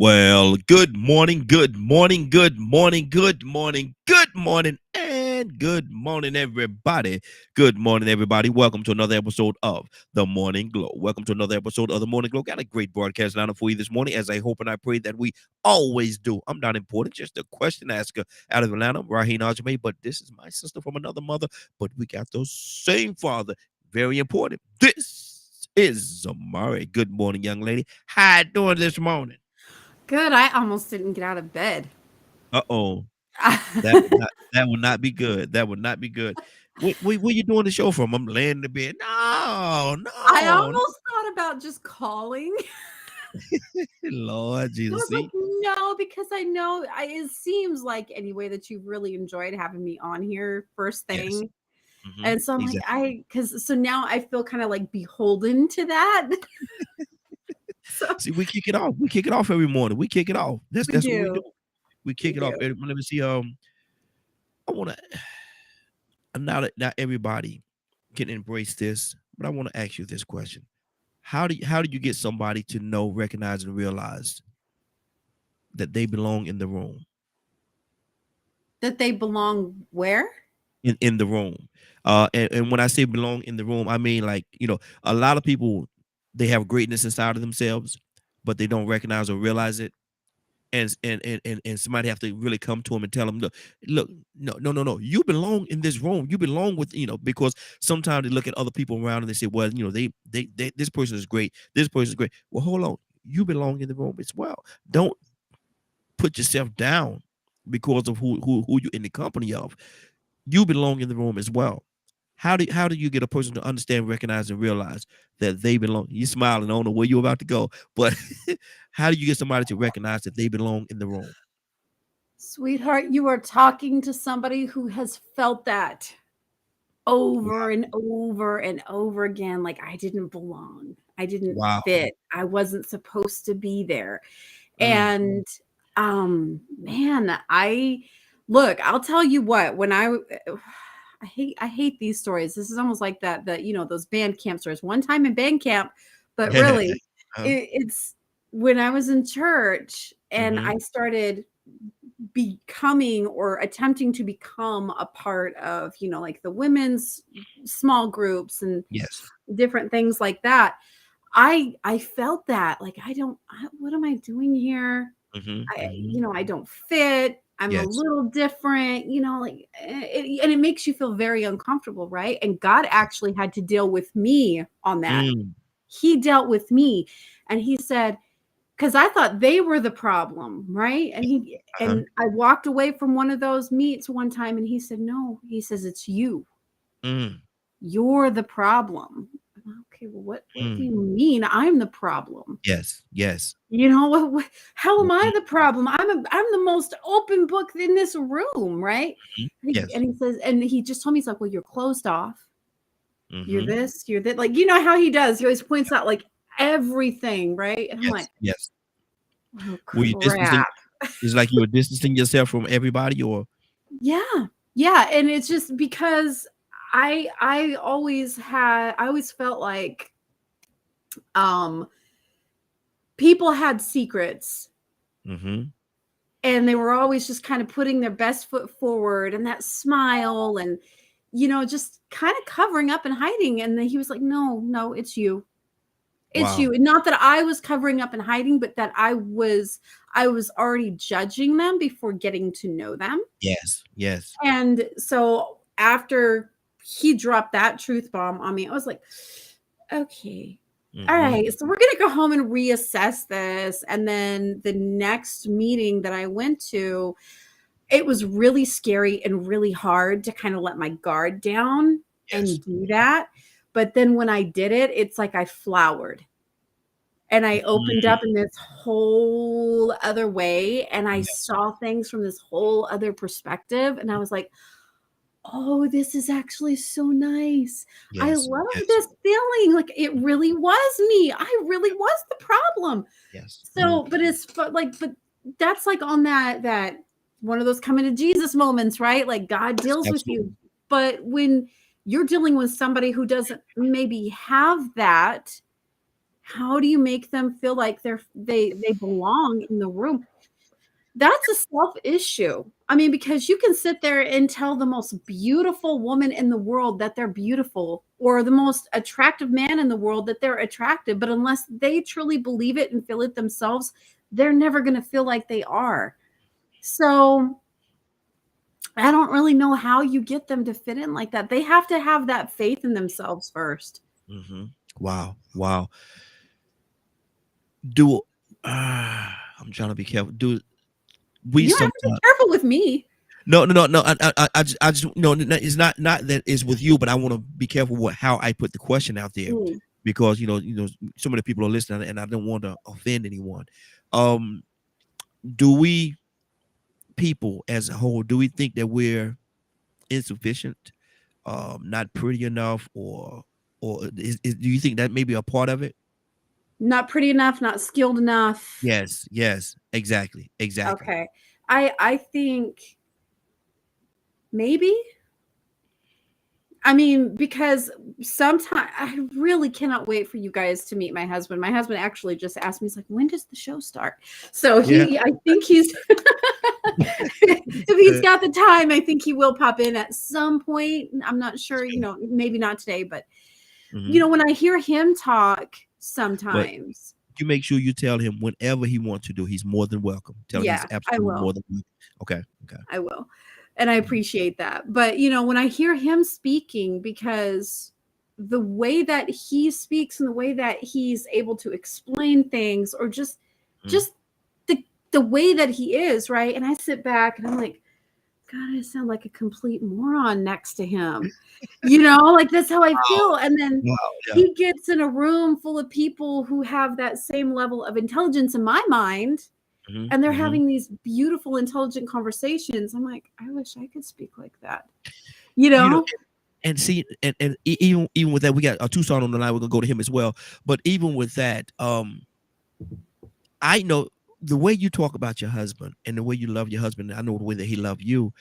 Well, good morning, good morning, good morning, good morning, good morning, and good morning, everybody. Good morning, everybody. Welcome to another episode of The Morning Glow. Welcome to another episode of The Morning Glow. Got a great broadcast lineup for you this morning, as I hope and I pray that we always do. I'm not important, just a question asker out of Atlanta, Raheen Ajame, but this is my sister from another mother, but we got the same father. Very important. This is Amari. Good morning, young lady. How you doing this morning? Good. I almost didn't get out of bed. Uh-oh. That would I not be good. That would not be good. Where you doing the show from? I'm laying in the bed. No, no, almost thought about just calling. Lord I Jesus. was like, See? no, because I know it seems like anyway that you've really enjoyed having me on here first Yes. thing. Hmm. And so I'm like, Exactly. because so now I feel kind of like beholden to that. So See, we kick it off. We kick it off every morning. We kick it off. we That's what we do. do. We We kick it off. do. Let me see. I wanna not everybody can embrace this, but I want to ask you this question. How do you get somebody to know, recognize, and realize that they belong in the room? That they belong where? In the room. And when I say belong in the room, I mean, like, a lot of people, they have greatness inside of themselves, but they don't recognize or realize it. And somebody have to really come to them and tell them, look, no, no, no, no, you belong in this room. You belong with, because sometimes they look at other people around and they say, well, they this person is great. This person is great. Well, hold on. You belong in the room as well. Don't put yourself down because of who you're in the company of. You belong in the room as well. How do you get a person to understand, recognize, and realize that they belong? You smiling, I don't know where you're about to go, but how do you get somebody to recognize that they belong in the room? Sweetheart, you are talking to somebody who has felt that over and over and over again. Like, I didn't belong. I didn't Wow. fit. I wasn't supposed to be there. Mm, And man, I look, I'll tell you what, when I hate these stories. This is almost like that those band camp stories. One time in band camp, but yeah. really it's when I was in church and Hmm. I started becoming or attempting to become a part of, like the women's small groups and Yes. different things like that. I felt that like what am I doing here? Hmm. Hmm. I don't fit. I'm a Yes. little different, like, and it makes you feel very uncomfortable, right? And God actually had to deal with me on that. Mm. He dealt with me, and He said, because I thought they were the problem, right? Uh-huh. And I walked away from one of those meets one time, and He said, "No," He says, "it's you. Mm. You're the problem." Okay, well, what do Mm. you mean I'm the problem? Yes. Yes. How am I Hmm. the problem? I'm the most open book in this room, right? Yes. And he says, and he just told me, he's like, well, you're closed off. You're Hmm. this, you're that. Like, how he does. He always points out like everything, right? And I'm like, Yes. Yes. oh Were you distancing? crap. It's like you were distancing yourself from everybody, or Yeah. Yeah. And it's just because I always felt like um people had secrets hmm and they were always just kind of putting their best foot forward and that smile and just kind of covering up and hiding. And then he was like, no, no, it's wow. you. And not that I was covering up and hiding, but that I was already judging them before getting to know them. Yes. Yes. And so after he dropped that truth bomb on me, I was like, okay, all Hmm. right, so we're going to go home and reassess this. And then the next meeting that I went to, it was really scary and really hard to kind of let my guard down Yes. and do that. But then when I did it, it's like I flowered and I opened Mm. up in this whole other way and I Yes. saw things from this whole other perspective. And I was like, oh, this is actually so nice. I Yes. love Yes. this feeling. Like it really was me. I really was the problem. Yes. Mm. So, but that's like on that one of those coming to Jesus moments, right? Like God Yes. deals with you. Absolutely. But when you're dealing with somebody who doesn't maybe have that, How do you make them feel like they belong in the room? That's a self issue. I mean, because you can sit there and tell the most beautiful woman in the world that they're beautiful, or the most attractive man in the world that they're attractive, but unless they truly believe it and feel it themselves, they're never going to feel like they are. So I don't really know how you get them to fit in like that. They have to have that faith in themselves first. Mm-hmm. Wow. Wow. Do I'm trying to be careful. Do we You don't have to be sometimes careful with me. no. I just no. It's not that it's with you, but I want to be careful with how I put the question out there Mm. because so many people are listening, and I don't want to offend anyone. Um, do we people as a whole do we think that we're insufficient, not pretty enough, or do you think that may be a part of it? Not pretty enough, not skilled enough. Yes, yes, exactly. Okay. I think maybe. I mean, because sometimes I really cannot wait for you guys to meet my husband. My husband actually just asked me, he's like, when does the show start? So Yeah. I think he's, if he's got the time, I think he will pop in at some point. I'm not sure, maybe not today, but, Mhm. when I hear him talk But sometimes, you make sure you tell him whenever he wants to do, he's more than welcome. Tell him he's yeah, I absolutely more will. than welcome. Okay, okay. I will. And I Mhm. appreciate that. But, when I hear him speaking, because the way that he speaks and the way that he's able to explain things, or just Mhm. just the way that he is, right? And I sit back and I'm like, God, I sound like a complete moron next to him. Like that's how I Wow, feel. And then wow, yeah. he gets in a room full of people who have that same level of intelligence in my mind, Mhm, and they're mhm. having these beautiful, intelligent conversations. I'm like, I wish I could speak like that, you You know, know? and see, even with that, we got a Tucson on the line. We're gonna go to him as well. But even with that, I know the way you talk about your husband and the way you love your husband. I know the way that he loved you.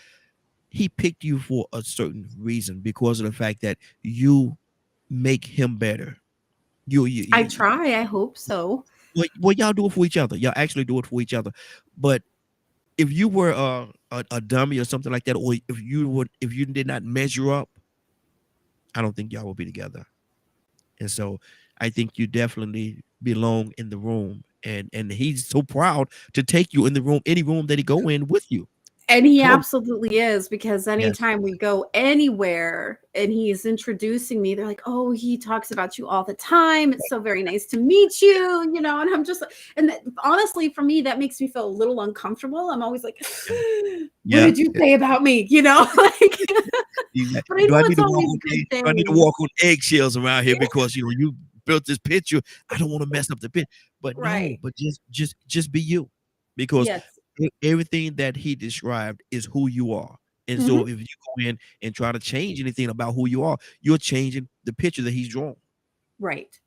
He picked you for a certain reason because of the fact that you make him better. I You try. I hope so. well, y'all do it for each other. Y'all actually do it for each other. But if you were a dummy or something like that, or if you did not measure up, I don't think y'all will be together. And so I think you definitely belong in the room. And he's so proud to take you in the room, any room that he go in with you. And he Come on. absolutely is, because Yes. anytime we go anywhere and he's introducing me, they're like, "Oh, he talks about you all the time. It's so very nice to meet you," and I'm just like, and honestly, for me, that makes me feel a little uncomfortable. I'm always like, "What Yeah. did you say about me?" Like, but I Do know I it's need to walk always on good do I need to things. walk on eggshells around here because you built this picture? I don't want to mess up the picture. But no, Right. but just be you. Because Yes. everything that he described is who you are. And so Mhm. if you go in and try to change anything about who you are, you're changing the picture that he's drawn. Right.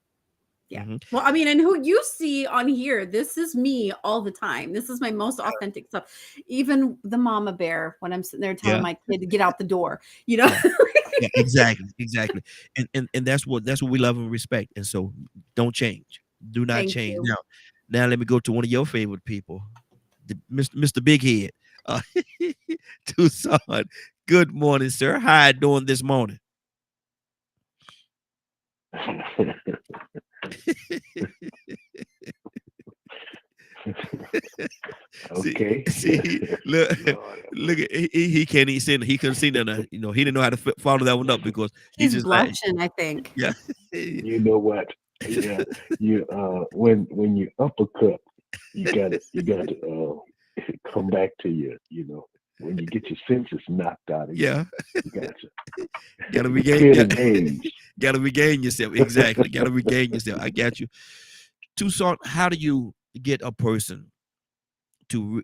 Yeah. Mhm. Well, I mean, and who you see on here, this is me all the time. This is my most authentic stuff. Even the mama bear when I'm sitting there telling Yeah. my kid to get out the door, you know? Yeah. Yeah, exactly. And that's what we love and respect. And so don't change. Do not Thank change. you. Now let me go to one of your favorite people, Mr. Big Head. Uh, Tucson. Good morning, sir. How you doing this morning? see, Okay. look, Lord have look mercy. at he can't even see. He couldn't see that. He didn't know how to follow that one up because he's He's just like, blushing, I think. yeah, You know what? Yeah, you when you uppercut, you got to come back to your when you get your senses knocked out of you, yeah. you got to Gotta regain, clear yeah, the names. gotta regain yourself. Exactly. Gotta regain yourself. I got you. Tucson, how do you get a person to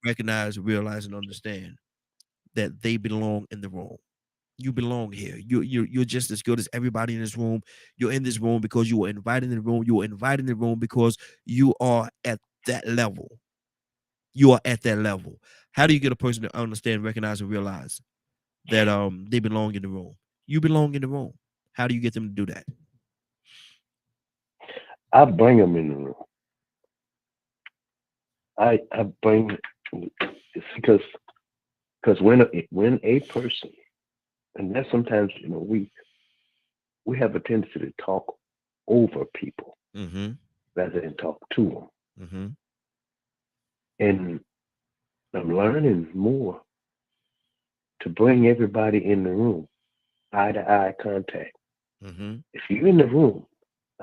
recognize, realize, and understand that they belong in the room? You belong here. You're just as good as everybody in this room. You're in this room because you were invited in the room. You were invited in the room because you are at that level. You are at that level. How do you get a person to understand, recognize, and realize that they belong in the room? You belong in the room. How do you get them to do that? I bring them in the room. I bring it's because when a person, and that sometimes we have a tendency to talk over people Mm-hmm. rather than talk to them. Mm-hmm. And I'm learning more to bring everybody in the room, eye to eye contact. Mm-hmm. If you're in the room,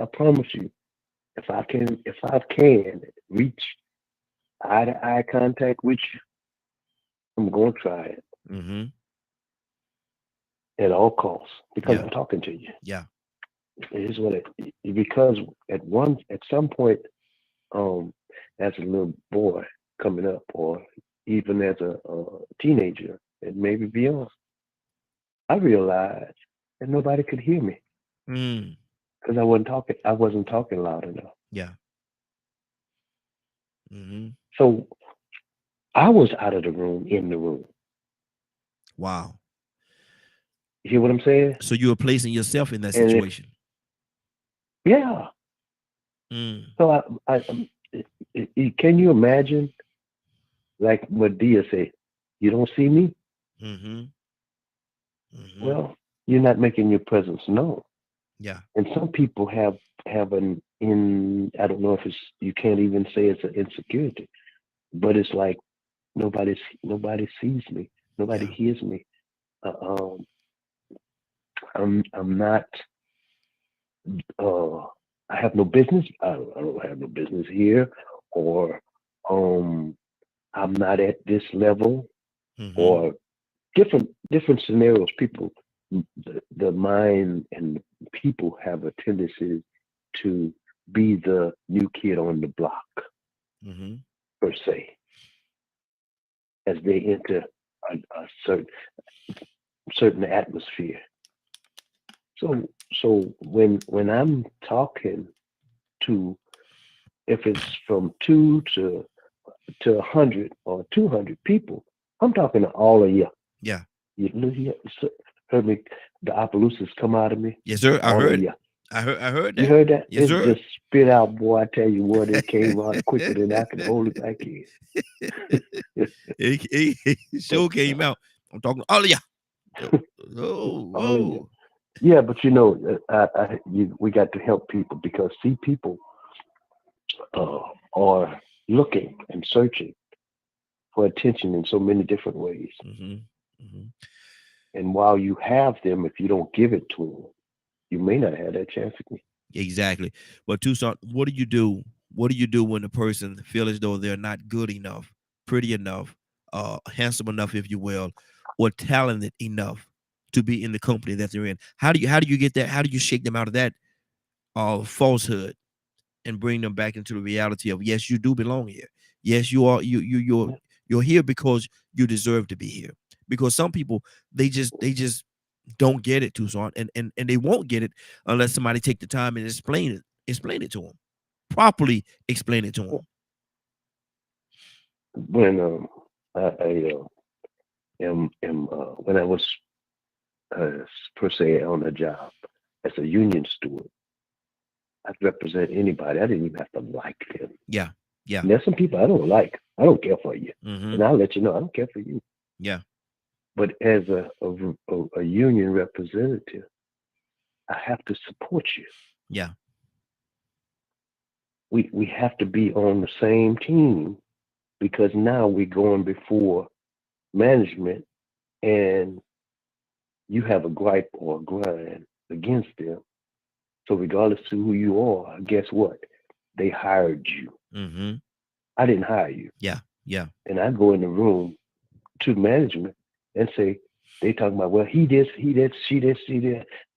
I promise you, if I can reach eye to eye contact with you, I'm going to try it Mm-hmm. at all costs because Yeah. I'm talking to you. Yeah. Here's what because at some point, as a little boy coming up, or even as a teenager, and maybe beyond, I realized that nobody could hear me Mm. because I wasn't talking. I wasn't talking loud enough. Yeah. Mm-hmm. So I was out of the room, in the room. Wow. You hear what I'm saying? So you were placing yourself in that And if situation. yeah, Mm. so can you imagine, like what Dia said? You don't see me? Mm-hmm. Mm-hmm. Well, you're not making your presence known. Yeah. And some people have an in. I don't know if it's, you can't even say it's an insecurity, but it's like nobody sees me, nobody Yeah. hears me. Uh, um, I'm not. Uh, I have no business. I don't have no business here, or um, I'm not at this level, Mm-hmm. or different scenarios. People, the mind and people have a tendency to be the new kid on the block Mm-hmm. per se as they enter a certain atmosphere. So when I'm talking to, if it's from 100 or 200 people, I'm talking to all of you. Yeah. You heard me, the Opelousas come out of me, Yes, sir. I all of heard. you. I heard You that. heard that? Yes, It sir. just spit out, boy. I tell you what, it came out quicker than I could hold it back in. it But sure came out. I'm talking to all of ya. Oh, all of you. whoa. Yeah, but we got to help people because see, people uh, are looking and searching for attention in so many different ways. Mm-hmm. Mm-hmm. And while you have them, if you don't give it to them, you may not have that chance again. Exactly. But Tucson, what do you do? What do you do when a person feel as though they're not good enough, pretty enough, handsome enough, if you will, or talented enough to be in the company that they're in? How do you get that? How do you shake them out of that falsehood and bring them back into the reality of, yes, you do belong here. Yes, you are. You're here because you deserve to be here. Because some people, they just don't get it, Tucson, and they won't get it unless somebody take the time and explain it to them properly. Explain it to them. When when I was per se on a job as a union steward, I'd represent anybody. I didn't even have to like them. Yeah, yeah. And there's some people I don't like. I don't care for you, Mm-hmm. and I'll let you know I don't care for you. Yeah, But as a union representative, I have to support you. yeah. We have to be on the same team because now we're going before management, and you have a gripe or a grind against them. So regardless of who you are, guess what? They hired you. Mm-hmm. I didn't hire you. Yeah, yeah, And I go in the room to management and say, they talking about, well, he did, she did.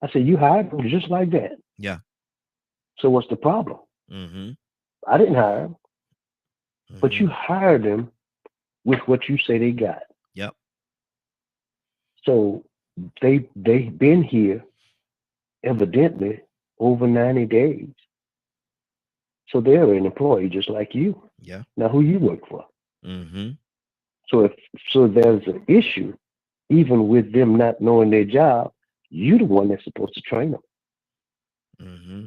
I said, you hired him just like that. yeah. So what's the problem? Mm-hmm. I didn't hire him, but Mm-hmm. you hired them with what you say they got. Yep. So they've been here evidently over 90 days. So they're an employee just like you. Yeah. Now who you work for? Mm-hmm. So there's an issue, even with them not knowing their job, you the one that's supposed to train them. Mm-hmm.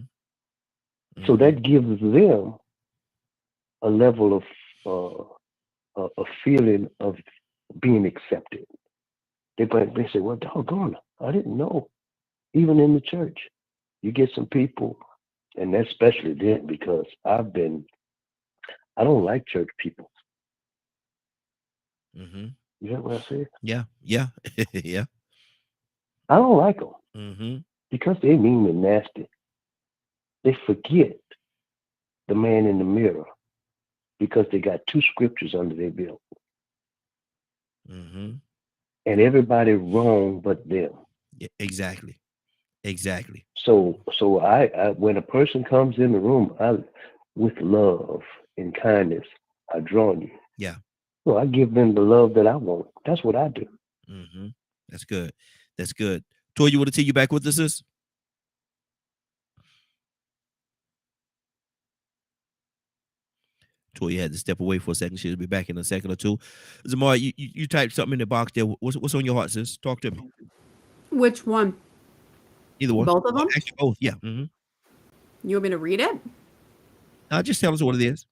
So Mhm. that gives them a level of a feeling of being accepted. They say, well, doggone, I didn't know. Even in the church, you get some people, and that's especially then because I don't like church people. Mhm. You hear what I said? Yeah. Yeah. Yeah. I don't like them Mhm. because they mean and nasty. They forget the man in the mirror because they got two scriptures under their belt, Mhm. and everybody wrong but them. Yeah, exactly. Exactly. So I when a person comes in the room, with love and kindness, I draw you. Yeah. So I give them the love that I want. That's what I do. Mhm. That's good. That's good. Toy, you want to take you back with us, sis? Toy had to step away for a second. She'll be back in a second or two. Zamar, you typed something in the box there. What's on your heart, sis? Talk to me. Which one? Either one. Both of Or them? actually both. Yeah. Mm-hmm. You want me to read it? Just tell us what it is.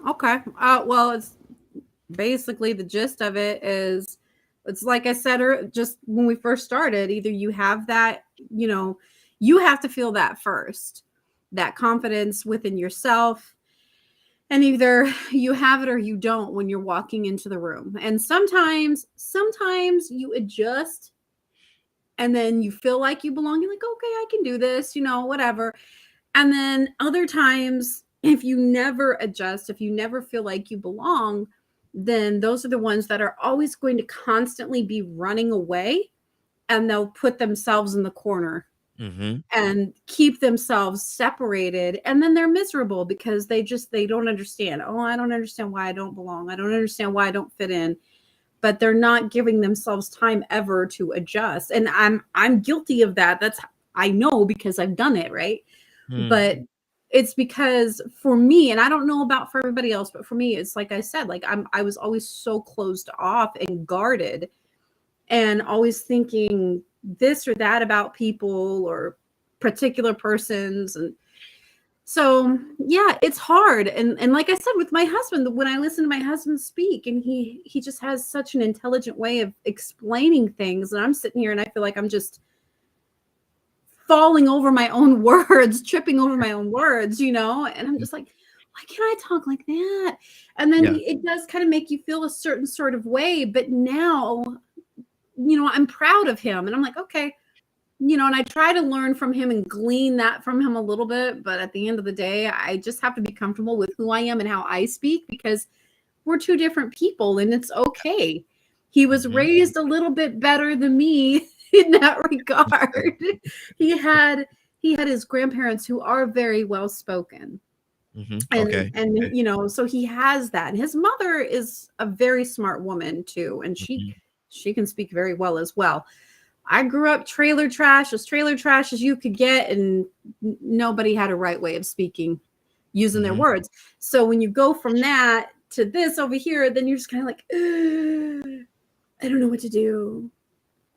Okay. Well, it's basically the gist of it is it's like I said just when we first started, either you have that, you have to feel that first, that confidence within yourself. And either you have it or you don't when you're walking into the room. And sometimes you adjust and then you feel like you belong. You're like, okay, I can do this, whatever. And then other times, if you never adjust, if you never feel like you belong, then those are the ones that are always going to constantly be running away, and they'll put themselves in the corner Mm-hmm. and keep themselves separated. And then they're miserable because they don't understand. Oh, I don't understand why I don't belong. I don't understand why I don't fit in. But they're not giving themselves time ever to adjust. And I'm guilty of that. I know because I've done it, right? Mm. But it's because for me, and I don't know about for everybody else, but for me, it's like I said, like I was always so closed off and guarded and always thinking this or that about people or particular persons. And so yeah, it's hard. And like I said with my husband, when I listen to my husband speak, and he just has such an intelligent way of explaining things, and I'm sitting here and I feel like I'm just falling over my own words, tripping over my own words, and I'm just like, why can't I talk like that? And then Yeah. it does kind of make you feel a certain sort of way. But now, I'm proud of him, and I'm like, okay, and I try to learn from him and glean that from him a little bit. But at the end of the day, I just have to be comfortable with who I am and how I speak, because we're two different people and it's okay. He was Mm-hmm. raised a little bit better than me in that regard. he had he had his grandparents who are very well spoken. Mm-hmm. And Okay. and so he has that. And his mother is a very smart woman too, and she Mm-hmm. she can speak very well as well. I grew up trailer trash, as trailer trash as you could get, and nobody had a right way of speaking, using their Mm-hmm. words. So when you go from that to this over here, then you're just kind of like, I don't know what to do,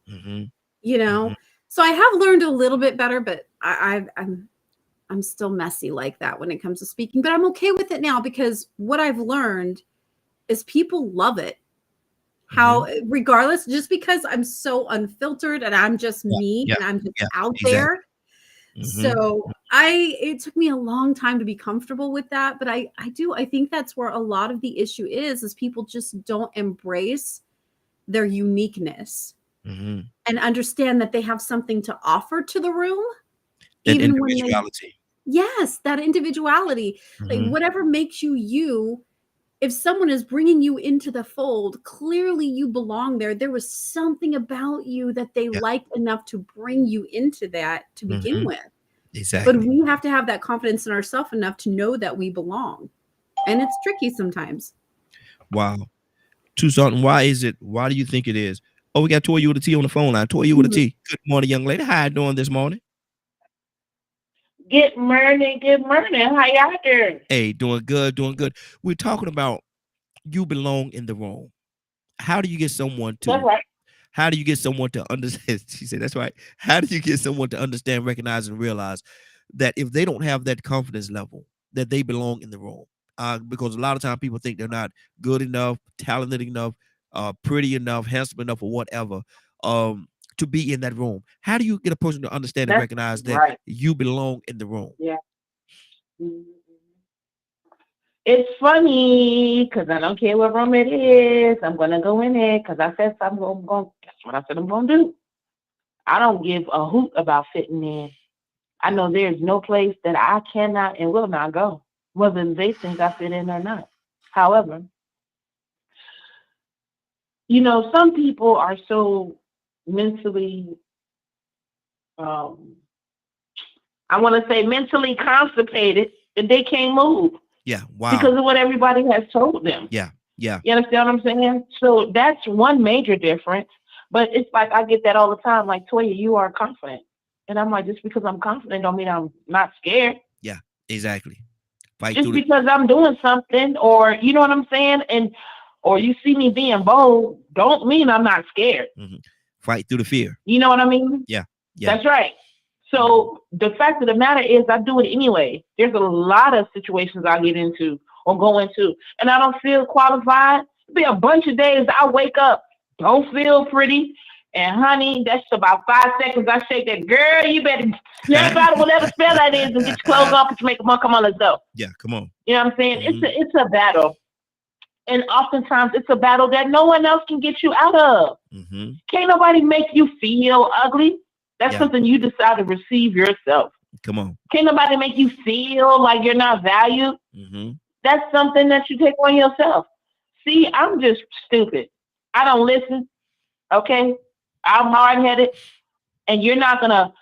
Mm-hmm. you Mm-hmm. know. So I have learned a little bit better, but I'm still messy like that when it comes to speaking. But I'm okay with it now because what I've learned is people love it. Mm-hmm. How, regardless, just because I'm so unfiltered and I'm just Yeah. me Yeah. and I'm just Yeah. out Exactly. there. Mm-hmm. So it took me a long time to be comfortable with that, but I think that's where a lot of the issue is people just don't embrace their uniqueness Mm-hmm. and understand that they have something to offer to the room, That even when they, individuality. yes, that individuality, like Mm-hmm. whatever makes you you. If someone is bringing you into the fold, clearly you belong there. There was something about you that they Yeah. liked enough to bring you into that to begin Mm-hmm. with. But Exactly. we have to have that confidence in ourselves enough to know that we belong. And it's tricky sometimes. Wow. Too something. Why is it? Why do you think it is? Oh, we got Toya with a T on the phone line. Toya with a Mhm. T. Good morning, young lady. How you doing this morning? Good morning, good morning. How y'all doing? Hey, doing good, doing good. We're talking about you belong in the room. How do you get someone That's to right. understand? She said, that's right. How do you get someone to understand, recognize, and realize that if they don't have that confidence level, that they belong in the room. Because a lot of times people think they're not good enough, talented enough, pretty enough, handsome enough, or whatever, to be in that room. How do you get a person to understand and That's recognize that right. you belong in the room? Yeah. Mhm. It's funny because I don't care what room it is. I'm gonna go in there because I said I'm going. That's what I said I'm gonna do. I don't give a hoot about fitting in. I know there's no place that I cannot and will not go, whether they think I fit in or not. However, some people are so mentally, um, I want to say mentally constipated that they can't move Yeah. because Wow. of what everybody has told them. Yeah. Yeah. You understand what I'm saying? So that's one major difference. But it's like I get that all the time. Like, Toya, you are confident. And I'm like, just because I'm confident don't mean I'm not scared. Yeah. Exactly. Fight Just through the because I'm doing something, or you know what I'm saying, or you see me being bold, don't mean I'm not scared. mhm. Fight through the fear. You know what I mean? Yeah. Yeah. That's right. So the fact of the matter is, I do it anyway. There's a lot of situations I get into or go into, and I don't feel qualified. There'll be a bunch of days I wake up, don't feel pretty, and honey, that's about 5 seconds. I shake that girl. You better snap out of whatever spell that is and get your clothes on, put your makeup on. Come on, let's go. Yeah. Come on. You know what I'm saying? Mhm. It's a battle, and oftentimes it's a battle that no one else can get you out of. Mm-hmm. Can't nobody make you feel ugly. That's Yeah. something you decide to receive yourself. Come on. Can't nobody make you feel like you're not valued. Mm-hmm. That's something that you take on yourself. See, I'm just stupid. I don't listen. Okay? I'm hard headed. And you're not going to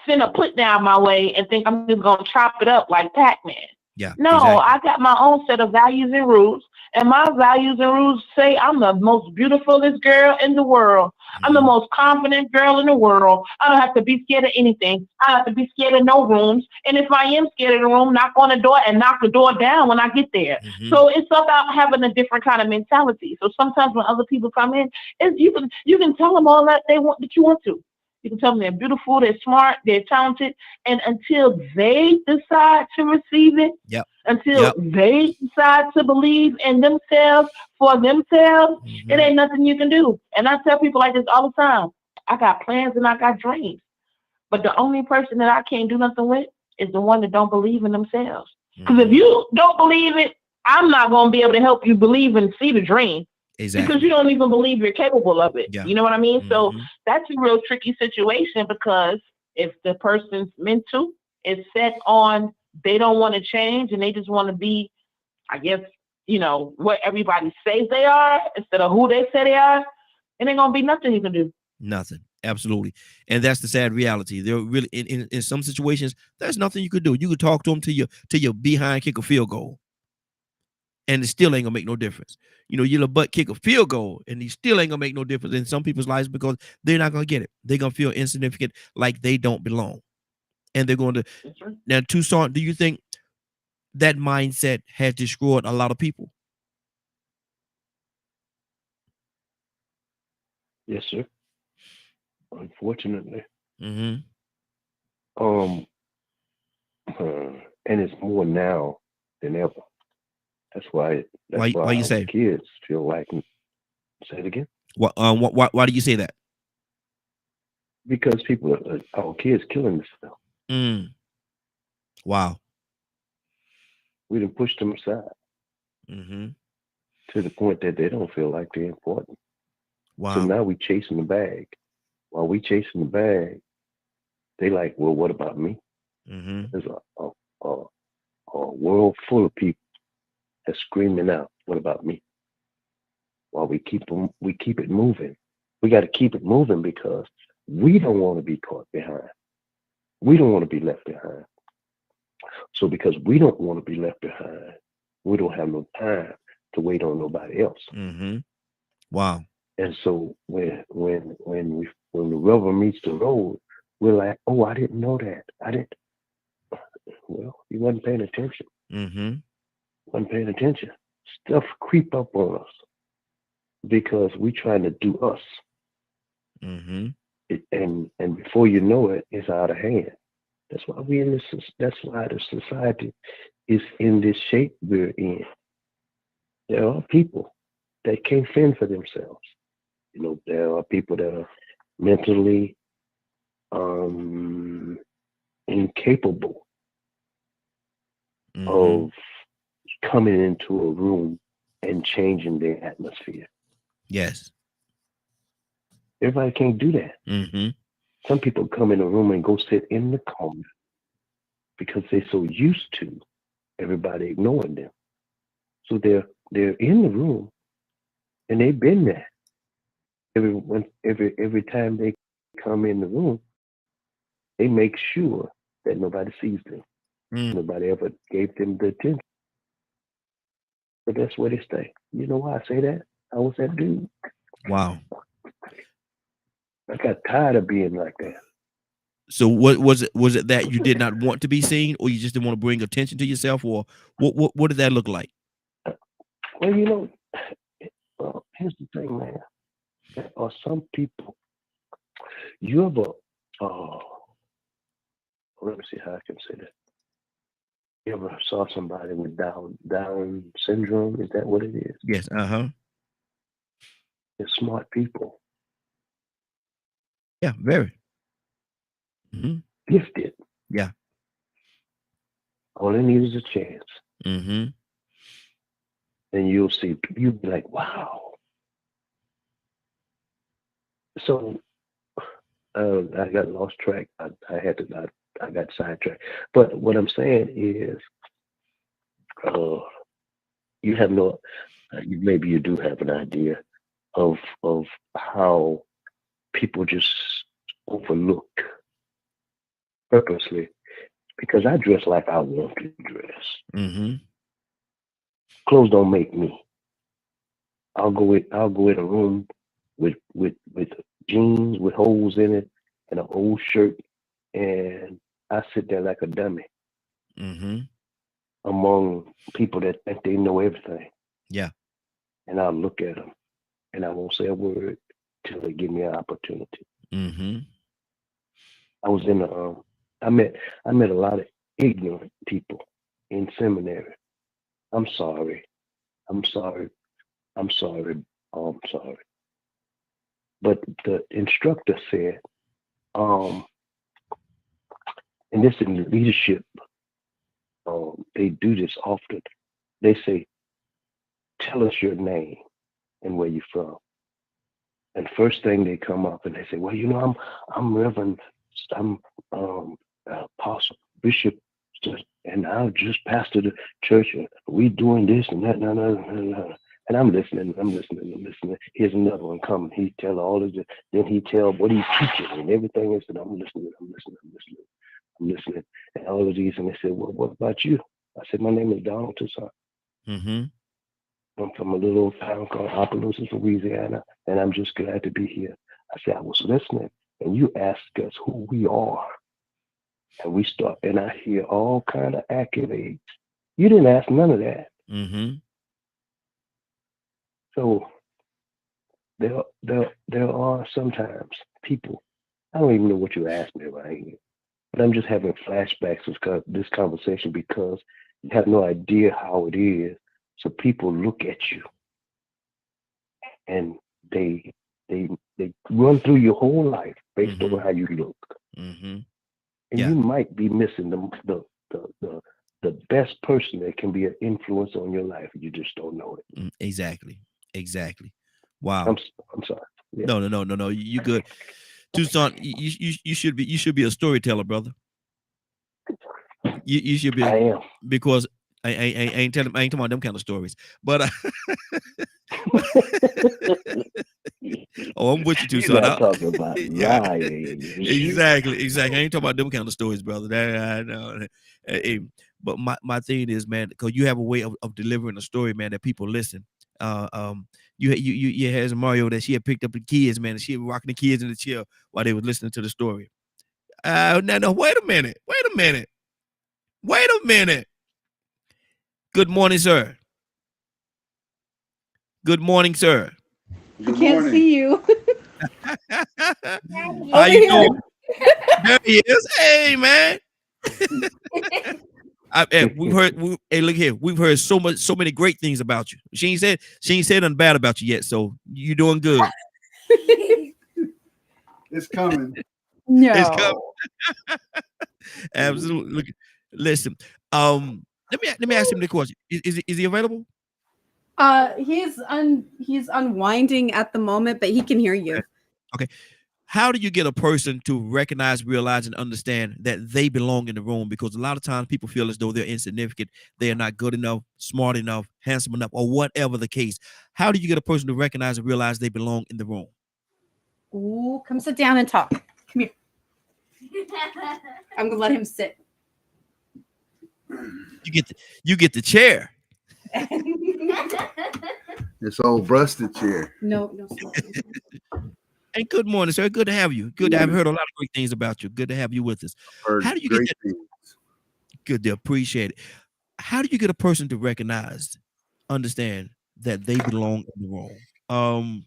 send a put down my way and think I'm just going to chop it up like Pac-Man. Yeah. No, Exactly. I got my own set of values and rules. And my values and rules say I'm the most beautifulest girl in the world. I'm the Mhm. most confident girl in the world. I don't have to be scared of anything. I don't have to be scared of no rooms. And if I am scared of the room, knock on the door and knock the door down when I get there. Mhm. So it's about having a different kind of mentality. So sometimes when other people come in, you can tell them all that they want that you want to. You can tell them they're beautiful, they're smart, they're talented, and until they decide to receive it, Yep. until Yep. they decide to believe in themselves for themselves, it Mhm. ain't nothing you can do. And I tell people like this all the time. I got plans and I got dreams. But the only person that I can't do nothing with is the one that don't believe in themselves. Because if Mhm. you don't believe it, I'm not going to be able to help you believe and see the dream because you Exactly. don't even believe you're capable of it. Yeah. You know what I mean? So Mhm. that's a real tricky situation because if the person's mental is set on they don't want to change and they just want to be, I guess, what everybody says they are instead of who they say they are, it ain't gonna be nothing you can do. Nothing. Absolutely. And that's the sad reality. There really in some situations, there's nothing you could do. You could talk to them till your behind kick a field goal, and it still ain't gonna make no difference. You'll butt kick a field goal, and he still ain't gonna make no difference in some people's lives because they're not gonna get it. They're gonna feel insignificant, like they don't belong. And they're going to That's right. now, Tucson, do you think that mindset has destroyed a lot of people? Yes, sir. Unfortunately. Mm-hmm. Um, and it's more now than ever. That's why Why you our say? kids feel like, say it again, Why do you say that? because our kids killing themselves. Mm. Wow. We done pushed them aside Mm-hmm. to the point that they don't feel like they're important. So Wow. now we chasing the bag. While we chasing the bag, they like, well, what about me? Mm-hmm. There's a world full of people that's screaming out, what about me? While we keep it moving. We got to keep it moving because we don't want to be caught behind. We don't want to be left behind. So because we don't want to be left behind, we don't have no time to wait on nobody else. Mm-hmm. Wow. And so when the rubber meets the road, we're like, oh, I didn't know that. I didn't. Well, you wasn't paying attention. Mm-hmm. Wasn't paying attention. Stuff creep up on us because we trying to do us. Mm-hmm. And before you know it, it's out of hand. That's why we in this. That's why the society is in this shape we're in. There are people that can't fend for themselves. You know, there are people that are mentally incapable Mhm. of coming into a room and changing their atmosphere. Yes. Everybody can't do that. Mm-hmm. Some people come in a room and go sit in the corner because they're so used to everybody ignoring them. So they're in the room and they've been there. Every time they come in the room, they make sure that nobody sees them. Mm. Nobody ever gave them the attention. But that's where they stay. You know why I say that? I was that dude. Wow. I got tired of being like that. So what was it? Was it that you did not want to be seen, or you just didn't want to bring attention to yourself, or what did that look like? Well, you know, here's the thing, man. There are some people. You ever? Let me see how I can say that. You ever saw somebody with Down syndrome? Is that what it is? Yes. Uh-huh. They're smart people, Yeah, very. Mm-hmm. gifted. Yeah. All they need is a chance, Mm-hmm. and you'll be like, wow. So I got lost track. I got sidetracked. But what I'm saying is, you have no. Maybe you do have an idea of how people just overlook purposely, because I dress like I want to dress. Mm-hmm. Clothes don't make me. I'll go in a room with jeans with holes in it and an old shirt, and I sit there like a dummy Mm-hmm. among people that think they know everything. Yeah. And I'll look at them, and I won't say a word till they give me an opportunity. Mm-hmm. I was in I met a lot of ignorant people in seminary. I'm sorry. But the instructor said, and this in leadership, they do this often. They say, tell us your name and where you're from. And first thing they come up and they say, well, you know, I'm Reverend, I'm Apostle, Bishop, and I just pastor the church, and we doing this and that, and I'm listening. Here's another one coming. He tell all of it, then he tell what he's teaching and everything else, and I'm listening, and all of these, and they said, well, what about you? I said, my name is Donald Toussaint. Mm-hmm. I'm from a little town called Opelousas, Louisiana, and I'm just glad to be here. I said, I was listening, and you asked us who we are. And we start, and I hear all kind of accolades. You didn't ask none of that. Mm-hmm. So there are sometimes people, I don't even know what you asked me right here, but I'm just having flashbacks of this conversation because you have no idea how it is. So people look at you and they run through your whole life based on how you look. Mm-hmm. And you might be missing the best person that can be an influence on your life. You just don't know it. Exactly. Wow. I'm sorry. Yeah. No. You good. Toussaint, you should be a storyteller, brother. You should be. I am. Because I ain't talking about them kind of stories. But oh, I'm with you, Toussaint. You're not talking about lying. Exactly. I ain't talking about them kind of stories, brother. That I know. But my thing is, man, because you have a way of delivering a story, man, that people listen. You had Mario that she had picked up the kids, man, and she was rocking the kids in the chair while they were listening to the story. No, wait a minute. Good morning, sir. Good morning, sir. I can't see you. How you doing? There he is. Hey, man. We've heard. Hey, look here. We've heard so many great things about you. She ain't said nothing bad about you yet. So you're doing good. It's coming. It's coming. No. Absolutely. Look, listen. Let me ask him the question. Is he available? He's unwinding at the moment, but he can hear you. Okay. How do you get a person to recognize, realize, and understand that they belong in the room? Because a lot of times people feel as though they're insignificant, they are not good enough, smart enough, handsome enough, or whatever the case. How do you get a person to recognize and realize they belong in the room? Ooh, come sit down and talk. Come here. I'm gonna let him sit. You get the chair. This old busted chair. No. Hey, good morning, sir. Good to have you. I've heard a lot of great things about you. Good to have you with us. Heard How do you great get that? things. Good to appreciate it. How do you get a person to recognize, understand that they belong in the room?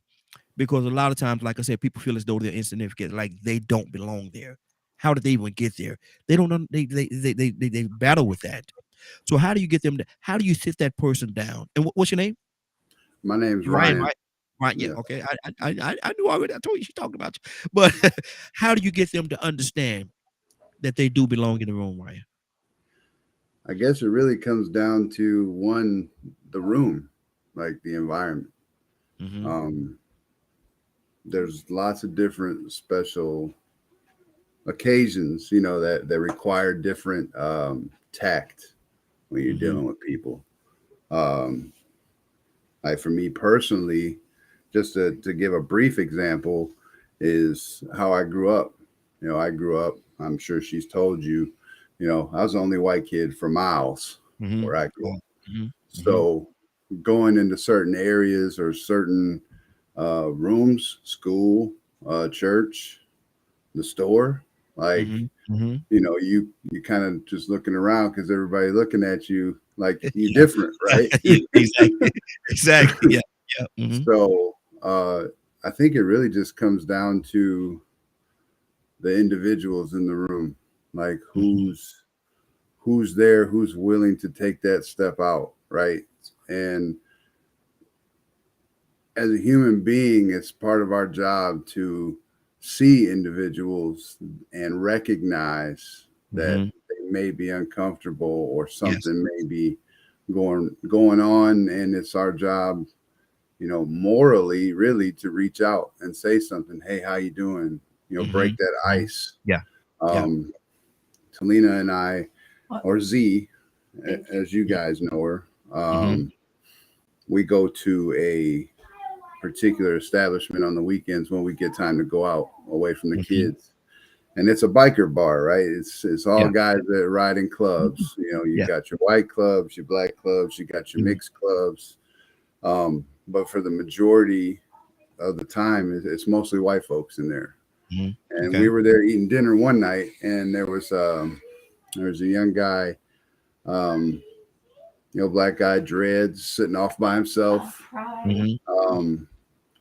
Because a lot of times, like I said, people feel as though they're insignificant, like they don't belong there. How did they even get there? They don't. They battle with that. So how do you get them to? How do you sit that person down? And what's your name? My name's Ryan. Ryan. Right. Yeah. Yeah. Okay. I knew already. I told you she talked about you. But how do you get them to understand that they do belong in the room, Ryan? I guess it really comes down to one, the room, like the environment. Mm-hmm. There's lots of different special occasions, that require different tact when you're dealing with people. Like for me personally, just to give a brief example, is how I grew up. I'm sure she's told you, I was the only white kid for miles where I grew up. Mm-hmm. So going into certain areas or certain rooms, school, church, the store, like, you kind of just looking around because everybody looking at you like you're different, right? Exactly. Yeah. Mm-hmm. So I think it really just comes down to the individuals in the room, like who's there, who's willing to take that step out, right? And as a human being, it's part of our job to see individuals and recognize that they may be uncomfortable or something may be going on, and it's our job, morally, really, to reach out and say something. Hey, how you doing? Break that ice. Yeah. Talina and I, or Z, as you guys know her, we go to a particular establishment on the weekends when we get time to go out away from the kids. And it's a biker bar, right? It's all guys that ride in clubs. You got your white clubs, your black clubs, you got your mixed clubs. But for the majority of the time, it's mostly white folks in there. And we were there eating dinner one night, and there was a young guy, black guy, dreads, sitting off by himself,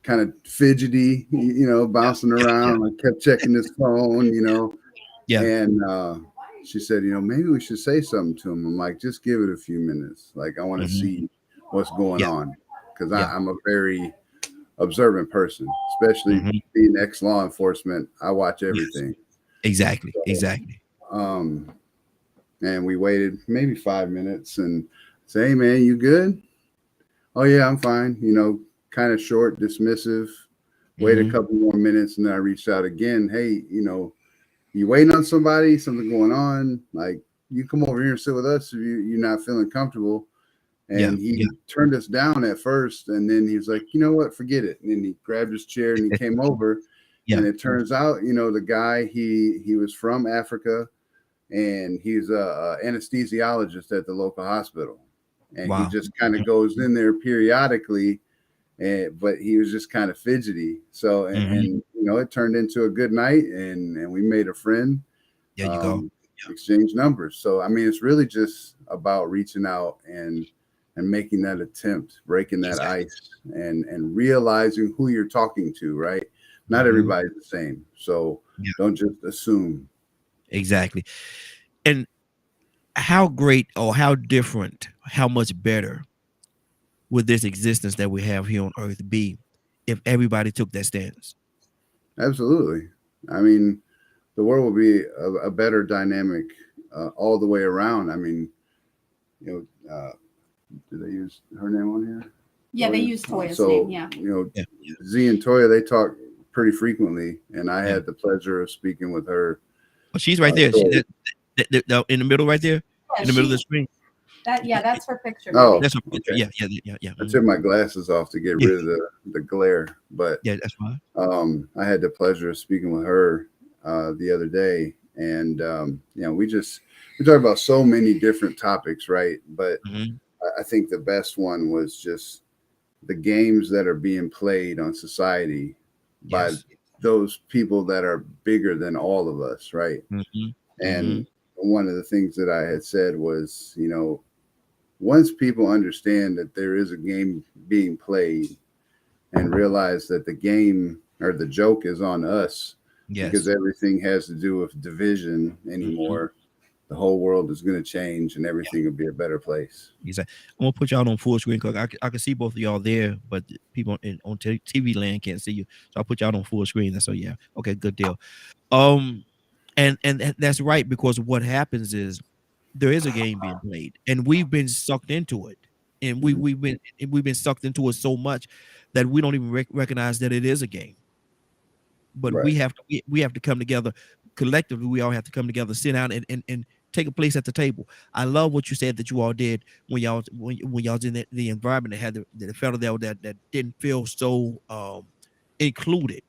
kind of fidgety, bouncing around. I kept checking his phone, and she said, maybe we should say something to him. I'm like, just give it a few minutes. Like, I want to see what's going on, because I'm a very observant person, especially being ex-law enforcement. I watch everything. Exactly. And we waited maybe 5 minutes and say, hey man, you good? Oh yeah, I'm fine. Kind of short, dismissive. Wait a couple more minutes, and then I reached out again. Hey, you waiting on somebody? Something going on? Like, you come over here and sit with us if you're not feeling comfortable. And he turned us down at first, and then he was like, you know what, forget it. And then he grabbed his chair and he came over. And it turns out, the guy, he was from Africa, and he's a anesthesiologist at the local hospital. And he just kind of goes in there periodically, but he was just kind of fidgety. So, and it turned into a good night, and we made a friend. There you go. Exchange numbers. So, I mean, it's really just about reaching out and making that attempt, breaking that ice, and realizing who you're talking to, right? Not everybody's the same. So don't just assume. Exactly. And how great or how different, how much better would this existence that we have here on earth be if everybody took that stance? Absolutely. I mean, the world will be a better dynamic all the way around. I mean, you know, do they use her name on here? Yeah, they Toya? use Toya's So, name. Yeah. you know, Yeah. Z and Toya, they talk pretty frequently, and I Yeah. had the pleasure of speaking with her. Oh, she's right there. Toya. In the middle, right there, in the middle of the screen. That's her picture. Oh, That's her picture. okay. Yeah. I took my glasses off to get Yeah. rid of the glare, but Yeah, that's fine. I had the pleasure of speaking with her the other day, and you know, we talk about so many different topics, right? But Mhm. I think the best one was just the games that are being played on society by Yes. those people that are bigger than all of us, right? Mhm. And one of the things that I had said was, you know, once people understand that there is a game being played and realize that the game or the joke is on us because Yes. everything has to do with division anymore, the whole world is going to change and everything will be a better place. Exactly. I'm gonna put y'all on full screen because I can see both of y'all there, but the people on TV land can't see you. So I'll put y'all on full screen. So yeah, okay, good deal. And that's right, because what happens is there is a game being played, and we've been sucked into it, and we've been sucked into it so much that we don't even recognize that it is a game. But Right. we have to come together collectively. We all have to come together, sit down and take a place at the table. I love what you said that you all did when y'all was in the environment that had the fellow there that didn't feel so included.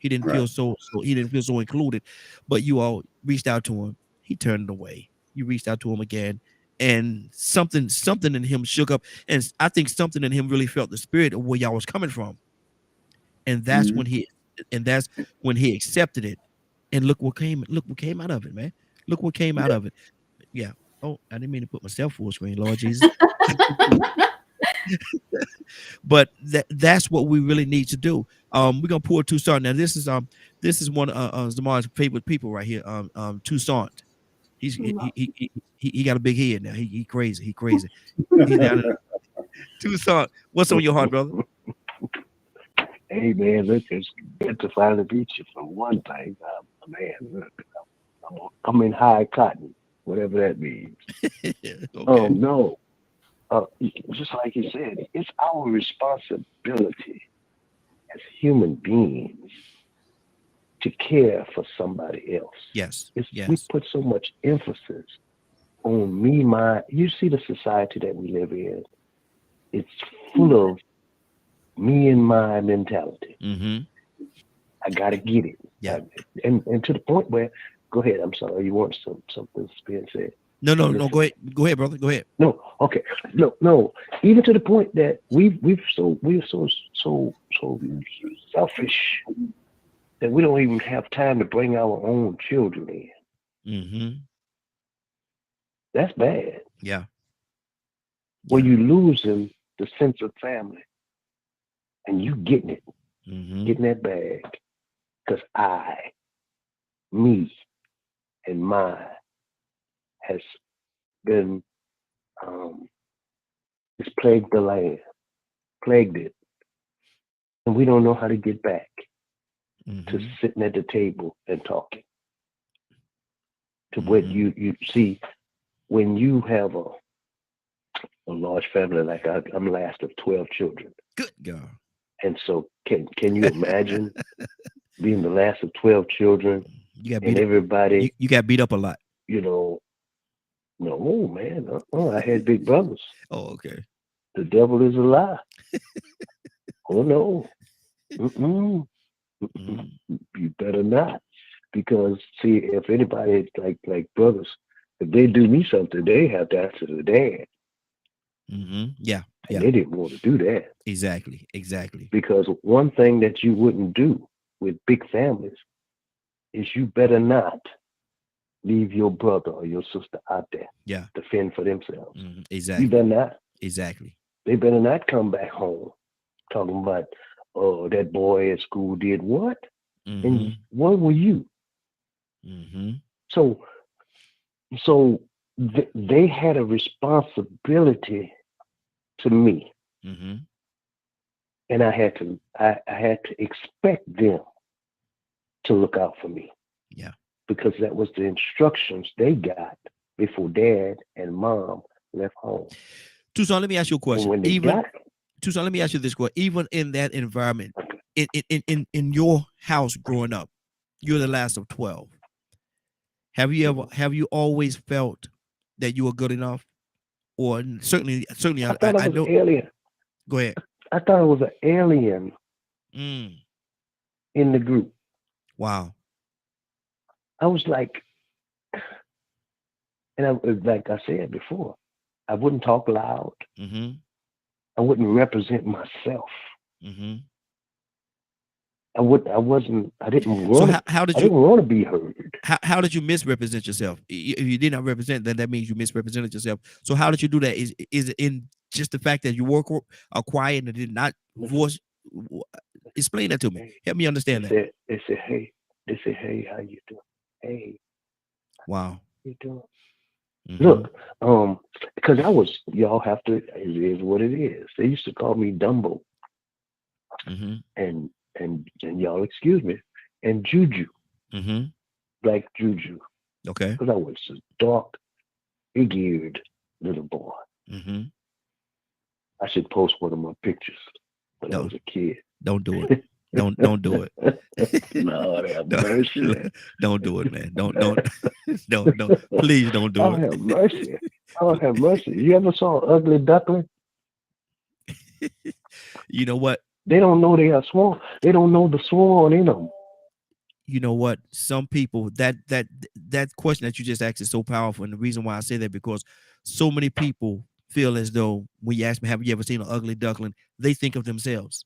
He didn't feel Right. he didn't feel so included, but you all reached out to him. He turned it away. You reached out to him again, and something in him shook up, and I think something in him really felt the spirit of where y'all was coming from, and that's Mhm. when he accepted it. And look what came out of it, man. Look what came out of it. Yeah. Oh, I didn't mean to put myself full screen, Lord Jesus. But that's what we really need to do. We're gonna pour Toussaint. Now this is one of Zamar's favorite people right here. Toussaint. He got a big head now. He crazy. He crazy. He's down there. Toussaint, what's on your heart, brother? Hey man, look, it's good to finally meet you for one thing. Man, look, I'm in high cotton, whatever that means. Okay. No, just like you said, it's our responsibility as human beings to care for somebody else. Yes. We Yes. put so much emphasis on me, my. You see the society that we live in. It's full of me and my mentality. Mm-hmm. I gotta get it. Yeah. And to the point where, go ahead. I'm sorry, you want something being said. No. Listen. Go ahead, brother. Go ahead. No, okay, no. Even to the point that we're so selfish that we don't even have time to bring our own children in. Mm-hmm. That's bad. Yeah. Where you losing the sense of family, and you getting it, getting that bag, because me, and mine has been it's plagued the land, plagued it, and we don't know how to get back to sitting at the table and talking. To what you see when you have a large family like I'm last of 12 children. Good God. And so can you imagine being the last of 12 children You got and everybody you got beat up a lot. you know, no man, I had big brothers. Oh, okay. The devil is a lie. Oh no. Mm-mm. You better not, because see, if anybody like brothers, if they do me something, they have to answer to the dad. Yeah. And they didn't want to do that. Exactly. Because one thing that you wouldn't do with big families is you better not leave your brother or your sister out there. Yeah. To fend for themselves. Exactly. You better not. Exactly. They better not come back home talking about, oh, that boy at school did what? And what were you? So So they had a responsibility to me, Mm-hmm. and I had to expect them to look out for me. Yeah. Because that was the instructions they got before dad and mom left home. Tucson, let me ask you a And question. when they got Tucson, let me ask you this question. Even in that environment, in your house growing up, you're the last of 12. Have you always felt that you were good enough? Or certainly I thought I I was know. alien. Go ahead. I thought I was an alien Mm, in the group. wow. I was like, and like I said before, I wouldn't talk loud. Mm-hmm. I wouldn't represent myself. Mm-hmm. I didn't So want how did I didn't you want to be heard. how did you misrepresent yourself? If you did not represent, then that means you misrepresented yourself. So how did you do that? Is it in just the fact that you were quiet and did not voice? Explain that to me. Hey, Help me understand that. they said, hey, how you doing? Hey, Wow. how you doing? Mm-hmm. Look, because y'all have to, it is what it is. They used to call me Dumbo, Mm-hmm. and y'all excuse me, and Juju, Mm-hmm. Black Juju, Okay. because I was a dark, big-eared little boy. Mm-hmm. I should post one of my pictures when I No. was a kid. Don't do it. Don't do it. Lord have Don't- mercy. Don't do it, man. Don't. Please don't do Oh, it. have mercy. Oh, have mercy. You ever saw an ugly duckling? You know what? They don't know they are sworn. They don't know the sworn in them. You know what? Some people that question that you just asked is so powerful, and the reason why I say that because so many people feel as though when you ask me, "Have you ever seen an ugly duckling?" They think of themselves.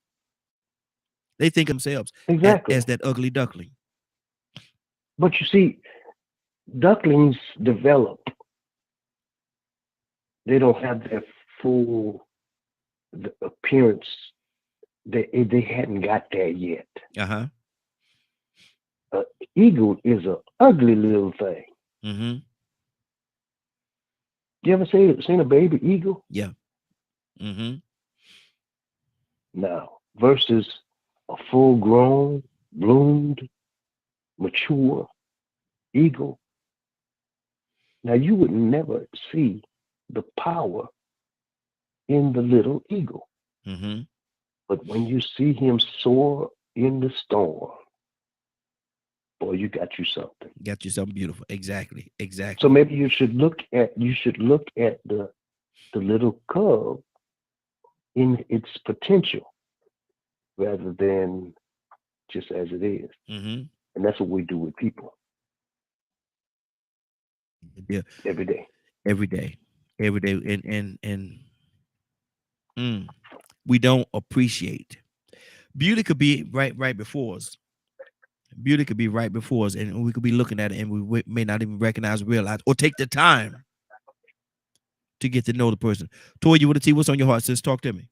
They think of themselves Exactly. as that ugly duckling. But you see, ducklings develop. They don't have their full appearance. They hadn't got there yet. Uh-huh. Eagle is an ugly little thing. Mm-hmm. You ever seen a baby eagle? Yeah. Mm-hmm. Now, versus a full-grown, bloomed, mature eagle. Now, you would never see the power in the little eagle. Mm-hmm. But when you see him soar in the storm, boy, you got you something. Got you something beautiful. Exactly. So maybe you should look at the little cub in its potential rather than just as it is. Mm-hmm. And that's what we do with people Yeah. every day. Every day. And we don't appreciate. Beauty could be right before us. Beauty could be right before us, and we could be looking at it, and we may not even recognize, realize, or take the time to get to know the person. Toy, you want to see what's on your heart, sis? Talk to me.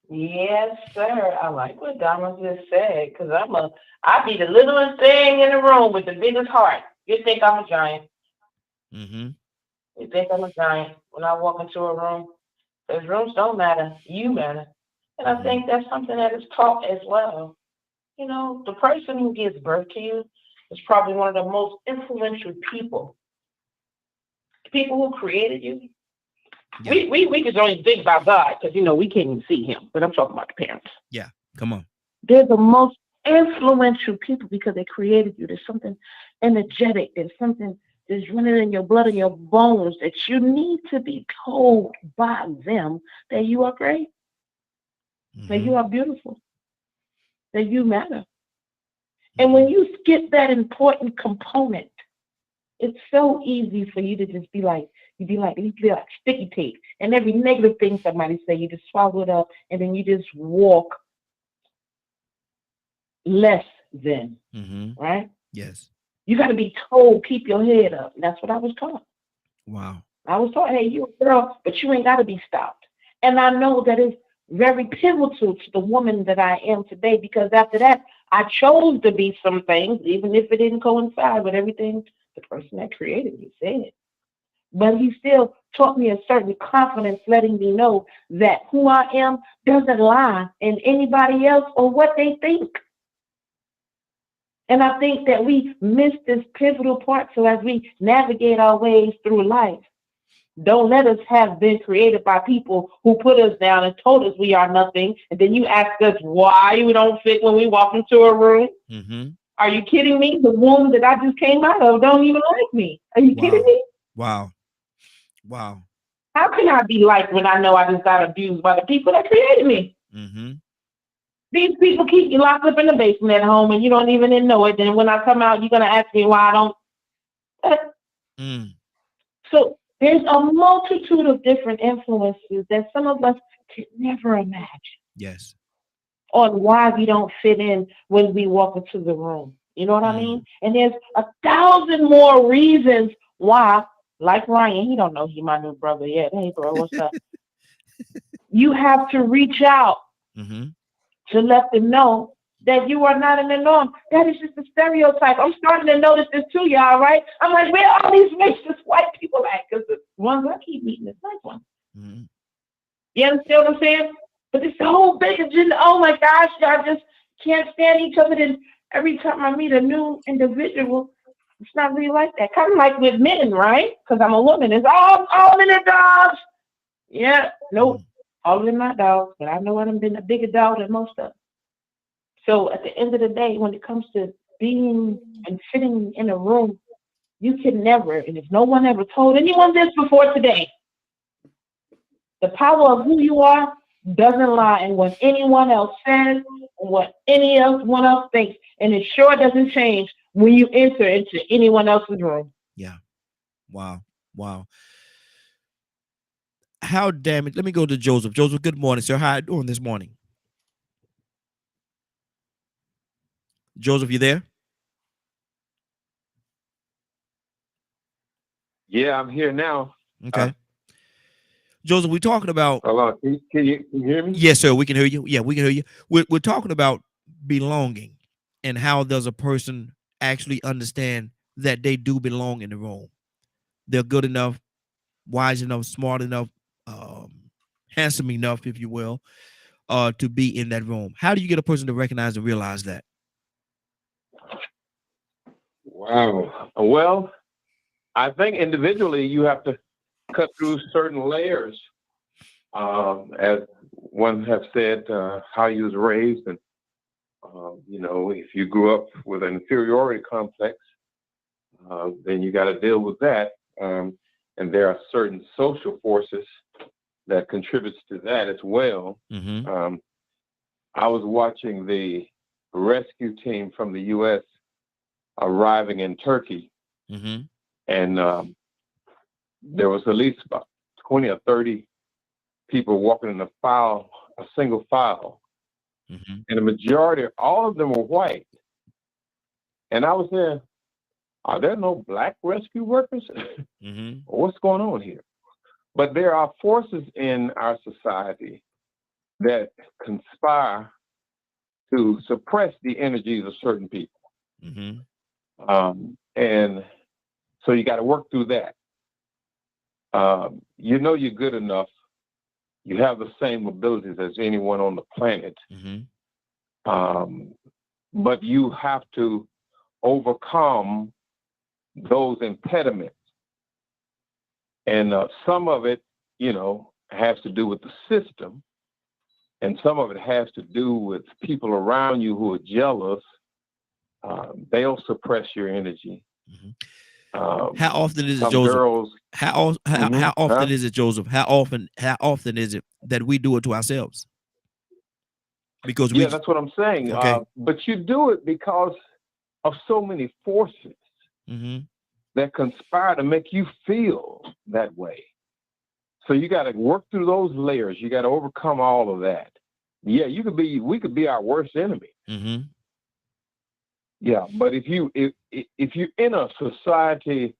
Yes, sir. I like what Donald just said because I be the littlest thing in the room with the biggest heart. You think I'm a giant? Mm-hmm. You think I'm a giant when I walk into a room? Because rooms don't matter, you matter, and I think that's something that is taught as well. You know, the person who gives birth to you is probably one of the most influential people. The people who created you. Yeah. We can only think about God because we can't even see Him. But I'm talking about the parents. Yeah. Come on. They're the most influential people because they created you. There's something energetic. There's something that's running in your blood and your bones that you need to be told by them that you are great, that you are beautiful, that you matter. And when you skip that important component, it's so easy for you to just be like, you'd be like sticky tape. And every negative thing somebody say, you just swallow it up and then you just walk less than, right? Yes. You got to be told, keep your head up. And that's what I was taught. Wow. I was taught, hey, you're a girl, but you ain't got to be stopped. And I know that is very pivotal to the woman that I am today because after that, I chose to be some things, even if it didn't coincide with everything the person that created me said. But he still taught me a certain confidence, letting me know that who I am doesn't lie in anybody else or what they think. And I think that we miss this pivotal part. So as we navigate our ways through life, don't let us have been created by people who put us down and told us we are nothing. And then you ask us why we don't fit when we walk into a room. Mm-hmm. Are you kidding me? The womb that I just came out of don't even like me. Are you kidding me? Wow. Wow. How can I be liked when I know I just got abused by the people that created me? Mm-hmm. These people keep you locked up in the basement at home and you don't even know it. Then when I come out, you're going to ask me why I don't. Mm. So there's a multitude of different influences that some of us could never imagine Yes. on why we don't fit in when we walk into the room. You know what I mean? And there's 1,000 more reasons why, like Ryan, he don't know he my new brother yet. Hey, bro, what's up? You have to reach out to let them know that you are not in the norm. That is just a stereotype. I'm starting to notice this too, y'all, right? I'm like, where are all these racist white people at? Because the ones I keep meeting is nice ones. Mm-hmm. You understand what I'm saying? But it's the whole big agenda. Oh my gosh, y'all just can't stand each other. And every time I meet a new individual, it's not really like that. Kind of like with men, right? Because I'm a woman. It's all men are dogs. Yeah, nope. All of them not dogs, but I know I've been a bigger dog than most of them. So at the end of the day, when it comes to being and sitting in a room, you can never, and if no one ever told anyone this before today, the power of who you are doesn't lie in what anyone else says or what anyone else thinks. And it sure doesn't change when you enter into anyone else's room. Yeah. Wow. Wow. How damn it. Let me go to Joseph. Joseph, good morning, sir. How are you doing this morning? Joseph, you there? Yeah, I'm here now. Okay. Joseph, we're talking about. Hello, can you hear me? Yes, sir. We can hear you. Yeah, we can hear you. We're talking about belonging and how does a person actually understand that they do belong in the room. They're good enough, wise enough, smart enough, handsome enough, if you will, to be in that room. How do you get a person to recognize and realize that? Wow. Well, I think individually you have to cut through certain layers. As one have said, how you was raised, and if you grew up with an inferiority complex, then you got to deal with that. And there are certain social forces that contributes to that as well. Mm-hmm. I was watching the rescue team from the U.S. arriving in Turkey, and there was at least about 20 or 30 people walking in a single file, and the majority, all of them were white. And I was there, are there no black rescue workers? What's going on here? But there are forces in our society that conspire to suppress the energies of certain people. And so you got to work through that. You're good enough. You have the same abilities as anyone on the planet. But you have to overcome those impediments. And some of it, has to do with the system. And some of it has to do with people around you who are jealous. They'll suppress your energy. How often is it, some Joseph? girls, How often is it, Joseph? How often is it that we do it to ourselves? Because that's what I'm saying. Okay. But you do it because of so many forces that conspire to make you feel that way. So you got to work through those layers. You got to overcome all of that. Yeah, we could be our worst enemy. Yeah, but if you're in a society,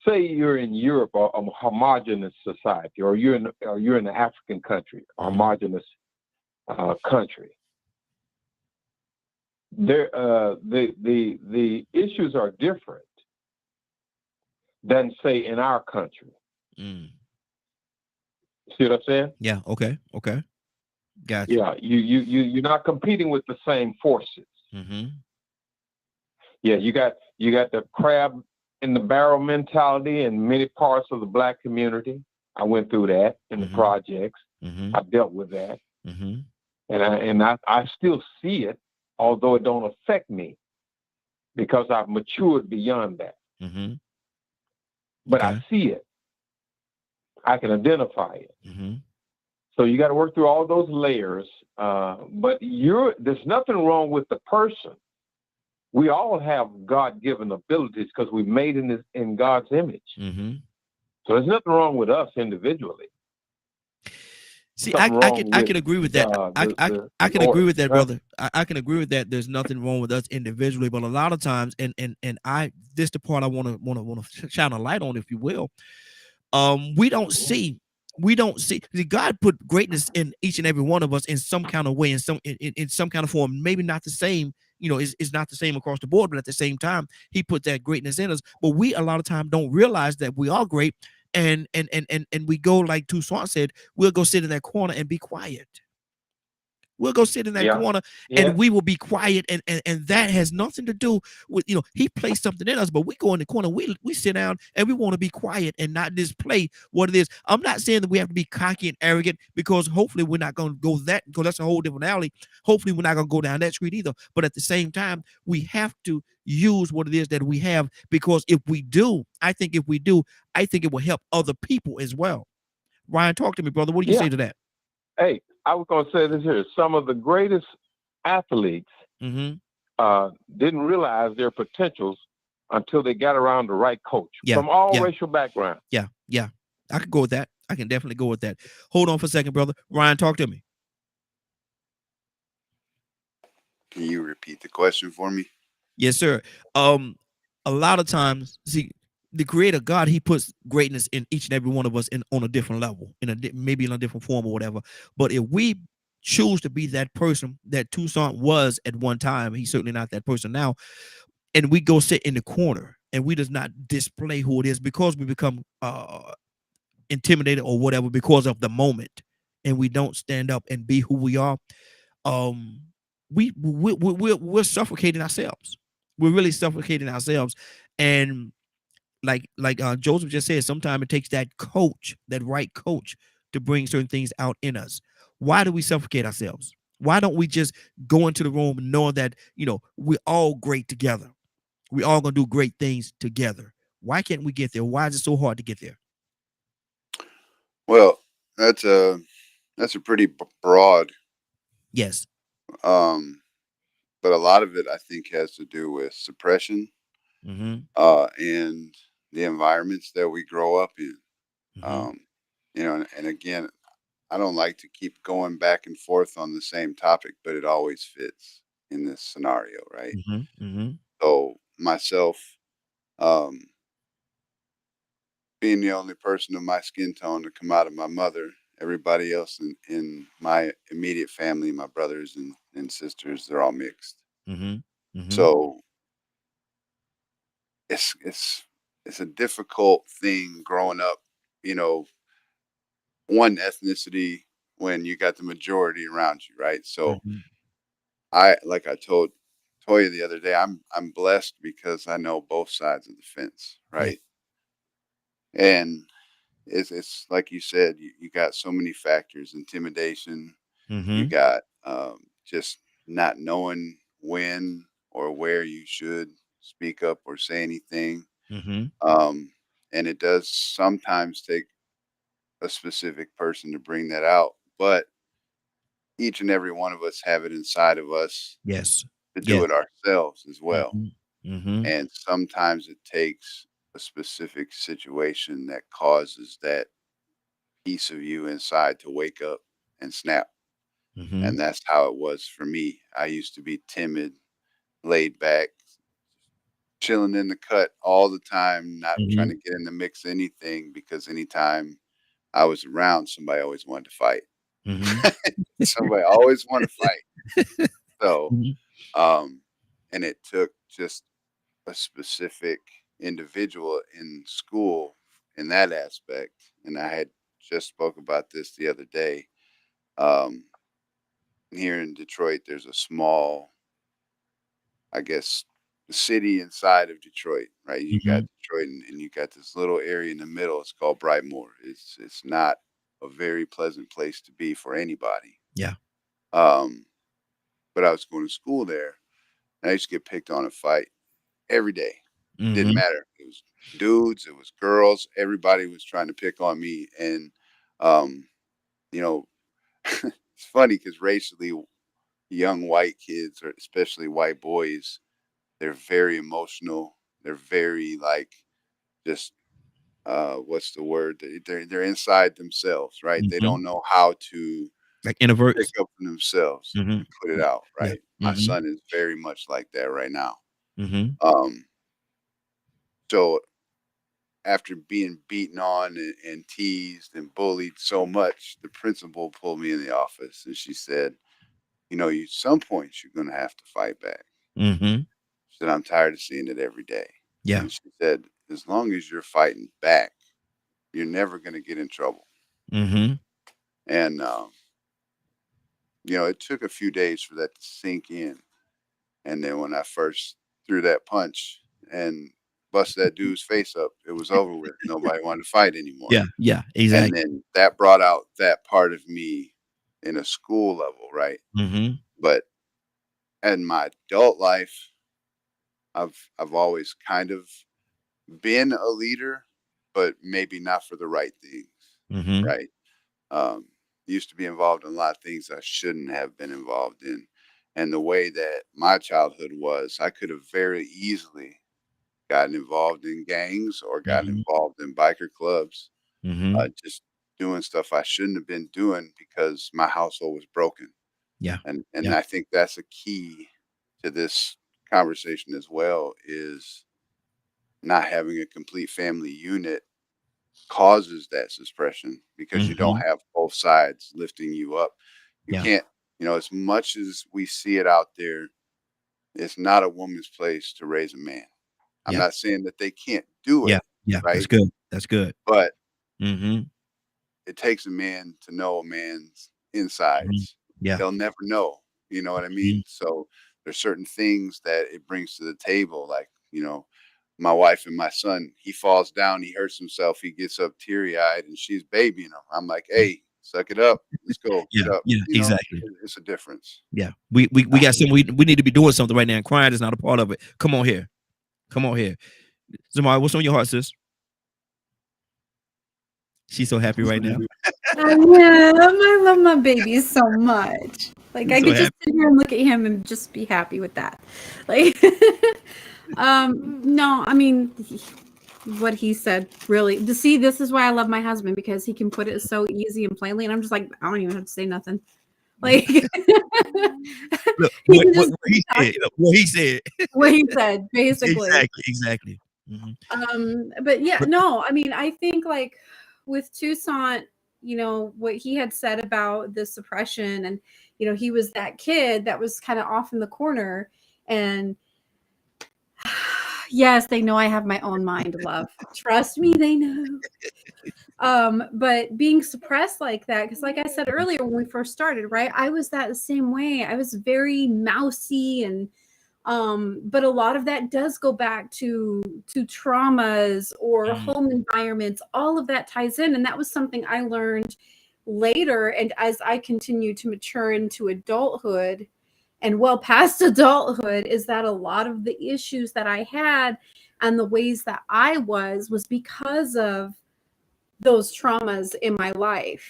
say you're in Europe, or a homogenous society, or you're in an African country, a homogenous country, there the issues are different. than say in our country. Mm. See what I'm saying? Yeah. Okay. Gotcha. Yeah, you're not competing with the same forces. Mm-hmm. Yeah, you got the crab in the barrel mentality in many parts of the Black community. I went through that in the projects. Mm-hmm. I dealt with that, Mm-hmm. and I still see it, although it don't affect me because I've matured beyond that. Mm-hmm. But Okay. I see it. I can identify it. Mm-hmm. So you got to work through all those layers. But there's nothing wrong with the person. We all have God-given abilities because we're made in God's image. Mm-hmm. So there's nothing wrong with us individually. See, Something I wrong can agree with that. I can agree with that, brother. I can agree with that. There's nothing wrong with us individually, but a lot of times, and this the part I want to shine a light on, if you will. We don't see. See, God put greatness in each and every one of us in some kind of way, in some kind of form. Maybe not the same, it's not the same across the board, but at the same time, He put that greatness in us. But we a lot of time don't realize that we are great, and we go like Toussaint said, we'll go sit in that corner and be quiet. We'll go sit in that corner and we will be quiet. And that has nothing to do with, He placed something in us, but we go in the corner, we sit down and we want to be quiet and not display what it is. I'm not saying that we have to be cocky and arrogant, because hopefully we're not going to go because that's a whole different alley. Hopefully we're not going to go down that street either. But at the same time, we have to use what it is that we have, because if we do, I think it will help other people as well. Ryan, talk to me, brother. What do you say to that? Hey, I was going to say this here. Some of the greatest athletes didn't realize their potentials until they got around the right coach from all racial backgrounds. Yeah. I could go with that. I can definitely go with that. Hold on for a second, brother. Ryan, talk to me. Can you repeat the question for me? Yes, sir. A lot of times, see, the Creator God, He puts greatness in each and every one of us on a different level, maybe in a different form or whatever. But if we choose to be that person that Toussaint was at one time, he's certainly not that person now, and we go sit in the corner and we does not display who it is because we become intimidated or whatever because of the moment, and we don't stand up and be who we are, we're suffocating ourselves. We're really suffocating ourselves. And like Joseph just said, sometimes it takes that right coach to bring certain things out in us. Why do we suffocate ourselves? Why don't we just go into the room knowing that, we're all great together? We all gonna do great things together. Why can't we get there? Why is it so hard to get there? Well, that's a pretty broad. Yes. But a lot of it, I think, has to do with suppression, and the environments that we grow up in. And again, I don't like to keep going back and forth on the same topic, but it always fits in this scenario, right? So myself, being the only person of my skin tone to come out of my mother, everybody else in my immediate family, my brothers and sisters, they're all mixed. So it's a difficult thing growing up, one ethnicity when you got the majority around you, right? So I told Toya the other day, I'm blessed because I know both sides of the fence, right? And it's like you said, you got so many factors: intimidation, you got just not knowing when or where you should speak up or say anything. And it does sometimes take a specific person to bring that out, but each and every one of us have it inside of us to do it ourselves as well. And sometimes it takes a specific situation that causes that piece of you inside to wake up and snap. And that's how it was for me. I used to be timid, laid back, chilling in the cut all the time, not trying to get in the mix of anything, because anytime I was around, somebody always wanted to fight. Somebody always wanted to fight. So, and it took just a specific individual in school in that aspect. And I had just spoke about this the other day. Um, Here in Detroit, there's a small, I guess, city inside of Detroit, right? You got Detroit, and you got this little area in the middle. It's called Brightmoor. It's not a very pleasant place to be for anybody. Yeah. But I was going to school there, and I used to get picked on and fight every day. Didn't matter. It was dudes, it was girls. Everybody was trying to pick on me, and you know, it's funny because racially, young white kids, or especially white boys, they're very emotional. They're very like just what's the word? They're inside themselves, right? They don't know how to like introverts pick up for themselves and put it out, Yeah. right? My son is very much like that right now. Mm-hmm. So after being beaten on and teased and bullied so much, the principal pulled me in the office and she said, you know, at some point you're going to have to fight back. Mm-hmm. She said, I'm tired of seeing it every day. Yeah. And she said, as long as you're fighting back, you're never going to get in trouble. Mm-hmm. And, you know, it took a few days for that to sink in. And then when I first threw that punch and busted that dude's face up, it was over with. Nobody wanted to fight anymore. Yeah. Yeah. Exactly. And then that brought out that part of me in a school level, right? Mm-hmm. But in my adult life, I've always kind of been a leader, but maybe not for the right things, Mm-hmm. right? Used to be involved in a lot of things I shouldn't have been involved in. And the way that my childhood was, I could have very easily gotten involved in gangs or gotten involved in biker clubs, just doing stuff I shouldn't have been doing because my household was broken. Yeah. And Yeah. I think that's a key to this conversation as well, is not having a complete family unit causes that suppression because you don't have both sides lifting you up. You Yeah. can't, you know, as much as we see it out there, it's not a woman's place to raise a man. I'm Yeah. not saying that they can't do Yeah. it, Yeah. right? That's good. That's good. But Mm-hmm. it takes a man to know a man's insides. Yeah. They'll never know, you know what I mean? So there's certain things that it brings to the table, like, you know, my wife and my son, he falls down, he hurts himself, he gets up teary-eyed and she's babying him. I'm like, hey, suck it up. Let's go. Yeah. Get up. Yeah. You know, Exactly. it's a difference. Yeah. We got something. We need to be doing something right now. And crying is not a part of it. Come on here. Come on here. Zamari, what's on your heart, sis? She's so happy right now. I love my baby so much. Like I So could just sit here and look at him and just be happy with that. Like, no, I mean, what he said really. To see, this is why I love my husband, because he can put it so easy and plainly, and I'm just like, I don't even have to say nothing. Like, Look, he what, can just what he said. What he said. what he said, basically. Exactly. But yeah, no, I mean, I think like with Toussaint, you know, what he had said about the suppression, and you know, he was that kid that was kind of off in the corner, and yes, they know I have my own mind, love. Trust me, they know. But being suppressed like that, because like I said earlier when we first started, right, I was that same way. I was very mousy, and but a lot of that does go back to traumas or home environments. All of that ties in, and that was something I learned later, and as I continue to mature into adulthood and well past adulthood, is that a lot of the issues that I had and the ways that I was because of those traumas in my life.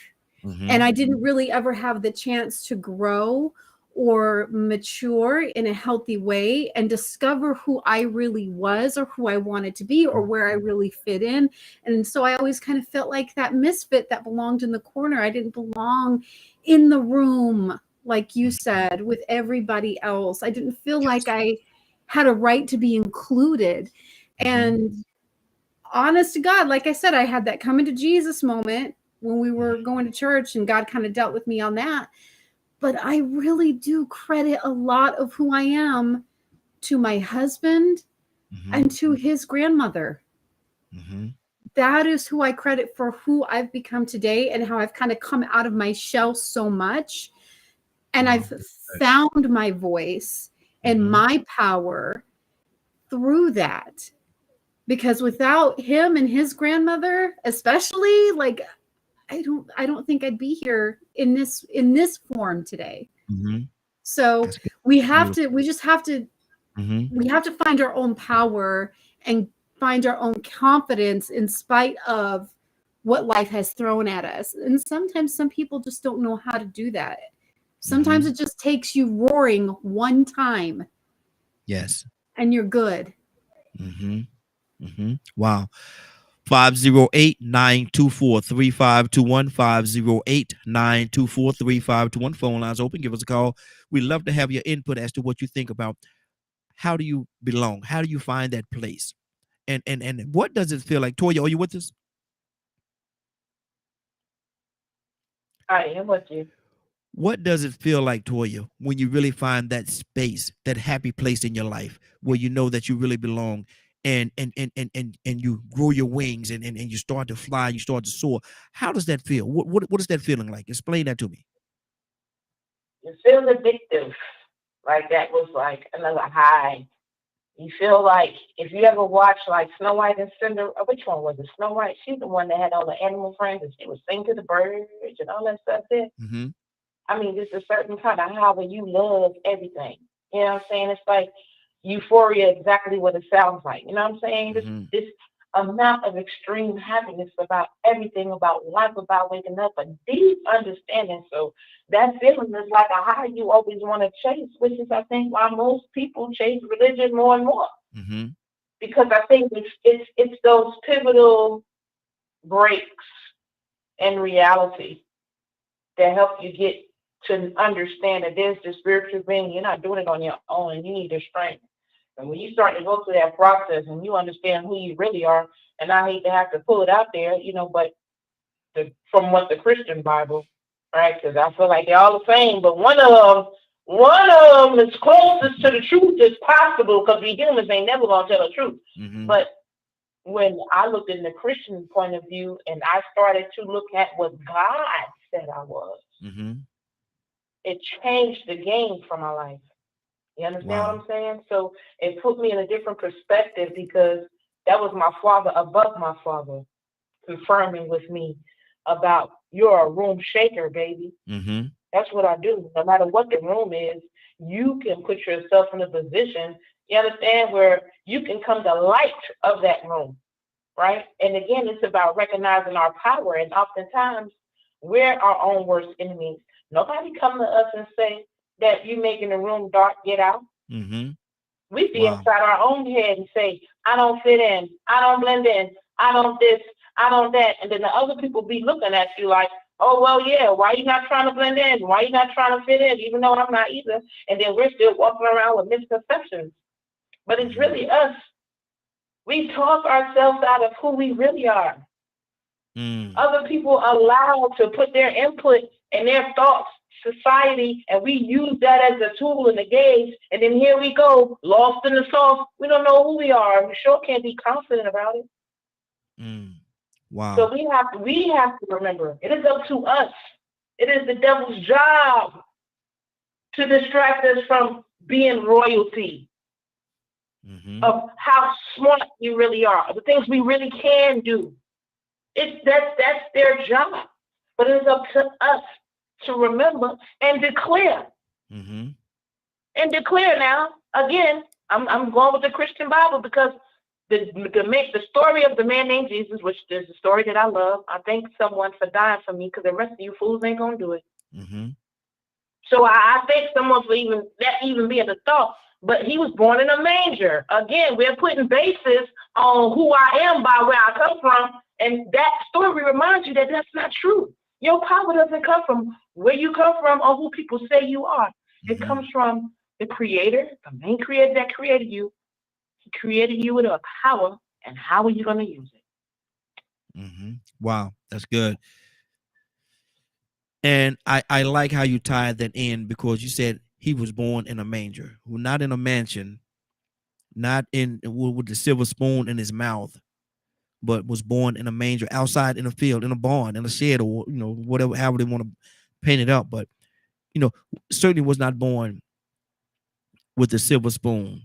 And I didn't really ever have the chance to grow or mature in a healthy way and discover who I really was or who I wanted to be or where I really fit in. And so I always kind of felt like that misfit that belonged in the corner. I didn't belong in the room, like you said, with everybody else. I didn't feel like I had a right to be included. And honest to God, like I said, I had that coming to Jesus moment when we were going to church, and God kind of dealt with me on that. But I really do credit a lot of who I am to my husband, and to his grandmother. That is who I credit for who I've become today and how I've kind of come out of my shell so much. And I've found my voice and my power through that. Because without him and his grandmother, especially, like, I don't think I'd be here in this form today. So we just have to find our own power and find our own confidence in spite of what life has thrown at us. And sometimes some people just don't know how to do that. Sometimes it just takes you roaring one time. Yes. And you're good. Wow. 508-924-3521, 508-924-3521. Phone lines open. Give us a call. We'd love to have your input as to what you think about how do you belong? How do you find that place? And what does it feel like? Toya, are you with us? I am with you. What does it feel like, Toya, when you really find that space, that happy place in your life where you know that you really belong and you grow your wings and you start to fly, you start to soar? How does that feel? What is that feeling like? Explain that to me. You feel addictive. Like that was like another high. You feel like if you ever watch like Snow White and Cinderella, which one was it? Snow White. She's the one that had all the animal friends and she would sing to the birds and all that stuff there. I mean, there's a certain kind of high where you love everything. You know what I'm saying? It's like euphoria, exactly what it sounds like. You know what I'm saying? This amount of extreme happiness about everything, about life, about waking up, a deep understanding. So that feeling is like a high you always want to chase, which is, I think, why most people chase religion more and more. Because I think it's those pivotal breaks in reality that help you get to understand that there's the spiritual being. You're not doing it on your own, and you need the strength. And when you start to go through that process and you understand who you really are, and I hate to have to pull it out there, you know, but from what the Christian Bible, right? Because I feel like they're all the same, but one of them is closest to the truth as possible, because we humans ain't never gonna tell the truth. But when I looked in the Christian point of view and I started to look at what God said I was, it changed the game for my life. You understand what I'm saying? So it put me in a different perspective, because that was my father above my father confirming with me about, you're a room shaker, baby. That's what I do. No matter what the room is, you can put yourself in a position, you understand, where you can come the light of that room, right? And again, it's about recognizing our power. And oftentimes, we're our own worst enemies. Nobody come to us and say that you making the room dark, get out. We be inside our own head and say, I don't fit in, I don't blend in, I don't this, I don't that. And then the other people be looking at you like, oh, well, yeah, why you not trying to blend in? Why you not trying to fit in? Even though I'm not either. And then we're still walking around with misconceptions. But it's really us. We talk ourselves out of who we really are. Other people allow to put their input and their thoughts, society, and we use that as a tool and a gauge. And then here we go, lost in the sauce. We don't know who we are. We sure can't be confident about it. Wow. So we have to remember, it is up to us. It is the devil's job to distract us from being royalty, of how smart you really are, the things we really can do. That's their job. But it's up to us to remember and declare. And declare now. Again, I'm going with the Christian Bible, because the story of the man named Jesus, which is a story that I love. I thank someone for dying for me, because the rest of you fools ain't gonna do it. So I thank someone for even being a thought. But he was born in a manger. Again, we're putting basis on who I am by where I come from, and that story reminds you that that's not true. Your power doesn't come from where you come from or who people say you are. It comes from the Creator, the main Creator that created you. He created you with a power, and how are you going to use it? Wow, that's good. And I like how you tied that in, because you said he was born in a manger, not in a mansion, not with the silver spoon in his mouth, but was born in a manger outside in a field, in a barn, in a shed, or whatever, however they want to paint it up. But certainly was not born with the silver spoon,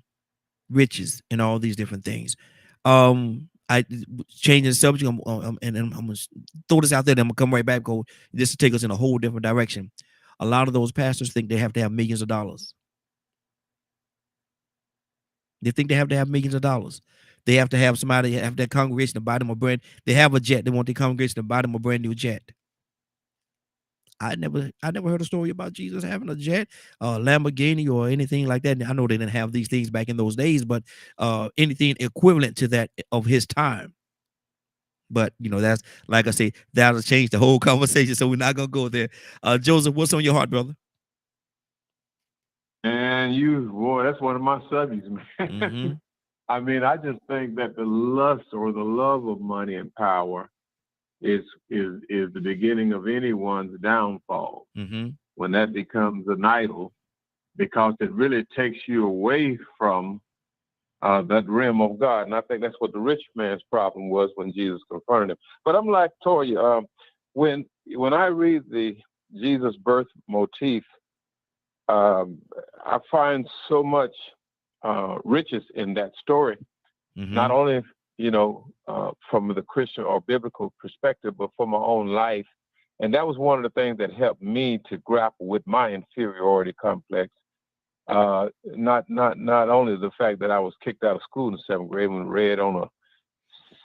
riches, and all these different things. I changing the subject, and I'm gonna throw this out there. Then I'm gonna come right back. Go, this will take us in a whole different direction. A lot of those pastors think they have to have millions of dollars. They think they have to have millions of dollars. They have to have somebody, have their congregation to buy them a brand. They have a jet. They want their congregation to buy them a brand new jet. I never heard a story about Jesus having a jet, Lamborghini, or anything like that. I know they didn't have these things back in those days, but anything equivalent to that of his time. But that's, like I say, that'll change the whole conversation. So we're not gonna go there. Joseph, what's on your heart, brother? And that's one of my subjects, man. Mm-hmm. I mean, I just think that the lust or the love of money and power is the beginning of anyone's downfall. Mm-hmm. When that becomes an idol, because it really takes you away from that realm of God. And I think that's what the rich man's problem was when Jesus confronted him. But I'm like Toya, when I read the Jesus birth motif, I find so much riches in that story. Mm-hmm. Not only from the Christian or biblical perspective, but for my own life. And that was one of the things that helped me to grapple with my inferiority complex. Not only the fact that I was kicked out of school in the 7th grade and read on a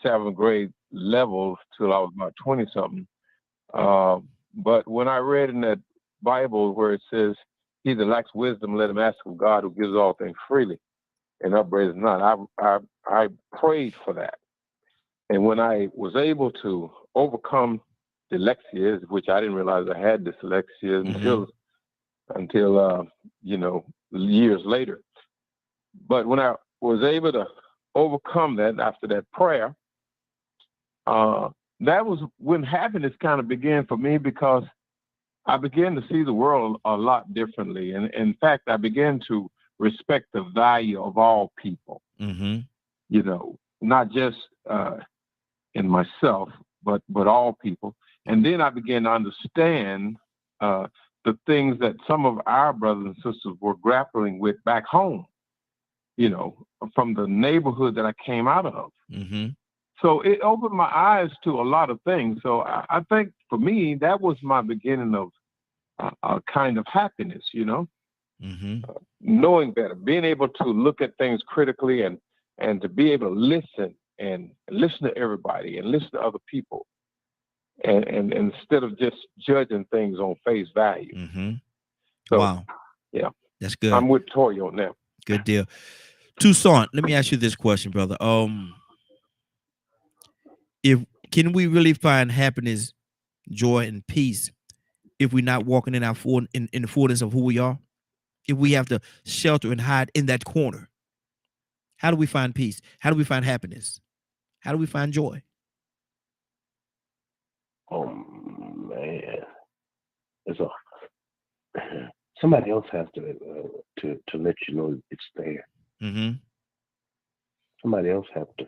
7th grade level till I was about 20-something. But when I read in that Bible where it says, he that lacks wisdom, let him ask of God, who gives all things freely and upbraids not. I prayed for that. And when I was able to overcome dyslexia, which I didn't realize I had dyslexia until years later. But when I was able to overcome that after that prayer, that was when happiness kind of began for me, because I began to see the world a lot differently. And in fact, I began to respect the value of all people, not just in myself, but all people. And then I began to understand the things that some of our brothers and sisters were grappling with back home, from the neighborhood that I came out of. Mm-hmm. So it opened my eyes to a lot of things. So I think for me, that was my beginning of a kind of happiness, knowing better, being able to look at things critically and to be able to listen to everybody and listen to other people. And instead of just judging things on face value. Mm-hmm. So, wow. Yeah. That's good. I'm with Toya on that. Good deal. Toussaint, let me ask you this question, brother. Can we really find happiness, joy, and peace if we're not walking in in the fullness of who we are? If we have to shelter and hide in that corner, how do we find peace? How do we find happiness? How do we find joy? Oh man, somebody else has to let you know it's there. Mm-hmm. Somebody else has to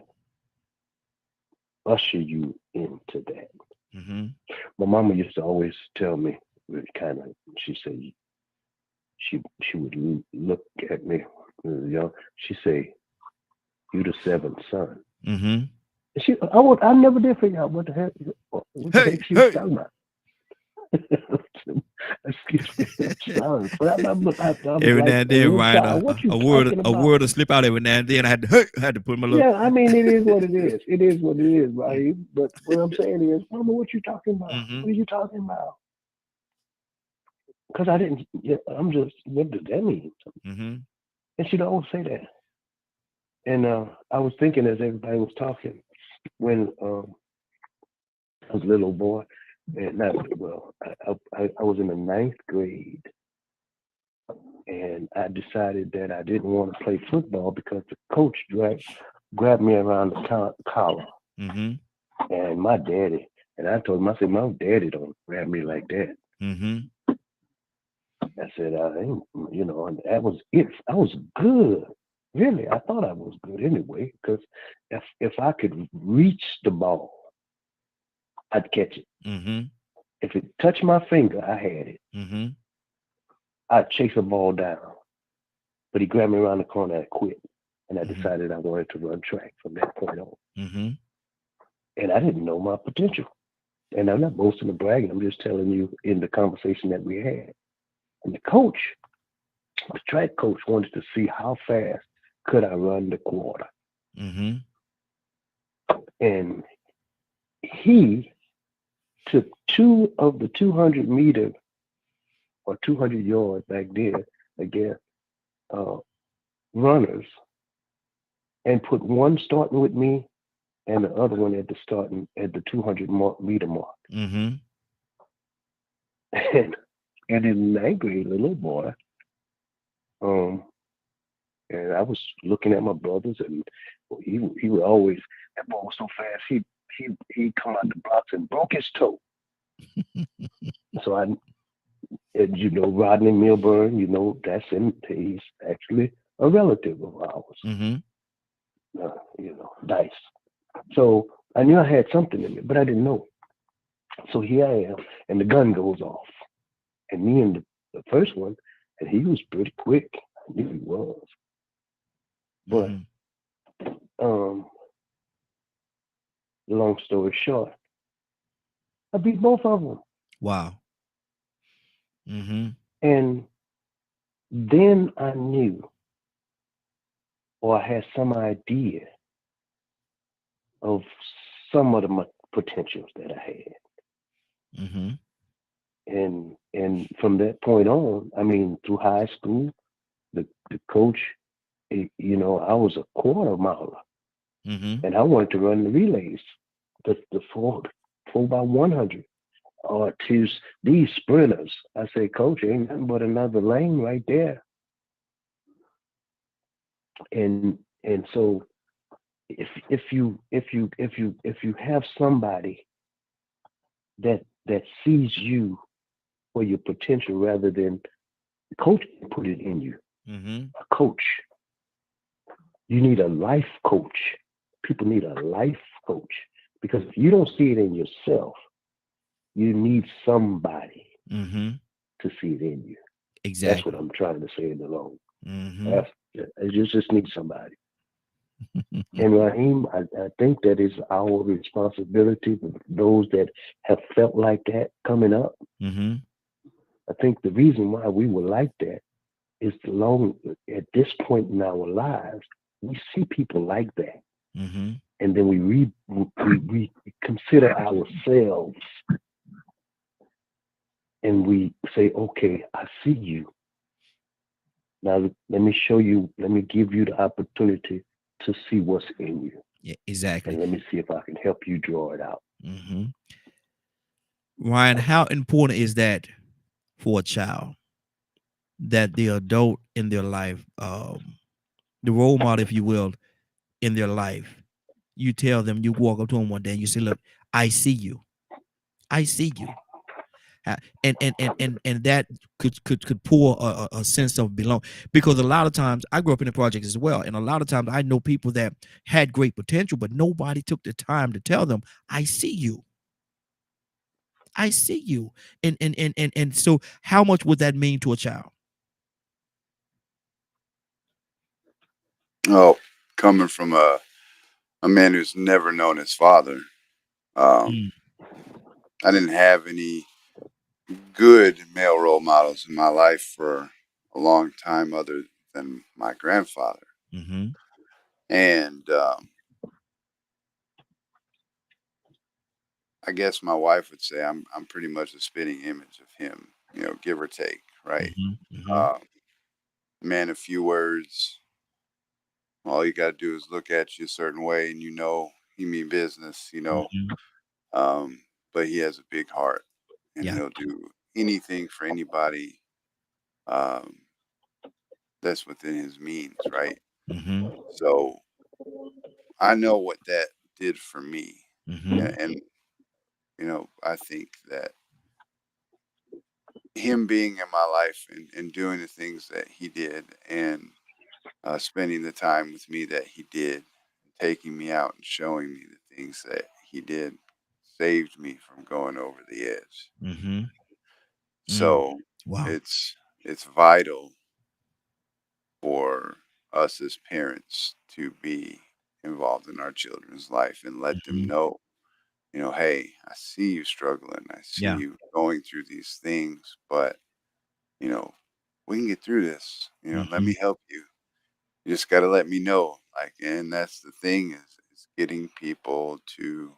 usher you into that. Mm-hmm. My mama used to always tell me, she said, she would look at me, young. She say, "You the 7th son." Mm-hmm. I never did figure out what the heck she was talking about. Excuse me. Sorry. Every now and then, Ryan, a word will slip out every now and then. I had to put my little. Yeah, I mean, it is what it is. It is what it is, right? But what I'm saying is, Mama, what you talking about? Mm-hmm. What are you talking about? Because I'm just, what does that mean? Mm-hmm. And she'd always say that. And I was thinking as everybody was talking, when I was a little boy, and I was in the 9th grade, and I decided that I didn't want to play football because the coach grabbed me around the collar. Mm-hmm. And my daddy, and I told him, I said, my daddy don't grab me like that. Mm-hmm. I said, I ain't, and that was it. I was good. really, I thought I was good anyway, because if I could reach the ball, I'd catch it. Mm-hmm. If it touched my finger, I had it. Mm-hmm. I'd chase a ball down. But he grabbed me around the corner and I quit. And I Mhm. decided I wanted to run track from that point on. Mm-hmm. And I didn't know my potential. And I'm not boasting or bragging. I'm just telling you in the conversation that we had. And the track coach wanted to see how fast could I run the quarter. Mm-hmm. And he took two of the 200-meter or 200 yard back then, again, runners, and put one starting with me and the other one at the 200-meter mark. Mm-hmm. And in ninth grade, the little boy, and I was looking at my brothers, and he would always, that boy was so fast, he'd come out the blocks and broke his toe. So and Rodney Milburn, that's him. He's actually a relative of ours. Mm-hmm. Dice. So I knew I had something in me, but I didn't know. So here I am, and the gun goes off, and me and the first one, and he was pretty quick. I knew he was, but Mm-hmm. long story short, I beat both of them. Wow. Mm-hmm. And then I knew, or I had some idea of some of the potentials that I had. Mm-hmm. And from that point on, I mean, through high school, the coach, I was a quarter miler, Mm-hmm. and I wanted to run the relays, the 4x100, or to these sprinters. I say, Coach, ain't nothing but another lane right there. And so if you have somebody that sees you for your potential rather than the coach put it in you. Mm-hmm. A coach. You need a life coach. People need a life coach, because if you don't see it in yourself, you need somebody Mm-hmm. to see it in you. Exactly. That's what I'm trying to say in the long. Mm-hmm. You just need somebody. And Raheem, I think that is our responsibility for those that have felt like that coming up. Mm-hmm. I think the reason why we were like that is at this point in our lives, we see people like that. Mm-hmm. And then we consider ourselves, and we say, okay, I see you. Now let me give you the opportunity to see what's in you. Yeah, exactly. And let me see if I can help you draw it out. Mm-hmm. Ryan, how important is that for a child, that the adult in their life, the role model, if you will, in their life, you tell them, you walk up to them one day and you say, look, I see you. I see you. And that could pour a sense of belong, because a lot of times I grew up in the projects as well, and a lot of times I know people that had great potential, but nobody took the time to tell them, I see you. I see you. And so how much would that mean to a child? Oh, coming from a man who's never known his father, I didn't have any good male role models in my life for a long time other than my grandfather. Mm-hmm. And I guess my wife would say I'm pretty much a spitting image of him, give or take, right? Mm-hmm. Mm-hmm. Man of few words. All you got to do is look at you a certain way, and he mean business, Mm-hmm. but he has a big heart, and Yeah. he'll do anything for anybody that's within his means, right? Mm-hmm. So I know what that did for me. Mm-hmm. And I think that him being in my life and doing the things that he did, and spending the time with me that he did, taking me out and showing me the things that he did, saved me from going over the edge. Mm-hmm. So Wow. it's vital for us as parents to be involved in our children's life and let them know, hey, I see you struggling. I see Yeah. you going through these things, but we can get through this. Let me help you. You just got to let me know. And that's the thing is getting people to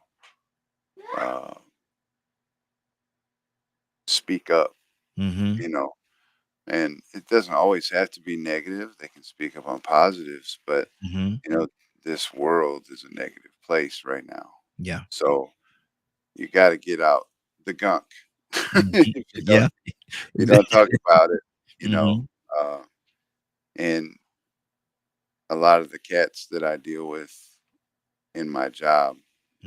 uh, speak up, Mm-hmm. and it doesn't always have to be negative. They can speak up on positives, but Mm-hmm. this world is a negative place right now. Yeah. So you got to get out the gunk. Mhm. If Yeah. you don't talk about it, Mm-hmm. uh, and a lot of the cats that I deal with in my job,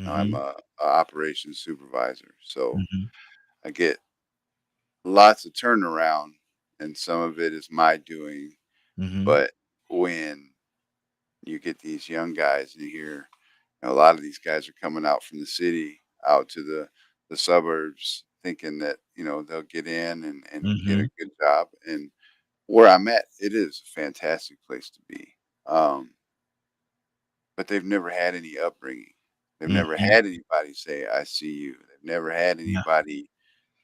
I'm Mm-hmm. a operations supervisor, so Mm-hmm. I get lots of turnaround, and some of it is my doing. Mm-hmm. But when you get these young guys, and you hear a lot of these guys are coming out from the city out to the suburbs, thinking that they'll get in and get Mm-hmm. a good job. And where I'm at, it is a fantastic place to be. Um, but they've never had any upbringing. They've never Mm-hmm. had anybody say, "I see you." They've never had Yeah. anybody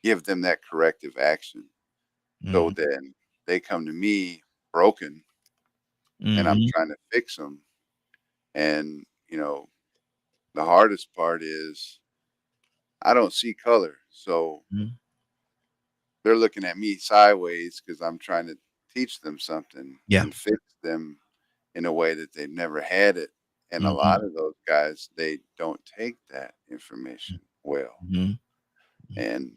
give them that corrective action. So Mm-hmm. then they come to me broken, and I'm Mm-hmm. trying to fix them. And the hardest part is I don't see color, so Mm-hmm. they're looking at me sideways because I'm trying to teach them something Yeah. and fix them in a way that they've never had it. And a Mm-hmm. lot of those guys, they don't take that information well, Mm-hmm. and they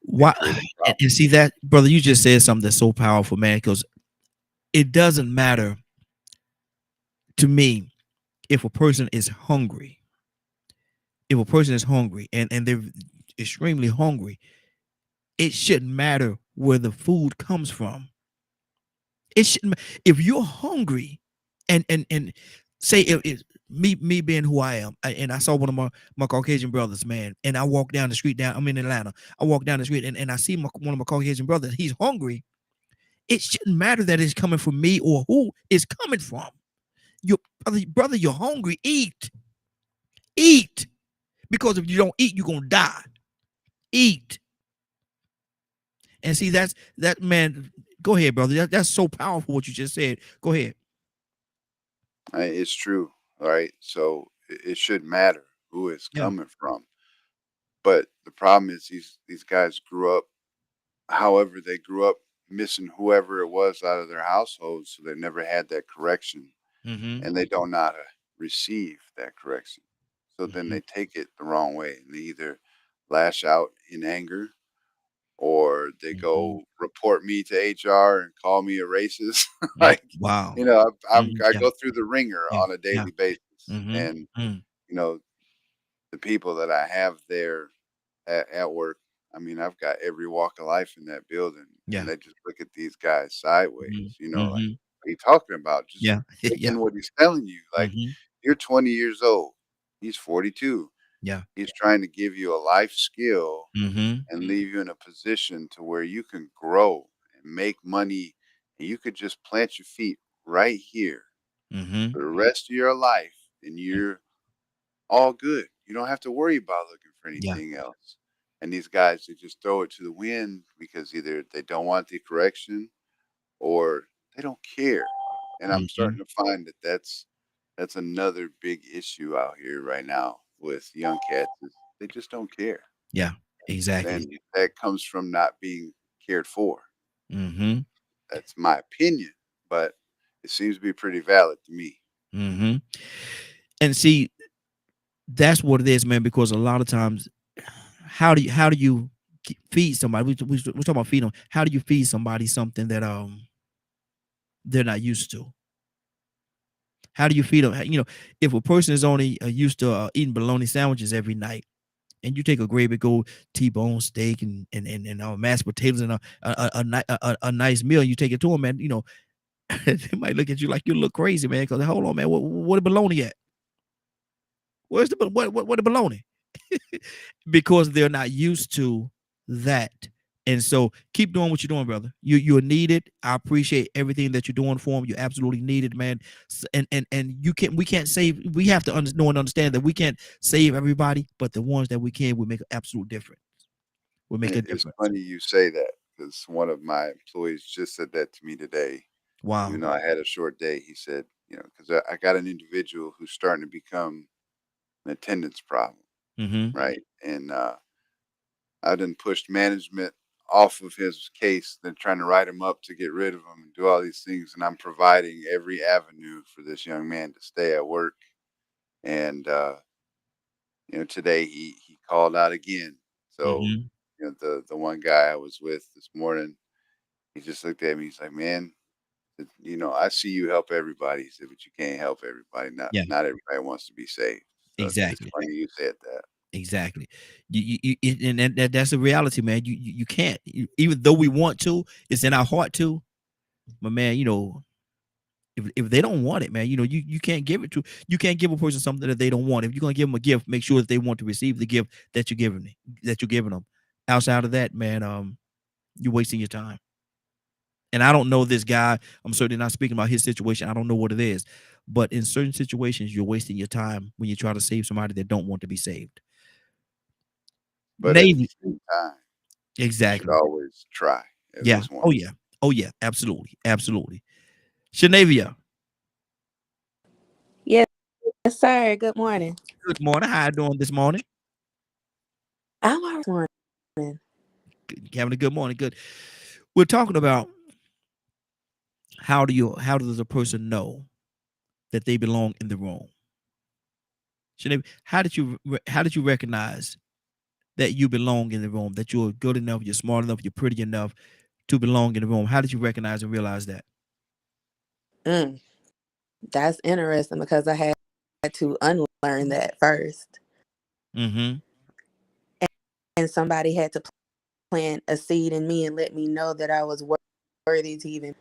Why? create a And problem. see that, brother, you just said something that's so powerful, man, because it doesn't matter to me if a person is hungry. If a person is hungry and they're extremely hungry, it shouldn't matter where the food comes from. It shouldn't. If you're hungry, and say if me being who I am, and I saw one of my Caucasian brothers, man, and I walk down the street I'm in Atlanta. I walk down the street and I see one of my Caucasian brothers. He's hungry. It shouldn't matter that it's coming from me or who it's coming from. Your brother, you're hungry. Eat, because if you don't eat, you're gonna die. Eat. And see, that man. Go ahead, brother. That's so powerful what you just said. Go ahead. It's true, all right. So it should matter who it's Yeah. coming from, but the problem is these guys grew up however they grew up, missing whoever it was out of their household, so they never had that correction, Mm-hmm. and they don't know how to receive that correction. So then Mm-hmm. they take it the wrong way, and they either lash out in anger, or they Mm-hmm. go report me to HR and call me a racist. Mm, Like, wow. I Yeah. go through the ringer Yeah. on a Yeah. daily basis, Mm-hmm. and Mm. you know the people that I have there at work. I mean, I've got every walk of life in that building, and Yeah. they just look at these guys sideways. Mm-hmm. Like, Mm-hmm. what are you talking about? Just Yeah. Yeah. taking what he's telling you. Like, Mm-hmm. you're 20 years old. He's 42. Yeah. He's trying to give you a life skill Mm-hmm. and leave you in a position to where you can grow and make money, and you could just plant your feet right here Mm-hmm. for the rest of your life, and you're all good. You don't have to worry about looking for Yeah. anything else. And these guys, they just throw it to the wind because either they don't want the correction or they don't care. And I'm Mm-hmm. starting to find that that's another big issue out here right now with young cats. Is they just don't care, Yeah. Exactly. and that comes from not being cared for. Mm-hmm. That's my opinion, but it seems to be pretty valid to me. Mm-hmm. And see, that's what it is, man. Because a lot of times, how do you feed somebody? We talk about feeding them. How do you feed somebody something that they're not used to? How do you feed them? If a person is only used to eating bologna sandwiches every night, and you take a great big old T-bone steak and mashed potatoes and a nice meal, you take it to them, and They might look at you like you look crazy, man. Because hold on, man, what the baloney at? Where's the what the baloney? Because they're not used to that. And so keep doing what you're doing, brother. You're needed. I appreciate everything that you're doing for them. You're absolutely needed, man. And we can't save. We have to know and understand that we can't save everybody, but the ones that we can will make an absolute difference. Will make a It's difference. funny you say that because one of my employees just said that to me today. Wow. Even though I had a short day, he said, because I got an individual who's starting to become an attendance problem, right? And I done pushed management off of his case. They're trying to write him up to get rid of him and do all these things. And I'm providing every avenue for this young man to stay at work. And today he called out again. So the one guy I was with this morning, he just looked at me. He's like, "Man, I see you help everybody." He said, "But you can't help everybody. Not everybody wants to be saved." So Exactly. It's funny you said that. Exactly. And that's the reality, man. You can't. Even though we want to, it's in our heart to. But man, if they don't want it, man, you can't give it to. You can't give a person something that they don't want. If you're gonna give them a gift, make sure that they want to receive the gift that you're giving them. Outside of that, man, you're wasting your time. And I don't know this guy. I'm certainly not speaking about his situation. I don't know what it is. But in certain situations, you're wasting your time when you try to save somebody that don't want to be saved. But Navy. at the same time, Exactly. you should always try. Yeah. Oh yeah. Oh yeah. Absolutely. Absolutely. Shanavia. Yes, sir. Good morning. Good morning. How you doing this morning? I'm all right. Morning. Having a good morning. Good. We're talking about how does a person know that they belong in the room? Shanavia, how did you recognize that you belong in the room, that you're good enough, you're smart enough, you're pretty enough to belong in the room? How did you recognize and realize that? That's interesting because I had to unlearn that first. And somebody had to plant a seed in me and let me know that I was worthy to even.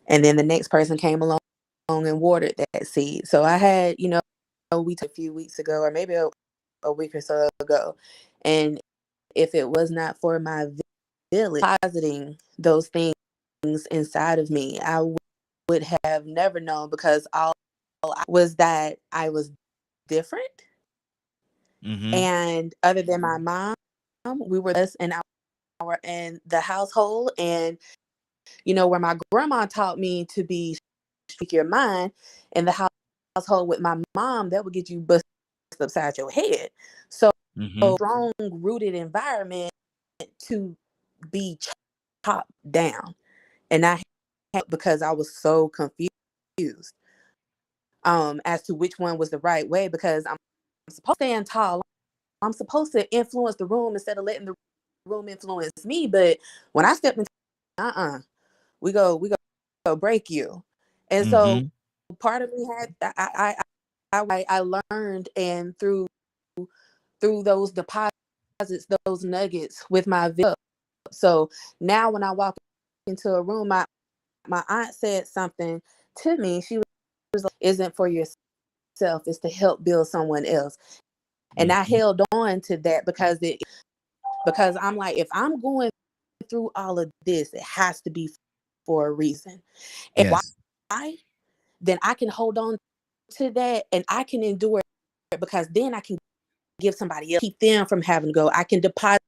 And then the next person came along and watered that seed. So I had, we took a few weeks ago, or maybe a week or so ago. And if it was not for my village positing those things inside of me, I would have never known, because all was that I was different. And other than my mom, we were us in the household, and where my grandma taught me to speak your mind, in the household with my mom, that would get you busted upside your head. So strong rooted environment to be chopped down, and I had, because I was so confused as to which one was the right way, because I'm supposed to stand tall. I'm supposed to influence the room instead of letting the room influence me. But when I stepped into we go break you. And so part of me had I learned, and through those deposits, those nuggets with my village. So now when I walk into a room, my aunt said something to me. She was like, "Isn't for yourself, it's to help build someone else." And I held on to that because I'm like, if I'm going through all of this, it has to be for a reason. And why? Then I can hold on to that, and I can endure it, because then I can give somebody else, keep them from having to go. I can deposit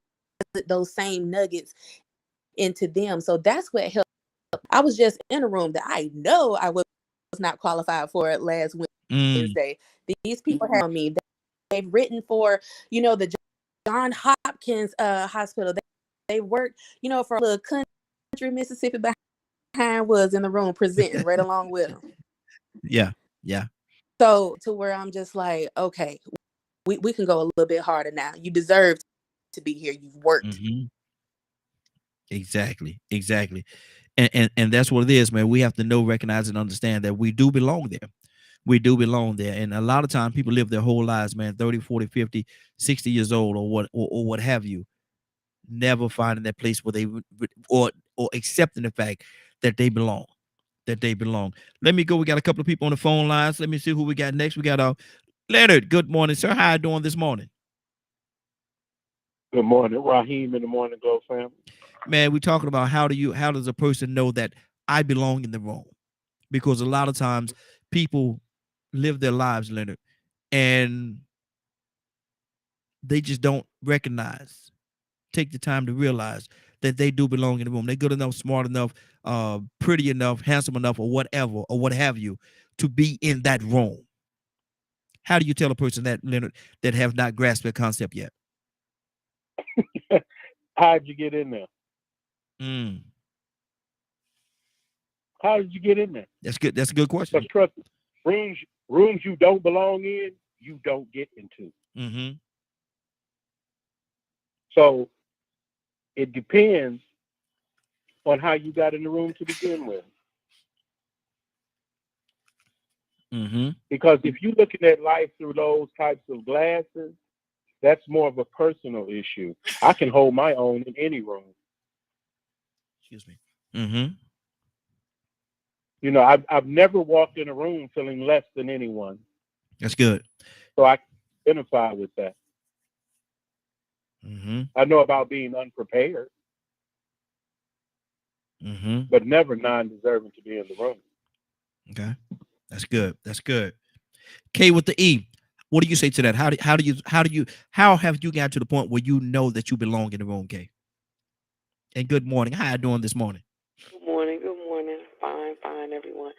those same nuggets into them. So that's what helped. I was just in a room that I know I was not qualified for it last Wednesday. These people have me. They've written for, the John Hopkins hospital. They worked, for a little country Mississippi behind was in the room presenting right along with them. Yeah. So to where I'm just like, okay, we can go a little bit harder now. You deserve to be here. You've worked. Exactly. And that's what it is, man. We have to know, recognize, and understand that we do belong there. We do belong there. And a lot of times people live their whole lives, man, 30, 40, 50, 60 years old, or what have you, never finding that place where they or accepting the fact that they belong. That they belong. Let me go. We got a couple of people on the phone lines. Let me see who we got next. We got Leonard. Good morning, sir. How you doing this morning? Good morning, Raheem in the Morning Glow family. Man, we're talking about how does a person know that I belong in the room? Because a lot of times people live their lives, Leonard, and they just don't take the time to realize that they do belong in the room. They're good enough, smart enough, pretty enough, handsome enough, or whatever, or what have you, to be in that room. How do you tell a person that, Leonard, that have not grasped the concept yet? How'd you get in there? How did you get in there? That's good. That's a good question. But trust me, rooms you don't belong in, you don't get into. Mm-hmm. So it depends on how you got in the room to begin with. Mm-hmm. Because if you're looking at life through those types of glasses, that's more of a personal issue. I can hold my own in any room. Excuse me. Mm-hmm. You know, I've never walked in a room feeling less than anyone. That's good. So I can identify with that. Mm-hmm. I know about being unprepared, but never non-deserving to be in the room. Okay, that's good. That's good. K with the E. What do you say to that? How have you got to the point where you know that you belong in the room, K? And good morning. How you doing this morning? Good morning. Good morning. Fine, everyone.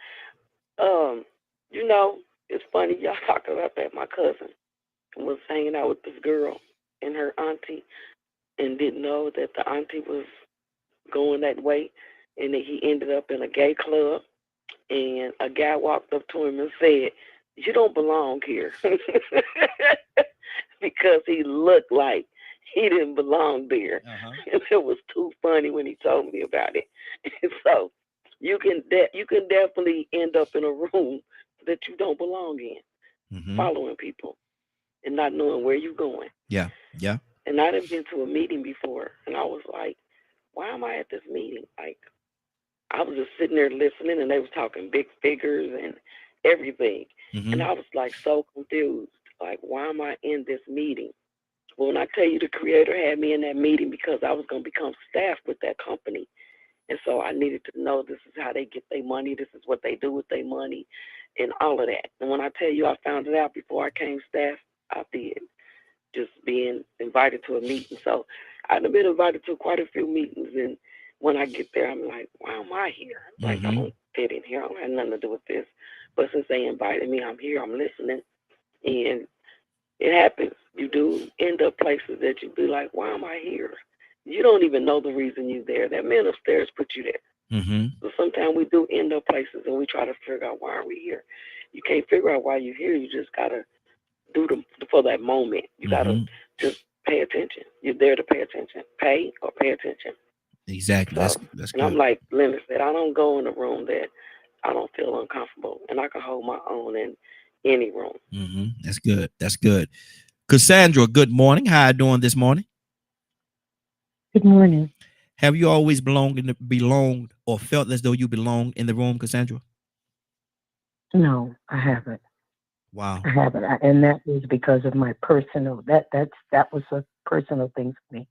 You know, it's funny y'all talk about that. My cousin was hanging out with this girl and her auntie, and didn't know that the auntie was going that way, and that he ended up in a gay club, and a guy walked up to him and said, "You don't belong here," because he looked like he didn't belong there. And it was too funny when he told me about it. So you can definitely end up in a room that you don't belong in, following people and not knowing where you're going. Yeah. And I'd have been to a meeting before, and I was like, why am I at this meeting? Like, I was just sitting there listening, and they was talking big figures and everything. And I was like so confused. Like, why am I in this meeting? Well, when I tell you, the Creator had me in that meeting because I was going to become staff with that company. And so I needed to know this is how they get their money. This is what they do with their money and all of that. And when I tell you I found it out before I came staff, I did. Just being invited to a meeting. So I've been invited to quite a few meetings. And when I get there, I'm like, why am I here? Like, I don't fit in here. I don't have nothing to do with this. But since they invited me, I'm here. I'm listening. And it happens. You do end up places that you be like, why am I here? You don't even know the reason you're there. That man upstairs put you there. So sometimes we do end up places and we try to figure out, why are we here? You can't figure out why you're here. You just got to do for that moment. You got to just pay attention. You're there to pay attention. Pay or pay attention. Exactly. So, that's and good. I'm like Leonard said, I don't go in a room that I don't feel uncomfortable, and I can hold my own in any room. That's good. That's good. Cassandra, good morning. How you doing this morning? Good morning. Have you always belonged or felt as though you belong in the room, Cassandra? No, I haven't. Wow. I haven't, and that is because of my personal. That was a personal thing for me,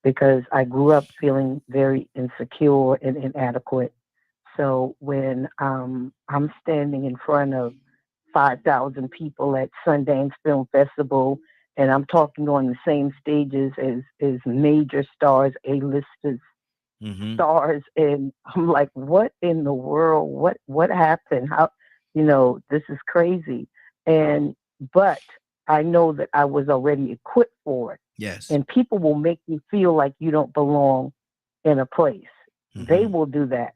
because I grew up feeling very insecure and inadequate. So when I'm standing in front of 5,000 people at Sundance Film Festival, and I'm talking on the same stages as major stars, A-listers, stars, and I'm like, what in the world? What happened? How, this is crazy. But I know that I was already equipped for it. Yes. And people will make you feel like you don't belong in a place. They will do that.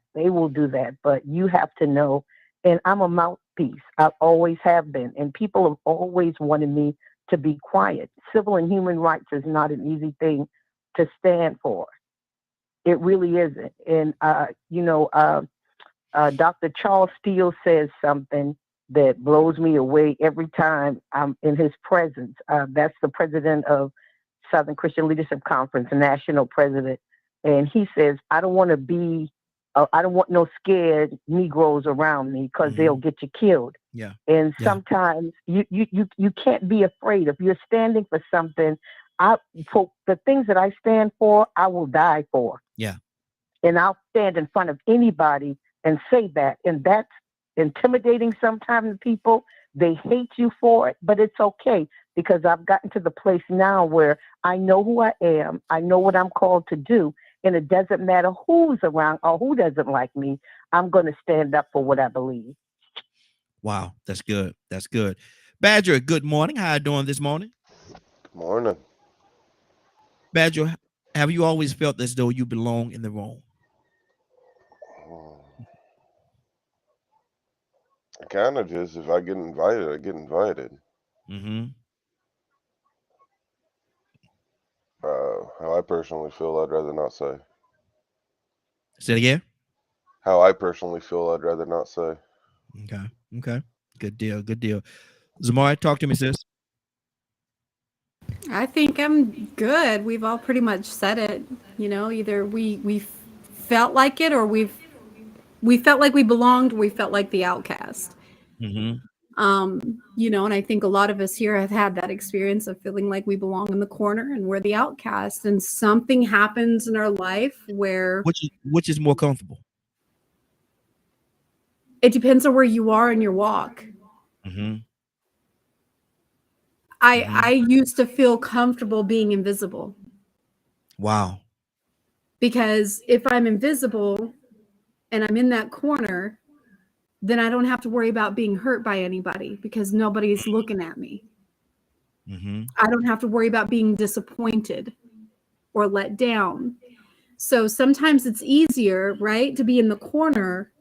But you have to know, and I'm a mouthpiece. I always have been. And people have always wanted me to be quiet. Civil and human rights is not an easy thing to stand for. It really isn't. And, Dr. Charles Steele says something that blows me away every time I'm in his presence. That's the president of Southern Christian Leadership Conference, national president. And he says, I don't want to be I don't want no scared Negroes around me because they'll get you killed. Yeah. And Yeah. sometimes you can't be afraid. If you're standing for something, for the things that I stand for, I will die for. Yeah. And I'll stand in front of anybody and say that. And that's intimidating sometimes to people. They hate you for it, but it's okay because I've gotten to the place now where I know who I am. I know what I'm called to do. And it doesn't matter who's around or who doesn't like me. I'm going to stand up for what I believe. Wow. That's good. That's good. Badger, good morning. How you doing this morning? Good morning. Badger, have you always felt as though you belong in the room? I kind of just, if I get invited, I get invited. Mm-hmm. How I personally feel, I'd rather not say. Say it again? How I personally feel, I'd rather not say. Okay. Okay. Good deal. Good deal. Zamari, talk to me, sis. I think I'm good. We've all pretty much said it. You know, either we felt like it, or we felt like we belonged. We felt like the outcast. Mm-hmm. You know, and I think a lot of us here have had that experience of feeling like we belong in the corner and we're the outcast, and something happens in our life where Which is more comfortable? it depends on where you are in your walk. Mm-hmm. I used to feel comfortable being invisible. Wow. Because if I'm invisible and I'm in that corner, then I don't have to worry about being hurt by anybody because nobody's looking at me. Mm-hmm. I don't have to worry about being disappointed or let down. So sometimes it's easier, right, to be in the corner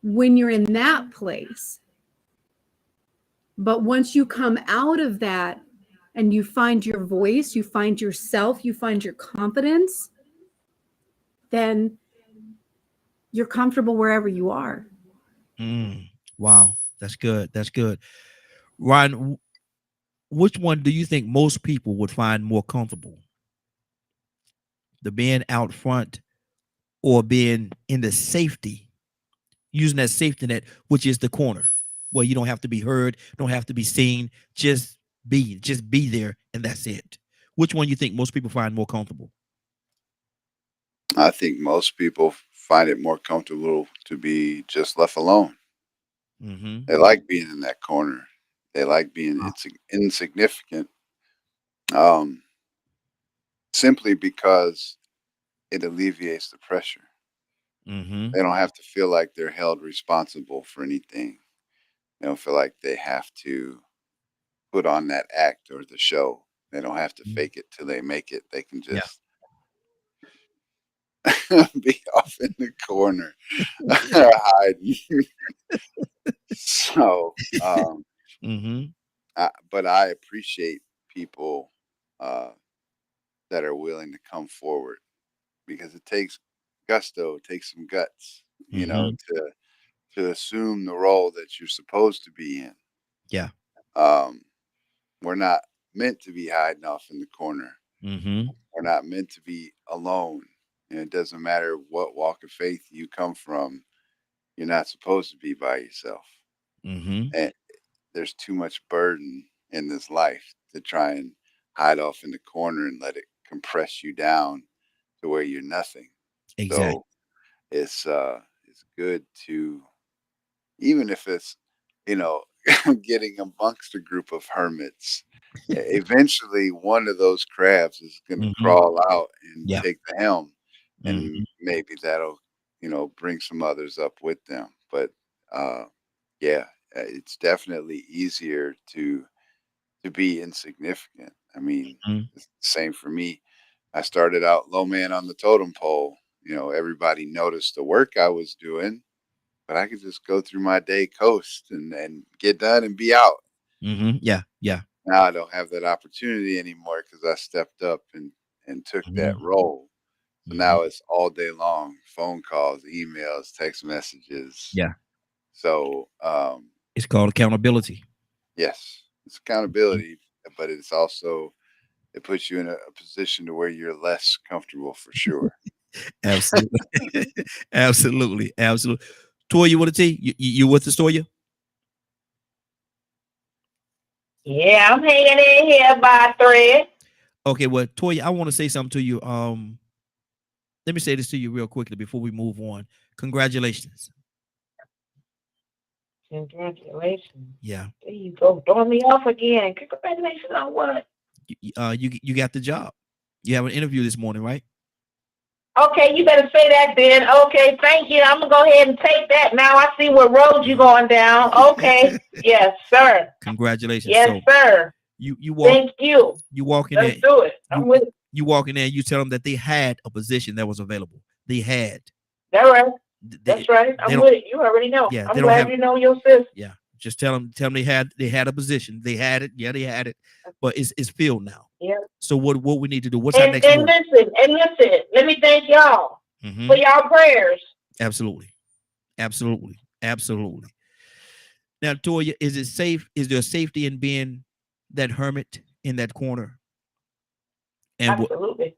when you're in that place. But once you come out of that and you find your voice, you find yourself, you find your confidence, then you're comfortable wherever you are. Wow. That's good. That's good. Ryan, which one do you think most people would find more comfortable? The being out front or being in the safety, using that safety net, which is the corner, where you don't have to be heard, don't have to be seen, just be there, and that's it. Which one you think most people find more comfortable? I think most people find it more comfortable to be just left alone. Mm-hmm. They like being in that corner. They like being insignificant, simply because it alleviates the pressure. Mm-hmm. They don't have to feel like they're held responsible for anything. They don't feel like they have to put on that act or the show. They don't have to fake it till they make it. They can just be off in the corner hiding. So, but I appreciate people that are willing to come forward, because it takes gusto, it takes some guts, you know, to assume the role that you're supposed to be in. Yeah. We're not meant to be hiding off in the corner. Mm-hmm. We're not meant to be alone. And it doesn't matter what walk of faith you come from, you're not supposed to be by yourself. Mm-hmm. And there's too much burden in this life to try and hide off in the corner and let it compress you down to where you're nothing. Exactly. So it's good to, even if it's, you know, getting amongst a group of hermits, eventually one of those crabs is going to crawl out and take the helm, and maybe that'll, you know, bring some others up with them. But it's definitely easier to be insignificant. I mean, it's the same for me. I started out low man on the totem pole. You know, everybody noticed the work I was doing, but I could just go through my day, coast, and get done and be out. Mm-hmm. Yeah. Yeah. Now I don't have that opportunity anymore because I stepped up and took that role. So now it's all day long, phone calls, emails, text messages. Yeah. So it's called accountability. Yes, it's accountability, but it's also, it puts you in a position to where you're less comfortable for sure. Absolutely. Absolutely. Absolutely. Toya, you want to tell you with the Toya? Yeah, I'm hanging in here by a thread. Okay, well, Toya, I want to say something to you. Let me say this to you real quickly before we move on. Congratulations. Congratulations. Yeah. There you go. Throwing me off again. Congratulations on what? You got the job. You have an interview this morning, right? Okay, you better say that then. Okay, thank you. I'm gonna go ahead and take that. Now I see what road you going down. Okay. Yes, sir. Congratulations. Yes, So sir. you walk. Thank you. You walk in Let's there. do it. I'm with it. You walk in there and you tell them that they had a position that was available. They had. That's right. They, That's right. they I'm don't. with it. You already know. Yeah, I'm they don't glad have. you know your sis. Yeah, just tell them they had a position. They had it. Yeah, they had it, but it's filled now. Yeah. So what we need to do? What's our next And move? listen. Let me thank y'all Mhm. for y'all prayers. Absolutely, absolutely, absolutely. Now, Toya, is it safe? Is there safety in being that hermit in that corner? And Absolutely.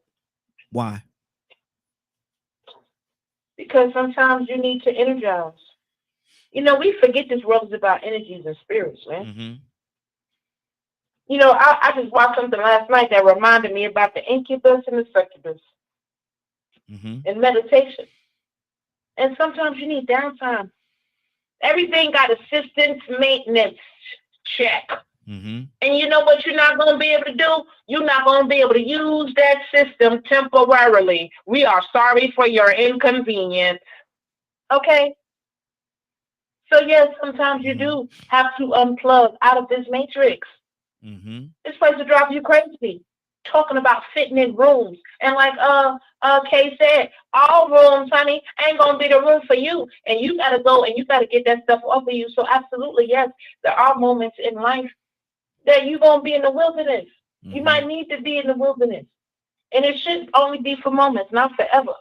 why? Because sometimes you need to energize. You know, we forget this world is about energies and spirits, man. Mm-hmm. You know, I just watched something last night that reminded me about the incubus and the succubus and meditation. And sometimes you need downtime. Everything got assistance maintenance check. Mm-hmm. And you know what you're not going to be able to do? You're not going to be able to use that system temporarily. We are sorry for your inconvenience. Okay? So, yes, sometimes you do have to unplug out of this matrix. Mm-hmm. This place will drive you crazy. Talking about fitting in rooms. And like Kay said, all rooms, honey, ain't gonna be the room for you. And you gotta go and you gotta get that stuff off of you. So absolutely, yes, there are moments in life that you're gonna be in the wilderness. Mm-hmm. You might need to be in the wilderness. And it should only be for moments, not forever.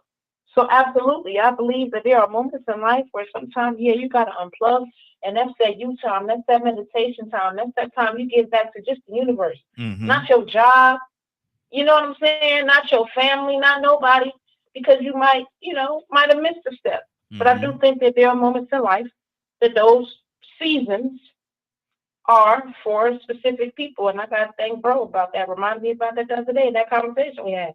So absolutely, I believe that there are moments in life where sometimes, yeah, you gotta unplug. And that's that you time, that's that meditation time, that's that time you give back to just the universe. Mm-hmm. Not your job. You know what I'm saying? Not your family, not nobody, because you might have missed a step. Mm-hmm. But I do think that there are moments in life that those seasons are for specific people. And I got to thank bro about that. Remind me about that the other day, that conversation we had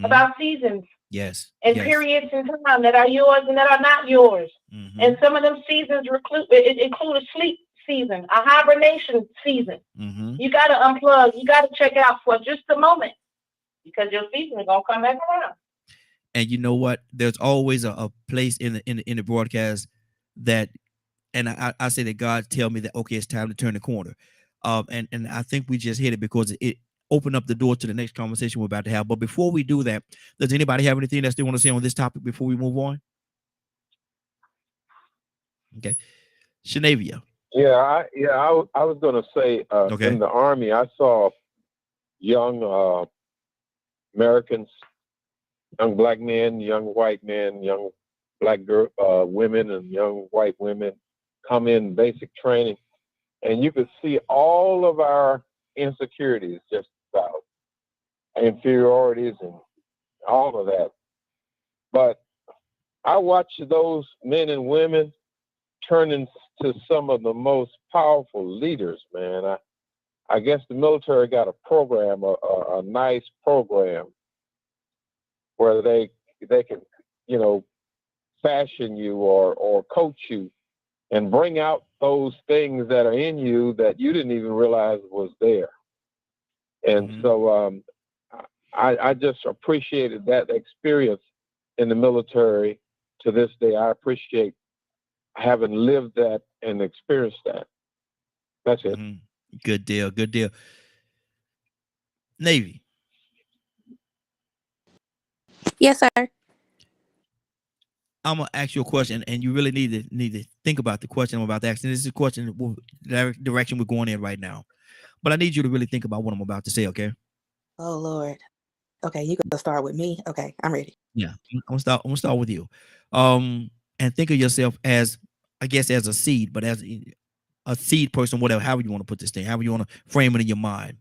about seasons. Yes. And periods in time that are yours and that are not yours. Mm-hmm. And some of them seasons include a sleep season, a hibernation season. Mm-hmm. You got to unplug. You got to check out for just a moment. Because your season is gonna come back around. And you know what? There's always a place in the broadcast that, and I say that God tell me that okay, it's time to turn the corner. And I think we just hit it because it opened up the door to the next conversation we're about to have. But before we do that, does anybody have anything that they want to say on this topic before we move on? Okay, Shanavia. Yeah, I was gonna say in the Army I saw young Americans, young black men, young white men, young black women, and young white women come in basic training, and you could see all of our insecurities, just about inferiorities and all of that. But I watched those men and women turn into some of the most powerful leaders, man. I guess the military got a program, a nice program, where they can, fashion you or coach you and bring out those things that are in you that you didn't even realize was there. And so I just appreciated that experience in the military to this day. I appreciate having lived that and experienced that. That's it. Good deal. Good deal. Navy. Yes, sir. I'm gonna ask you a question, and you really need to think about the question I'm about to ask. And this is a question, the direction we're going in right now. But I need you to really think about what I'm about to say. Okay. Oh Lord. Okay, you can start with me. Okay, I'm ready. Yeah, I'm gonna start with you. And think of yourself as, I guess, as a seed, but as a seed person, whatever, however you want to put this thing, however you want to frame it in your mind.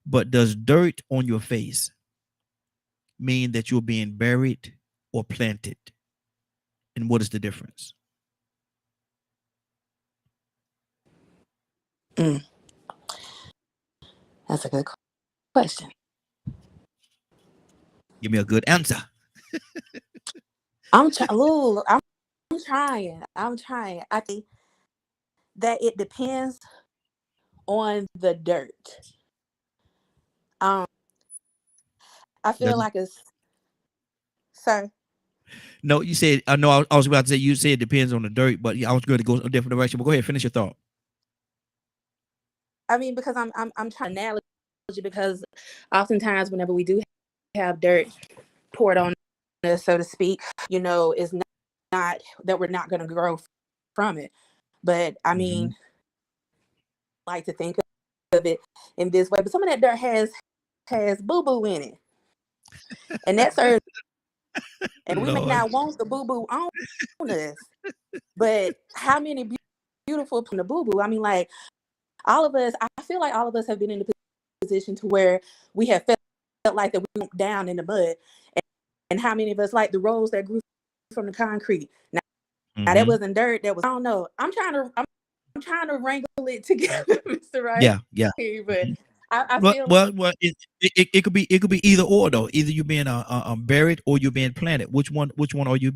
But does dirt on your face mean that you're being buried or planted? And what is the difference? That's a good question. Give me a good answer. I'm trying. I'm trying. I think that it depends on the dirt. I feel like it's, sir. No, you said, I know I was about to say, you said it depends on the dirt, but I was going to go a different direction. But go ahead, finish your thought. I mean, because I'm trying to analogy, because oftentimes whenever we do have dirt poured on us, so to speak, it's not that we're not going to grow from it. But I mean, I like to think of it in this way. But some of that dirt has boo-boo in it. And that serves, and we may not want the boo-boo on us. But how many beautiful from the boo-boo? I mean, like, all of us, I feel like all of us have been in a position to where we have felt like that we went down in the mud. And how many of us like the rose that grew from the concrete? Now that wasn't dirt. That was, I don't know. I'm trying to wrangle it together, Mr. Right? Yeah. But I feel well, it could be either or though. Either you being buried or you're being planted. Which one are you?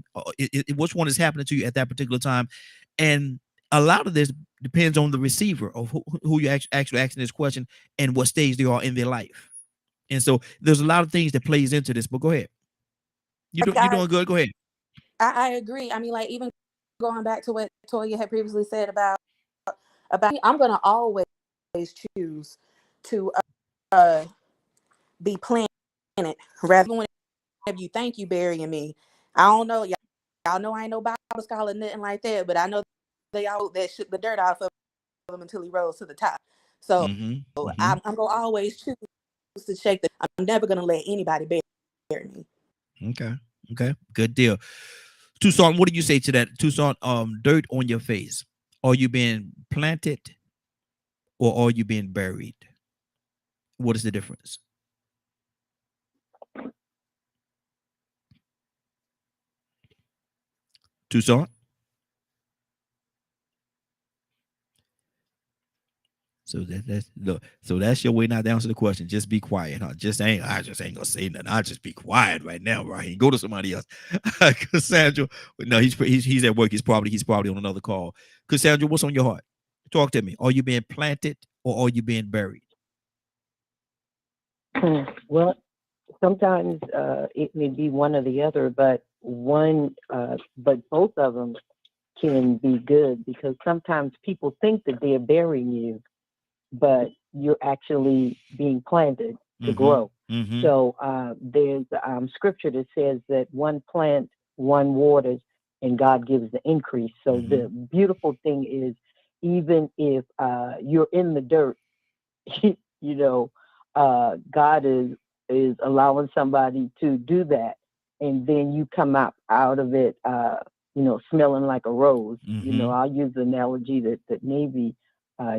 Which one is happening to you at that particular time? And a lot of this depends on the receiver of who you actually asking this question and what stage they are in their life. And so there's a lot of things that plays into this. But go ahead. You're doing good. Go ahead. I agree. I mean, like, even going back to what Toya had previously said about I'm gonna always choose to be planted rather than if you think you burying me. I don't know, y'all know I ain't no Bible scholar, nothing like that, but I know they all that shook the dirt off of him until he rose to the top. So I'm gonna always choose to shake the. I'm never gonna let anybody bury me. Okay, good deal. Tucson, what do you say to that? Tucson, dirt on your face. Are you being planted or are you being buried? What is the difference? Tucson? So that's your way not to answer the question. Just be quiet, huh? I just ain't gonna say nothing. I'll just be quiet right now, right? Go to somebody else. Cassandra, no, he's at work. He's probably on another call. Cassandra, what's on your heart? Talk to me. Are you being planted or are you being buried? Well, sometimes it may be one or the other, but both of them can be good, because sometimes people think that they're burying you, but you're actually being planted to grow. So there's scripture that says that one plants, one waters, and God gives the increase. So the beautiful thing is, even if you're in the dirt, God is allowing somebody to do that, and then you come out of it, smelling like a rose. I'll use the analogy that Navy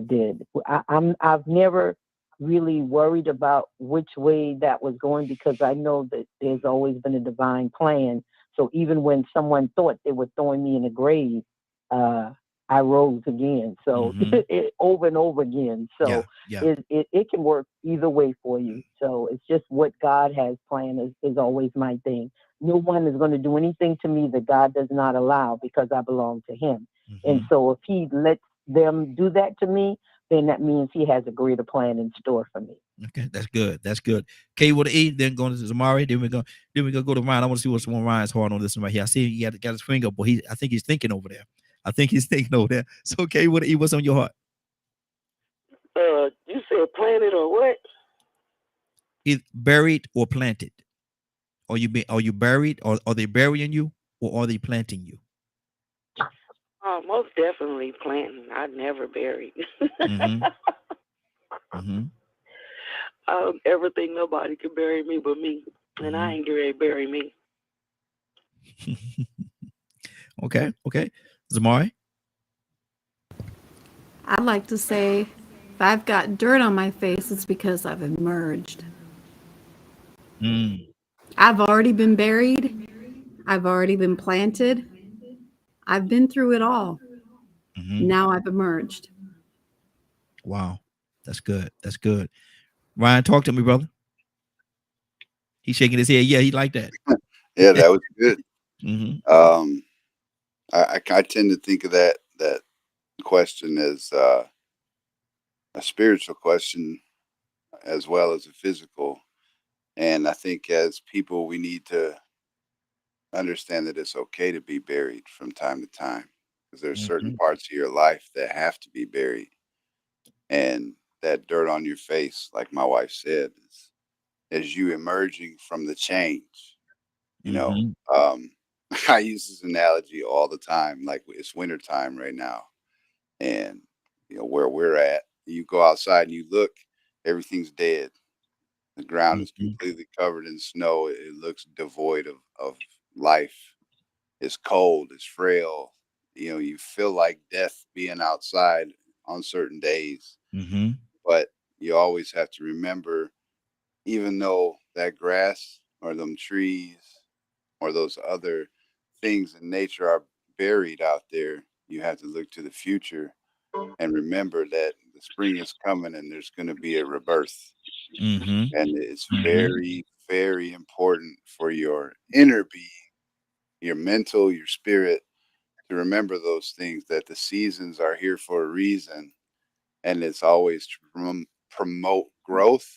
did. I've never really worried about which way that was going, because I know that there's always been a divine plan. So even when someone thought they were throwing me in a grave, I rose again. So over and over again. So it can work either way for you. So it's just what God has planned is always my thing. No one is going to do anything to me that God does not allow, because I belong to him. And so if he lets them do that to me, then that means he has a greater plan in store for me. Okay, that's good. That's good. K with an E, then going to Zamari, then we're gonna go to Ryan. I want to see what's on Ryan's heart on this one right here. I see he got his finger, but I think he's thinking over there. So K with an E, what's on your heart? You said planted or what? Buried or planted? Are you buried, or are they burying you, or are they planting you? Most definitely planting. I'd never buried. Ever think nobody can bury me but me, and I ain't ready to bury me. Okay. Zamari? I'd like to say, if I've got dirt on my face, it's because I've emerged. I've already been buried, I've already been planted. I've been through it all. Now I've emerged. Wow. That's good. That's good. Ryan, talk to me, brother. He's shaking his head. Yeah, he like that. Yeah, that was good. Mm-hmm. I tend to think of that question as a spiritual question as well as a physical. And I think as people, we need to understand that it's okay to be buried from time to time, because there's certain parts of your life that have to be buried. And that dirt on your face, like my wife said, is as you emerging from the change. You know, I use this analogy all the time. Like, it's winter time right now, and you know where we're at. You go outside and you look, everything's dead. The ground is completely covered in snow. It looks devoid of life. It's cold. It's frail. You know, you feel like death being outside on certain days. But you always have to remember, even though that grass or them trees or those other things in nature are buried out there, you have to look to the future and remember that the spring is coming and there's going to be a rebirth. And it's very, very important for your inner being, your mental, your spirit, to remember those things, that the seasons are here for a reason. And it's always to promote growth.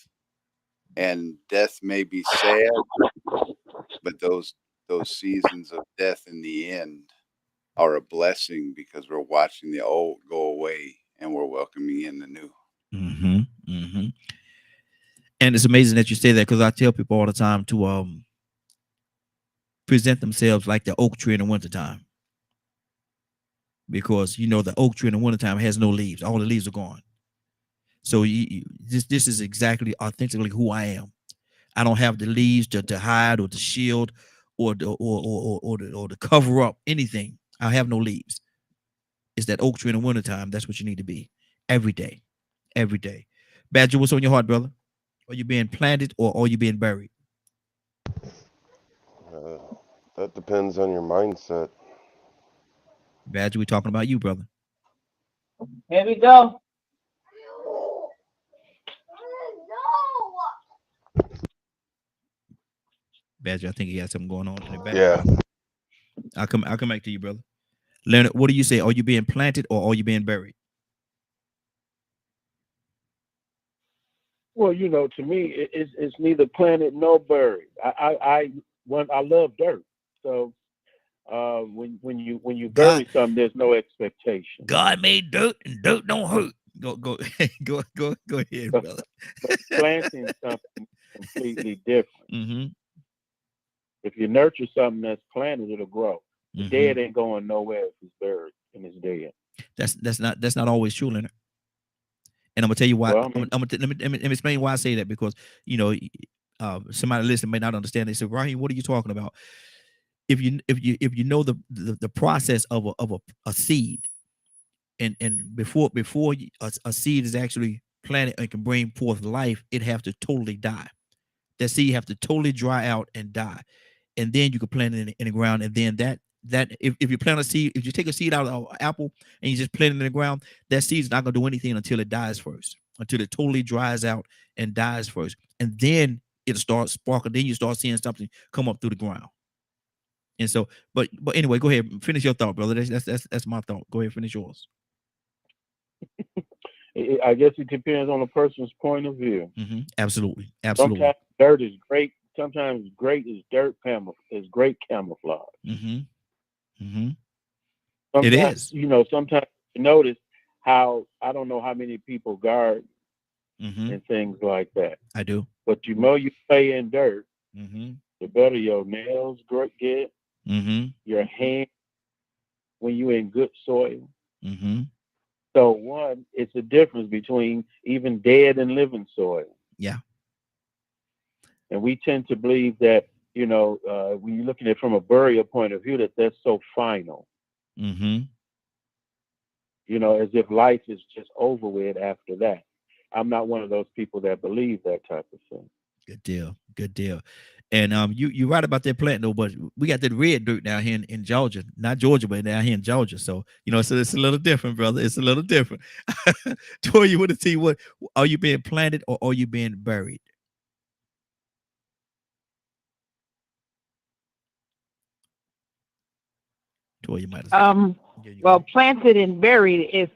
And death may be sad, but those seasons of death in the end are a blessing, because we're watching the old go away and we're welcoming in the new. And it's amazing that you say that, because I tell people all the time to present themselves like the oak tree in the wintertime. Because you know the oak tree in the wintertime has no leaves. All the leaves are gone. So this is exactly authentically who I am. I don't have the leaves to hide or to shield or to cover up anything. I have no leaves. It's that oak tree in the wintertime. That's what you need to be every day. Every day. Badger, what's on your heart, brother? Are you being planted or are you being buried? That depends on your mindset. Badger, we're talking about you, brother. Here we go. Badger, I think he got something going on in the back. Yeah. I'll come back to you, brother. Leonard, what do you say? Are you being planted or are you being buried? Well, you know, to me, it's neither planted nor buried. I love dirt, so when you bury something, there's no expectation. God made dirt, and dirt don't hurt. Go ahead, brother. But planting something completely different. If you nurture something that's planted, it'll grow. The dead ain't going nowhere if it's buried and it's dead. That's not always true, Leonard. And I'm gonna tell you why. Well, let me explain why I say that, because you know, somebody listening may not understand. They say, Raheem, what are you talking about? If you know the process of a seed, and before a seed is actually planted and can bring forth life, it have to totally die. That seed have to totally dry out and die, and then you can plant it in the ground. And then that if you plant a seed, if you take a seed out of an apple and you just plant it in the ground, that seed's not gonna do anything until it dies first, until it totally dries out and dies first, and then it'll start sparking. Then you start seeing something come up through the ground. And so, but anyway, go ahead, finish your thought, brother. That's my thought. Go ahead, finish yours. I guess it depends on the person's point of view. Absolutely. Sometimes dirt is great. Sometimes great is dirt is great camouflage. It is. You know, sometimes you notice how, I don't know how many people garden and things like that. I do. But you know, you play in dirt, the better your nails get, your hand when you're in good soil. So one, it's a difference between even dead and living soil. Yeah. And we tend to believe that, you know, when you're looking at it from a burial point of view, that's so final. You know, as if life is just over with after that. I'm not one of those people that believe that type of thing. Good deal. And you're right about that plant though, but we got that red dirt down here in Georgia, not Georgia, but down here in Georgia. So so it's a little different, brother. It's a little different. Toya, you want to see what are you being planted or are you being buried? Toya, you might have well, planted and buried is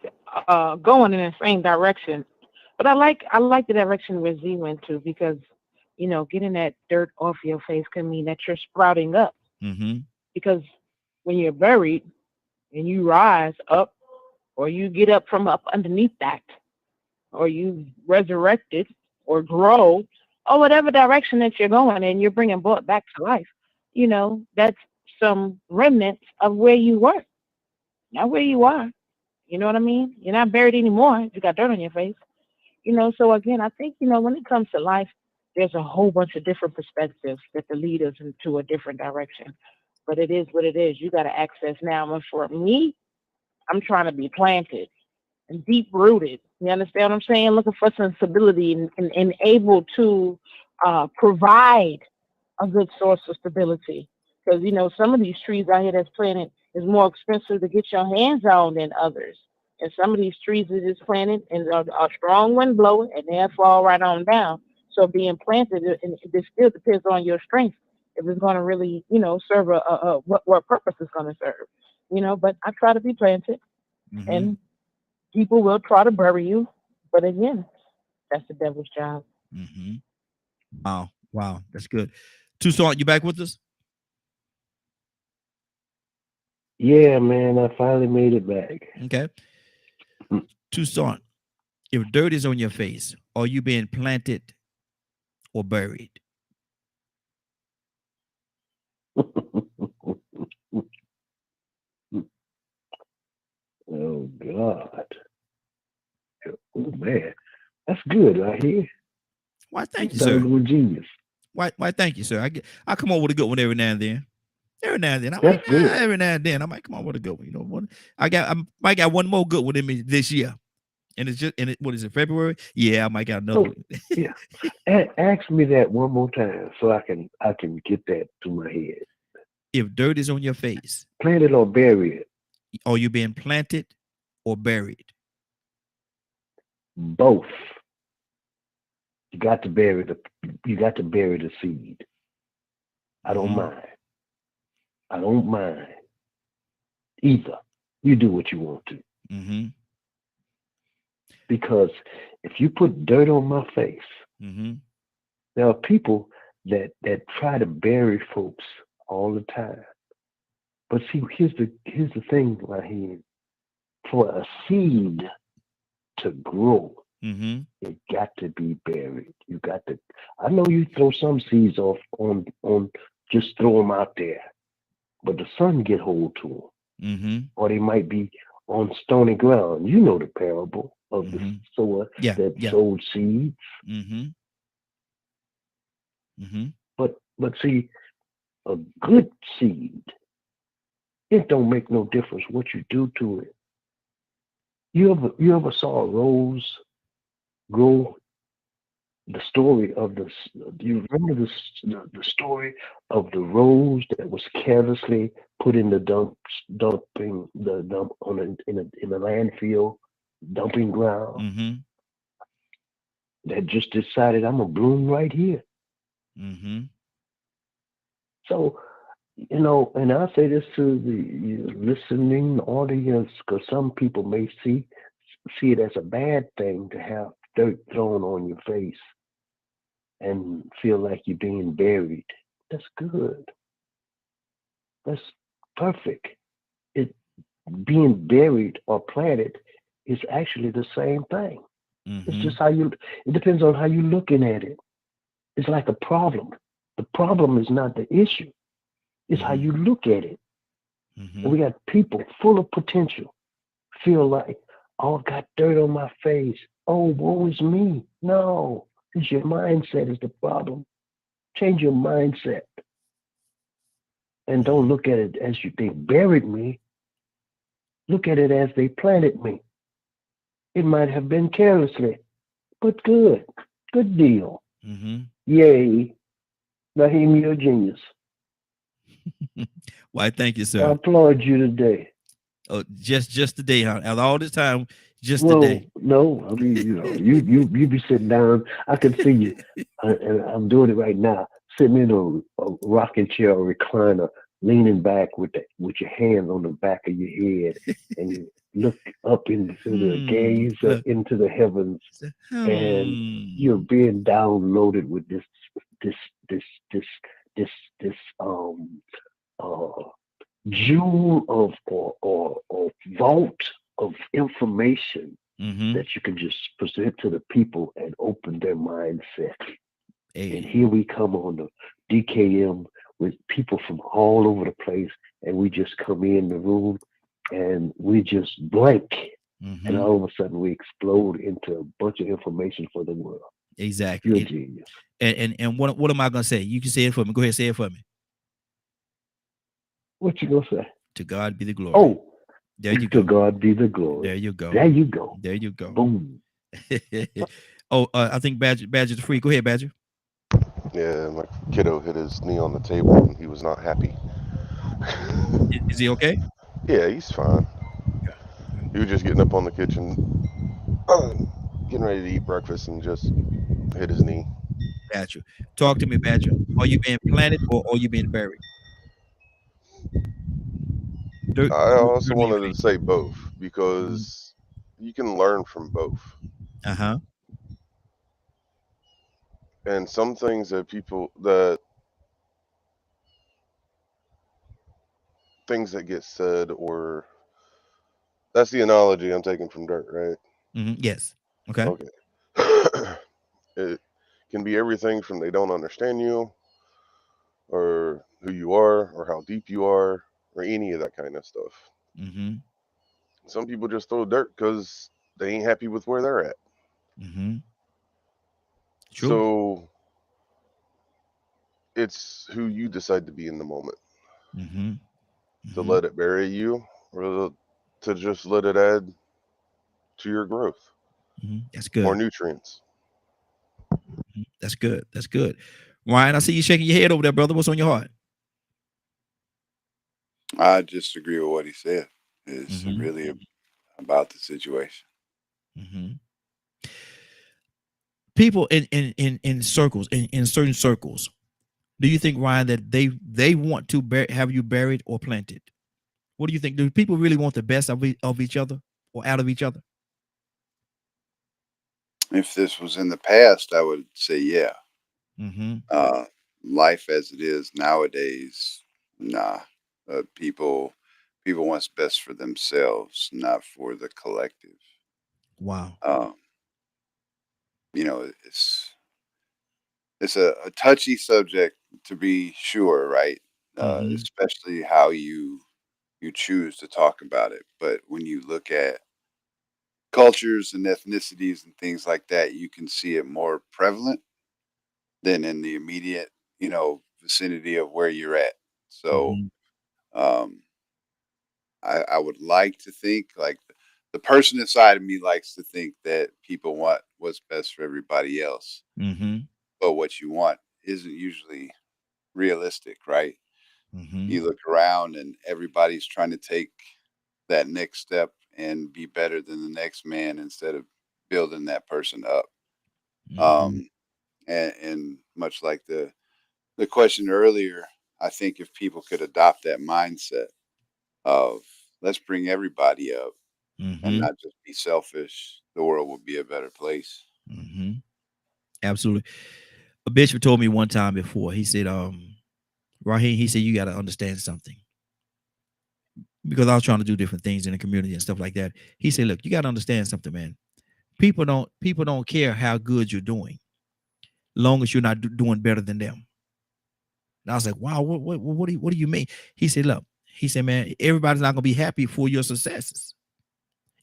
going in the same direction. But I like the direction where Z went to, because getting that dirt off your face can mean that you're sprouting up. Mm-hmm. Because when you're buried and you rise up, or you get up from up underneath that, or you resurrected or grow, or whatever direction that you're going and you're bringing blood back to life, that's some remnants of where you were, not where you are. You know what I mean? You're not buried anymore. You got dirt on your face. So again, I think, when it comes to life, there's a whole bunch of different perspectives that can lead us into a different direction. But it is what it is. You got to access now. And for me, I'm trying to be planted and deep rooted. You understand what I'm saying? Looking for some stability and able to provide a good source of stability. Because, some of these trees out here that's planted is more expensive to get your hands on than others. And some of these trees are just planted and a strong wind blowing and they'll fall right on down. So being planted, it still depends on your strength. If it's going to really, serve what purpose it's going to serve. But I try to be planted, Mm-hmm. and people will try to bury you. But again, that's the devil's job. Mm-hmm. Wow, that's good. Toussaint, you back with us? Yeah, man, I finally made it back. Okay. Toussaint, if dirt is on your face, are you being planted or buried? Oh God. Oh man. That's good right here. Why thank you, sir. Genius. Why thank you, sir. I come on with a good one every now and then. Every now and then. That's good. Every now and then. I might come on with a good one. I might got one more good one in me this year. And it's just what is it, February? Yeah, I might got another one. Yeah. Ask me that one more time so I can get that to my head. If dirt is on your face, planted or buried, are you being planted or buried? Both. You got to bury the seed. I don't mind. I don't mind either. You do what you want to. Mm-hmm. Because if you put dirt on my face, mm-hmm. there are people that try to bury folks all the time. But see, here's the thing right here. For a seed to grow, mm-hmm. it got to be buried. You got to. I know you throw some seeds off on just throw them out there, but the sun get hold to them, mm-hmm. or they might be on stony ground. You know the parable of mm-hmm. the sower that sowed seeds. Mm-hmm. Mm-hmm. But see, a good seed, it don't make no difference what you do to it. You ever saw a rose grow? The story of do you remember the story of the rose that was carelessly put in the dump on in the landfill dumping ground, mm-hmm. that just decided I'm gonna bloom right here. Mm-hmm. So, and I say this to the listening audience, because some people may see it as a bad thing to have dirt thrown on your face and feel like you're being buried. That's good. That's perfect. Being buried or planted is actually the same thing. Mm-hmm. It's just it depends on how you're looking at it. It's like a problem. The problem is not the issue. It's how you look at it. Mm-hmm. And we got people full of potential feel like, oh, I got dirt on my face. Oh, woe is me. No, it's your mindset is the problem. Change your mindset. And don't look at it as they buried me. Look at it as they planted me. It might have been carelessly, but good. Good deal. Mm-hmm. Yay. Naheem, you're a genius. Why, thank you, I sir. applaud you today. Oh, just today, huh? After all this time, just Well, today. no, I mean, you be sitting down. I can see you, and I'm doing it right now. Sitting in a rocking chair or recliner, leaning back with your hands on the back of your head, and you look up into the gaze Look. into the heavens, and you're being downloaded with this jewel of or vault of information that you can just present to the people and open their mindset. And here we come on the DKM with people from all over the place, and we just come in the room and we just blank, and all of a sudden we explode into a bunch of information for the world. Exactly. You're a genius. And what am I gonna say? You can say it for me. Go ahead, say it for me. What you gonna say? To God be the glory. Oh, there you go. To God be the glory. There you go. There you go. There you go. Boom. Oh, I think Badger's free. Go ahead, Badger. Yeah, my kiddo hit his knee on the table and he was not happy. Is he okay? Yeah, he's fine. He was just getting up on the kitchen, getting ready to eat breakfast, and just hit his knee. Badger, talk to me, Badger. Are you being planted or are you being buried? I also wanted to say both, because you can learn from both. And some things that things that get said, or that's the analogy I'm taking from Dirt, right? Yes. Okay. It can be everything from they don't understand you, or who you are, or how deep you are, or any of that kind of stuff. Some people just throw dirt because they ain't happy with where they're at. True. So it's who you decide to be in the moment. To let it bury you, or to just let it add to your growth. That's good. More nutrients. That's good. That's good. Ryan, I see you shaking your head over there, brother. What's on your heart? I just agree with what he said. It's really about the situation. People in circles, in certain circles, do you think, Ryan, that they want to have you buried or planted? What do you think? Do people really want the best of each other or out of each other? If this was in the past, I would say yeah. Life as it is nowadays, nah. People what's best for themselves, not for the collective. Wow. It's a touchy subject, to be sure, right? Especially how you choose to talk about it. But when you look at cultures and ethnicities and things like that, you can see it more prevalent than in the immediate, vicinity of where you're at. So, I would like to think, like, the person inside of me likes to think that people want what's best for everybody else. But what you want isn't usually realistic, right? You look around and everybody's trying to take that next step and be better than the next man instead of building that person up. And much like the question earlier, I think if people could adopt that mindset of let's bring everybody up and not just be selfish, the world would be a better place. Absolutely. A bishop told me one time before, he said, Raheem, he said, you got to understand something. Because I was trying to do different things in the community and stuff like that. He said, look, you got to understand something, man. People don't care how good you're doing, long as you're not doing better than them. And I was like, wow, what do you mean? He said, look, he said, man, everybody's not gonna be happy for your successes,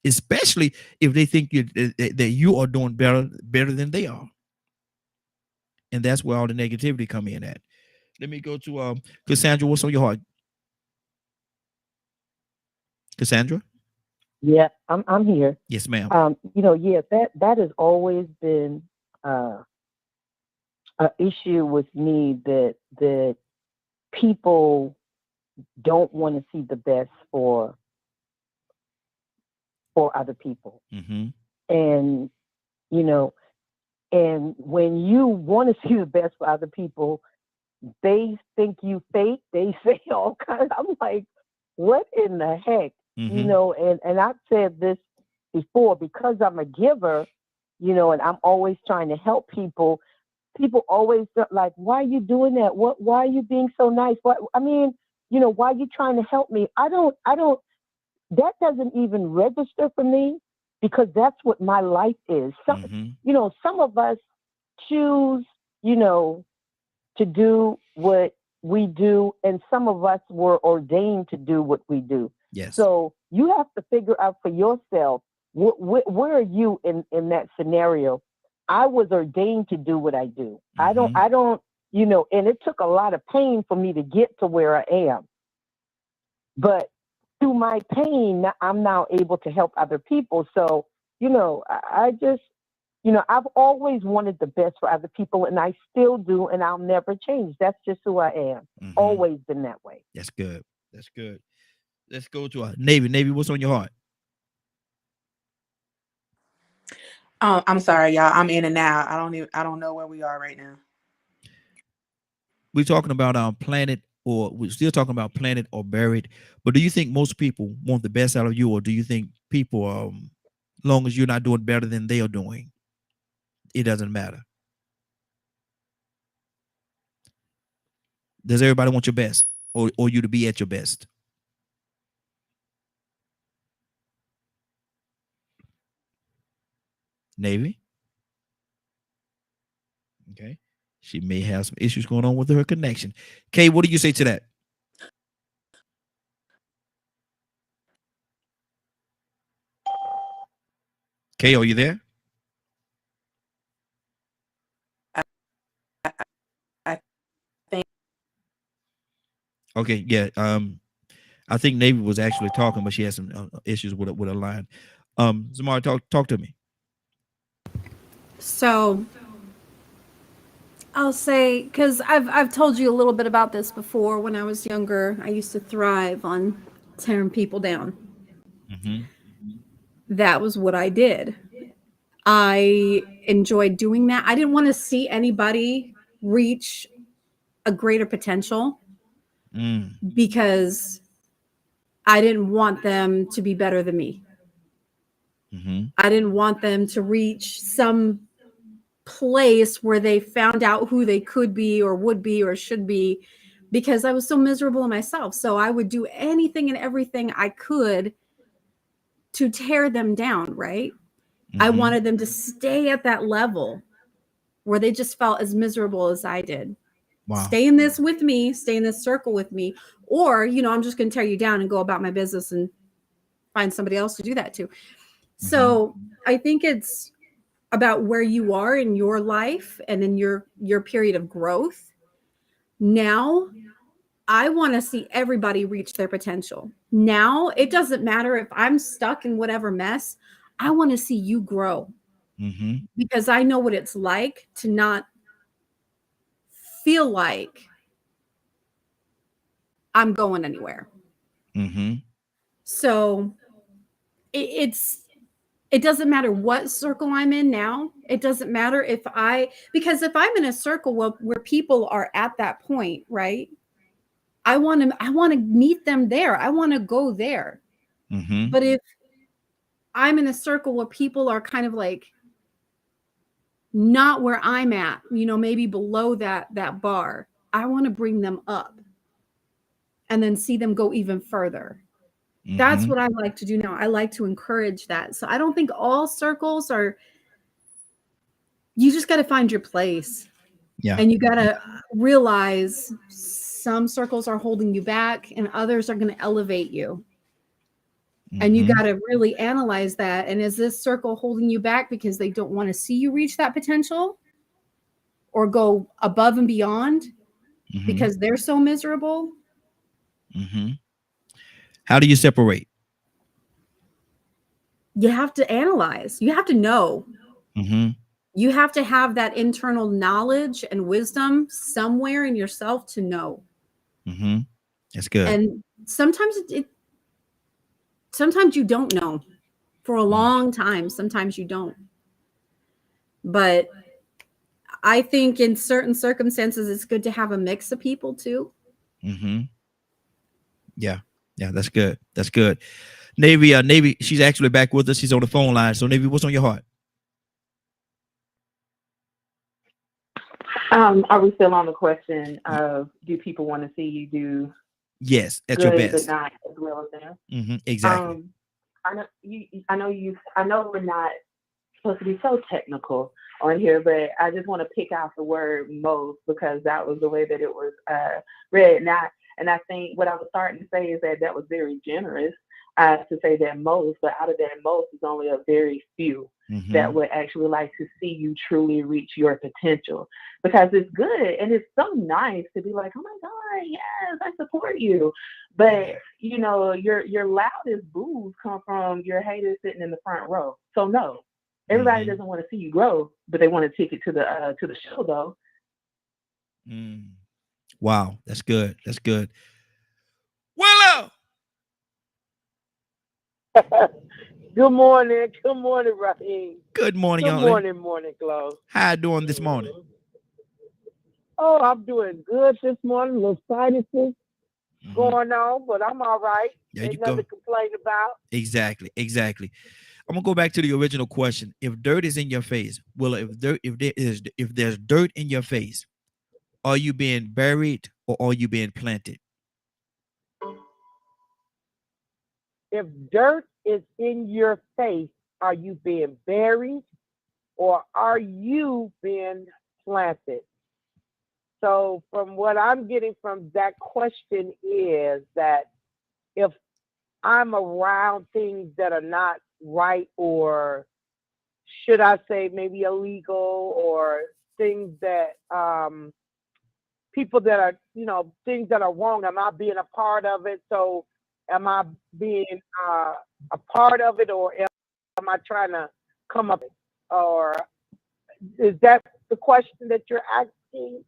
especially if they think that you are doing better than they are. And that's where all the negativity come in at. Let me go to Cassandra. What's on your heart? Cassandra? Yeah, I'm here. Yes, ma'am. Yeah, that has always been a issue with me that people don't want to see the best for other people. And, you know, and when you want to see the best for other people, they think you fake. They say all kinds. I'm like, what in the heck? You know, and I've said this before, because I'm a giver, you know, and I'm always trying to help people. People always like, why are you doing that? Why are you being so nice? I mean, you know, why are you trying to help me? I don't, that doesn't even register for me, because that's what my life is. Some, you know, some of us choose, you know, to do what we do, and some of us were ordained to do what we do. Yes. So you have to figure out for yourself, where are you in that scenario? I was ordained to do what I do. I don't, you know, and it took a lot of pain for me to get to where I am. But through my pain, I'm now able to help other people. So, you know, I just, you know, I've always wanted the best for other people, and I still do, and I'll never change. That's just who I am. Always been that way. That's good. That's good. Let's go to Navy. Navy, what's on your heart? Oh, I'm sorry, y'all. I'm in and out. I don't know where we are right now. We're talking about planet, or we're still talking about planet or buried. But do you think most people want the best out of you, or do you think people, long as you're not doing better than they are doing, it doesn't matter? Does everybody want your best, or you to be at your best? Navy? Okay. She may have some issues going on with her connection. Kay, what do you say to that? Kay, are you there? I think. Okay, yeah. I think Navy was actually talking, but she had some issues with a line. Zamari, talk to me. So I'll say, because I've told you a little bit about this before. When I was younger, I used to thrive on tearing people down. That was what I did. I enjoyed doing that. I didn't want to see anybody reach a greater potential because I didn't want them to be better than me. I didn't want them to reach some place where they found out who they could be or would be or should be, because I was so miserable in myself. So I would do anything and everything I could to tear them down, right? I wanted them to stay at that level where they just felt as miserable as I did. Wow. Stay in this with me, stay in this circle with me, or, you know, I'm just going to tear you down and go about my business and find somebody else to do that to. So I think it's about where you are in your life and in your period of growth. Now, I want to see everybody reach their potential. Now, it doesn't matter if I'm stuck in whatever mess. I want to see you grow, because I know what it's like to not feel like I'm going anywhere. So it doesn't matter what circle I'm in now. It doesn't matter because if I'm in a circle where people are at that point, right? I want to meet them there. I want to go there. But if I'm in a circle where people are kind of like not where I'm at, you know, maybe below that bar, I want to bring them up and then see them go even further. That's what I like to do now. I like to encourage that. So I don't think all circles are, you just got to find your place. Yeah. And you got to realize some circles are holding you back and others are going to elevate you. And you got to really analyze that. And is this circle holding you back because they don't want to see you reach that potential or go above and beyond because they're so miserable? How do you separate? You have to analyze. You have to know. You have to have that internal knowledge and wisdom somewhere in yourself to know. That's good. And sometimes sometimes you don't know for a long time. Sometimes you don't. But I think in certain circumstances, it's good to have a mix of people too. Yeah, that's good. That's good. Navy, she's actually back with us. She's on the phone line. So Navy, what's on your heart? Are we still on the question of do people want to see you do Yes, at good, your best. but not as well as them? Exactly. I know we're not supposed to be so technical on here, but I just want to pick out the word most because that was the way that it was read. And I think what I was starting to say is that was very generous to say that most, but out of that most is only a very few that would actually like to see you truly reach your potential, because it's good and it's so nice to be like, oh my God, yes, I support you. But you know, your loudest boos come from your haters sitting in the front row. So no, everybody doesn't want to see you grow, but they want a ticket to the show though. Wow, that's good. That's good. Willow. Good morning. Good morning, Raheem. Good morning, Good young lady. morning, Glow. How you doing this morning? Oh, I'm doing good this morning. A little sinuses going on, but I'm all right. There Ain't you nothing go. to complain about. Exactly. I'm gonna go back to the original question. If dirt is in your face, if there's dirt in your face, are you being buried or are you being planted? If dirt is in your face, are you being buried or are you being planted? So from what I'm getting from that question is that if I'm around things that are not right, or should I say maybe illegal, or things that people that are, things that are wrong, am I being a part of it? So am I being a part of it, or am I trying to come up with it? Or is that the question that you're asking,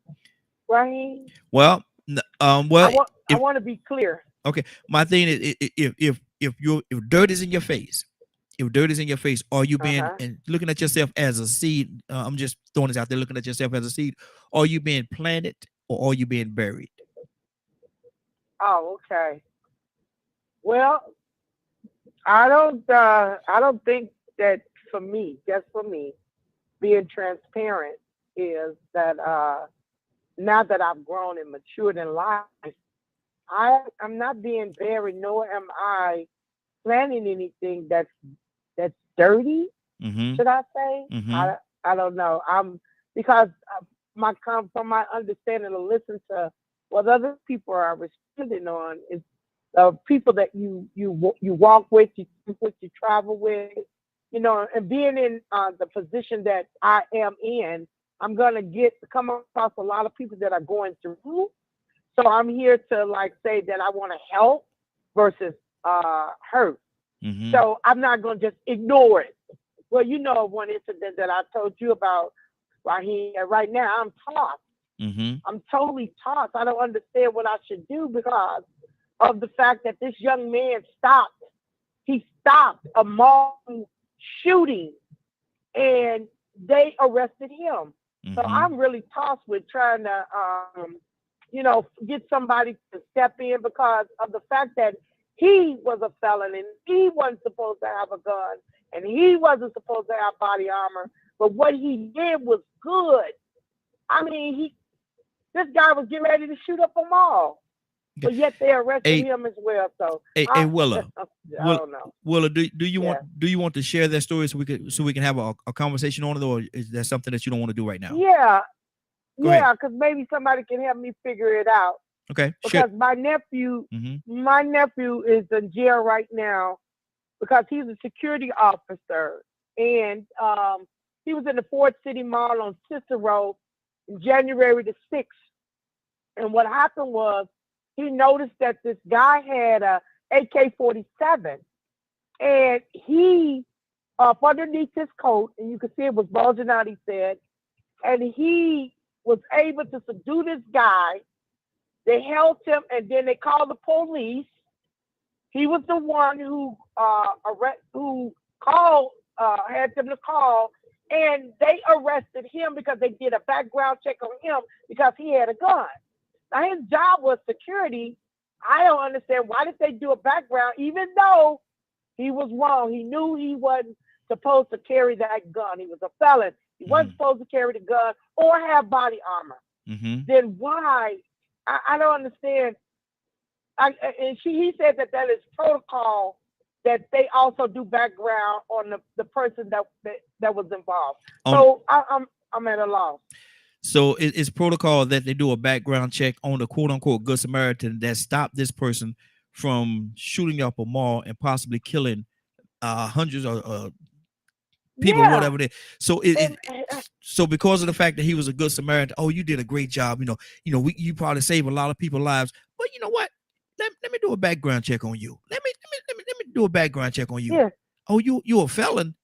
Raheem? Well, I want to be clear. Okay, my thing is, if dirt is in your face, are you being and looking at yourself as a seed? I'm just throwing this out there, looking at yourself as a seed. Are you being planted or are you being buried? Oh, okay. Well, I don't think that for me, just for me, being transparent is that now that I've grown and matured in life, I'm not being buried, nor am I planning anything that's dirty. Should I say? I don't know. Because from my understanding to listen to what other people are responding on is people that you walk with, you travel with, and being in the position that I am in, I'm gonna come across a lot of people that are going through. So I'm here to say that I want to help versus hurt. So I'm not gonna just ignore it. Well, one incident that I told you about, Raheem. Right now I'm tossed. I'm totally tossed. I don't understand what I should do because of the fact that this young man stopped. He stopped a mall shooting, and they arrested him. So I'm really tossed with trying to, get somebody to step in because of the fact that he was a felon and he wasn't supposed to have a gun and he wasn't supposed to have body armor. But what he did was good. I mean, this guy was getting ready to shoot up a mall, but yet they arrested him as well. So, Willa, I don't know. Willa, do you want to share that story so we can have a conversation on it, or is that something that you don't want to do right now? Yeah, because maybe somebody can help me figure it out. Okay, because my nephew is in jail right now because he's a security officer, and he was in the Ford City Mall on Cicero in January the 6th. And what happened was he noticed that this guy had a AK-47, and he up underneath his coat, and you could see it was bulging out, he said. And he was able to subdue this guy. They held him, and then they called the police. He was the one who had them to call, and they arrested him because they did a background check on him because he had a gun. Now his job was security. I don't understand, why did they do a background even though he was wrong? He knew he wasn't supposed to carry that gun. He was a felon. He wasn't supposed to carry the gun or have body armor. Then why? I don't understand. He said that is protocol, that they also do background on the person that was involved. So I'm at a loss. So it's protocol that they do a background check on the quote unquote Good Samaritan that stopped this person from shooting up a mall and possibly killing hundreds of people, whatever it is. So so because of the fact that he was a Good Samaritan, oh, you did a great job. You probably saved a lot of people's lives. But you know what? Let me do a background check on you. Let me do a background check on you. Yeah. Oh, you a felon.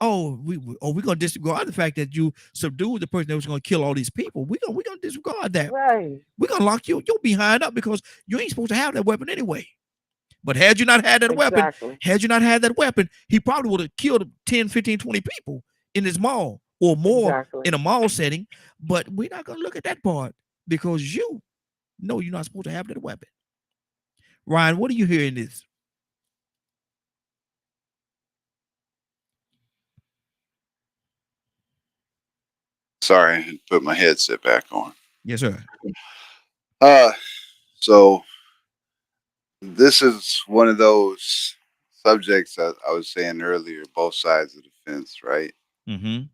Oh, we're gonna disregard the fact that you subdued the person that was gonna kill all these people. We're gonna disregard that. Right. We're gonna lock you behind up because you ain't supposed to have that weapon anyway. But had you not had that weapon, he probably would have killed 10, 15, 20 people in this mall or more in a mall setting. But we're not gonna look at that part because you know you're not supposed to have that weapon. Ryan, what do you hear in this? Sorry, I had to put my headset back on. Yes, sir. So this is one of those subjects that I was saying earlier, both sides of the fence, right? Because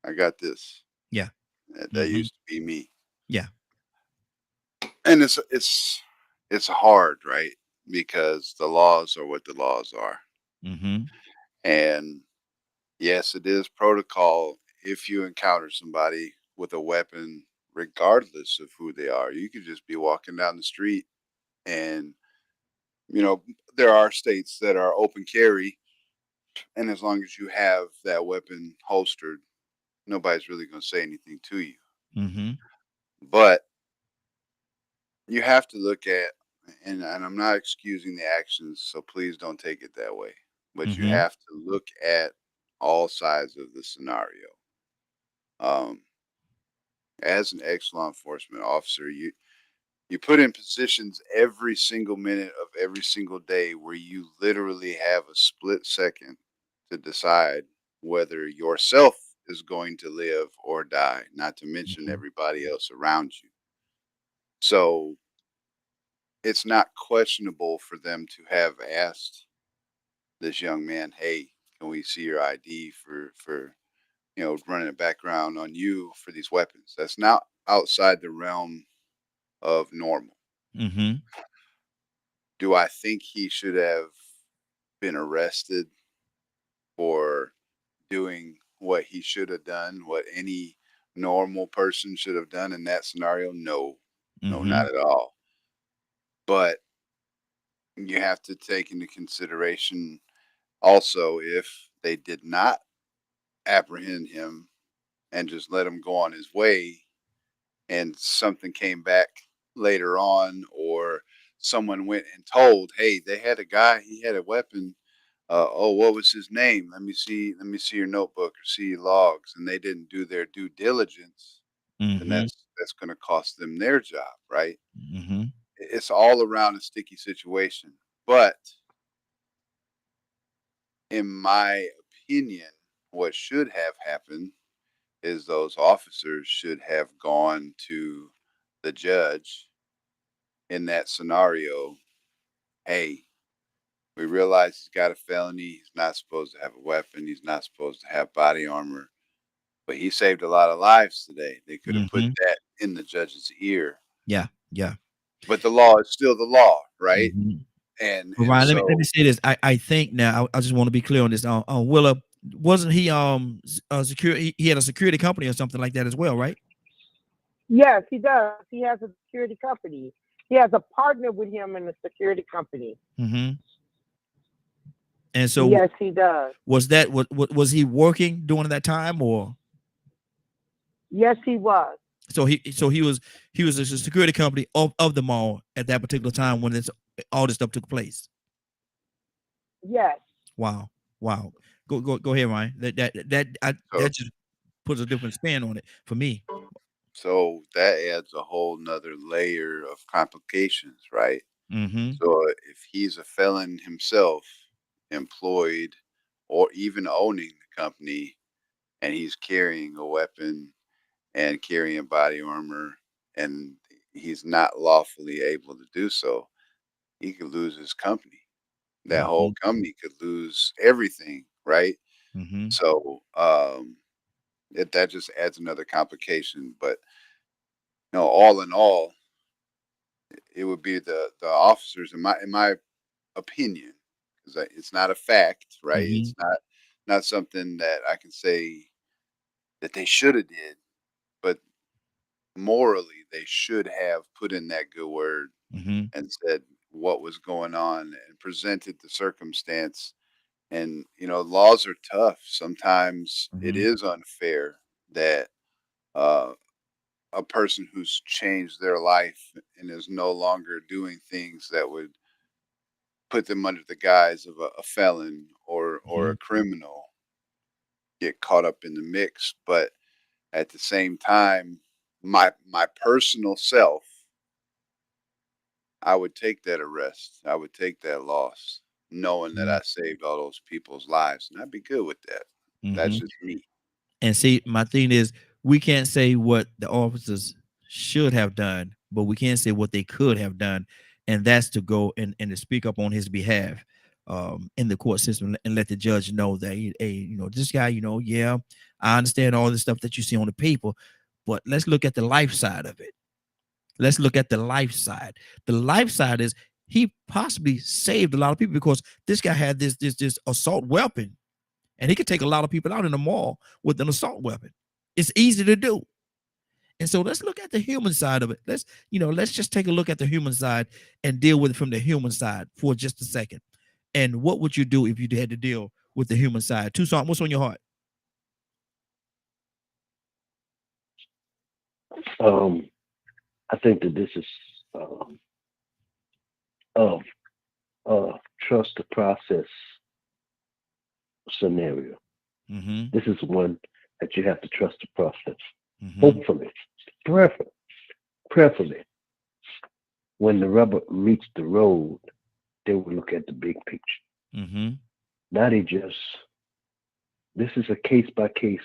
I got this. Yeah. That used to be me. Yeah. And it's hard, right? Because the laws are what the laws are. And yes, it is protocol if you encounter somebody with a weapon, regardless of who they are. You could just be walking down the street and, there are states that are open carry. And as long as you have that weapon holstered, nobody's really going to say anything to you. But you have to look at, and I'm not excusing the actions, so please don't take it that way. But you have to look at all sides of the scenario. As an ex-law enforcement officer, you put in positions every single minute of every single day where you literally have a split second to decide whether yourself is going to live or die, not to mention everybody else around you. So it's not questionable for them to have asked this young man, hey, can we see your ID for running a background on you for these weapons? That's not outside the realm of normal. Do I think he should have been arrested for doing what he should have done, what any normal person should have done in that scenario? No, not at all. But you have to take into consideration also, if they did not apprehend him and just let him go on his way, and something came back later on, or someone went and told, hey, they had a guy, he had a weapon. What was his name? Let me see your notebook or see your logs. And they didn't do their due diligence. And that's going to cost them their job, right? It's all around a sticky situation. But in my opinion, what should have happened is those officers should have gone to the judge in that scenario. Hey, we realize he's got a felony. He's not supposed to have a weapon. He's not supposed to have body armor. But he saved a lot of lives today. They could have put that in the judge's ear. Yeah. But the law is still the law, right? And Ryan, so, let me say this. I think now I just want to be clear on this. Willa, wasn't he security? He had a security company or something like that as well, right? Yes, he does. He has a security company. He has a partner with him in the security company. And so Yes, he does. was that what was he working during that time, or Yes, he was. so he was a security company of the mall at that particular time when all this stuff took place? Yes. Wow. Go ahead, Ryan. That just puts a different spin on it for me. So that adds a whole nother layer of complications, right? Mm-hmm. So if he's a felon himself, employed, or even owning the company, and he's carrying a weapon and carrying body armor, and he's not lawfully able to do so, he could lose his company. That whole company could lose everything, right? Mm-hmm. So that just adds another complication. But all in all, it would be the officers, in my opinion, because it's not a fact, right? Mm-hmm. It's not something that I can say that they should have did, but morally they should have put in that good word Mm-hmm. and said what was going on and presented the circumstance. And laws are tough. Sometimes it Mm-hmm. is unfair that uh, a person who's changed their life and is no longer doing things that would put them under the guise of a felon or Mm-hmm. a criminal get caught up in the mix. But at the same time, my personal self, I would take that arrest. I would take that loss, knowing that I saved all those people's lives, and I'd be good with that. That's Mm-hmm. just me. And see, my thing is, we can't say what the officers should have done, but we can say what they could have done, and that's to go and to speak up on his behalf in the court system and let the judge know that, hey, this guy, yeah, I understand all the stuff that you see on the paper, but let's look at the life side of it. Let's look at the life side. The life side is he possibly saved a lot of people because this guy had this assault weapon. And he could take a lot of people out in the mall with an assault weapon. It's easy to do. And so let's look at the human side of it. Let's just take a look at the human side and deal with it from the human side for just a second. And what would you do if you had to deal with the human side? Tucson, what's on your heart? I think that this is trust the process scenario. Mm-hmm. This is one that you have to trust the process. Mm-hmm. Hopefully, prayerfully, when the rubber meets the road, they will look at the big picture. Mm-hmm. Not this is a case by case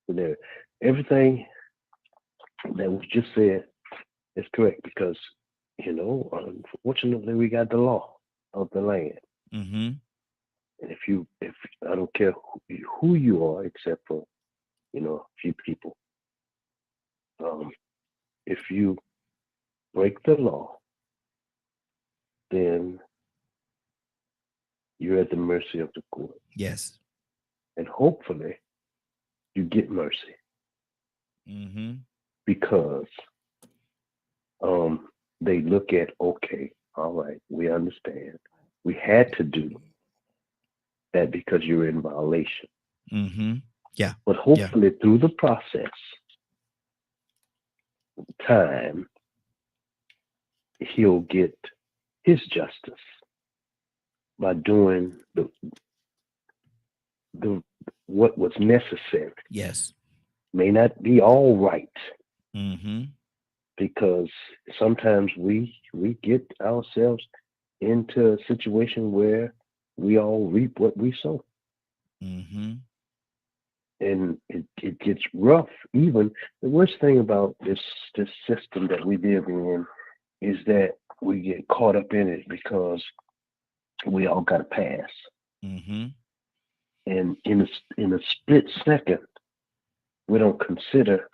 scenario. Everything that was just said is correct because, unfortunately, we got the law of the land. Mm-hmm. And if I don't care who you are, except for, a few people, if you break the law, then you're at the mercy of the court. Yes. And hopefully you get mercy. Mm-hmm. Because they look at, okay, all right, we understand. We had to do that because you're in violation. Mm-hmm. Yeah. But hopefully through the process, time, he'll get his justice by doing the what was necessary. Yes. May not be all right. Mm-hmm. Because sometimes we get ourselves into a situation where we all reap what we sow. Mm-hmm. And it gets rough. Even the worst thing about this system that we live in is that we get caught up in it because we all got a pass. Mm-hmm. And in a split second, we don't consider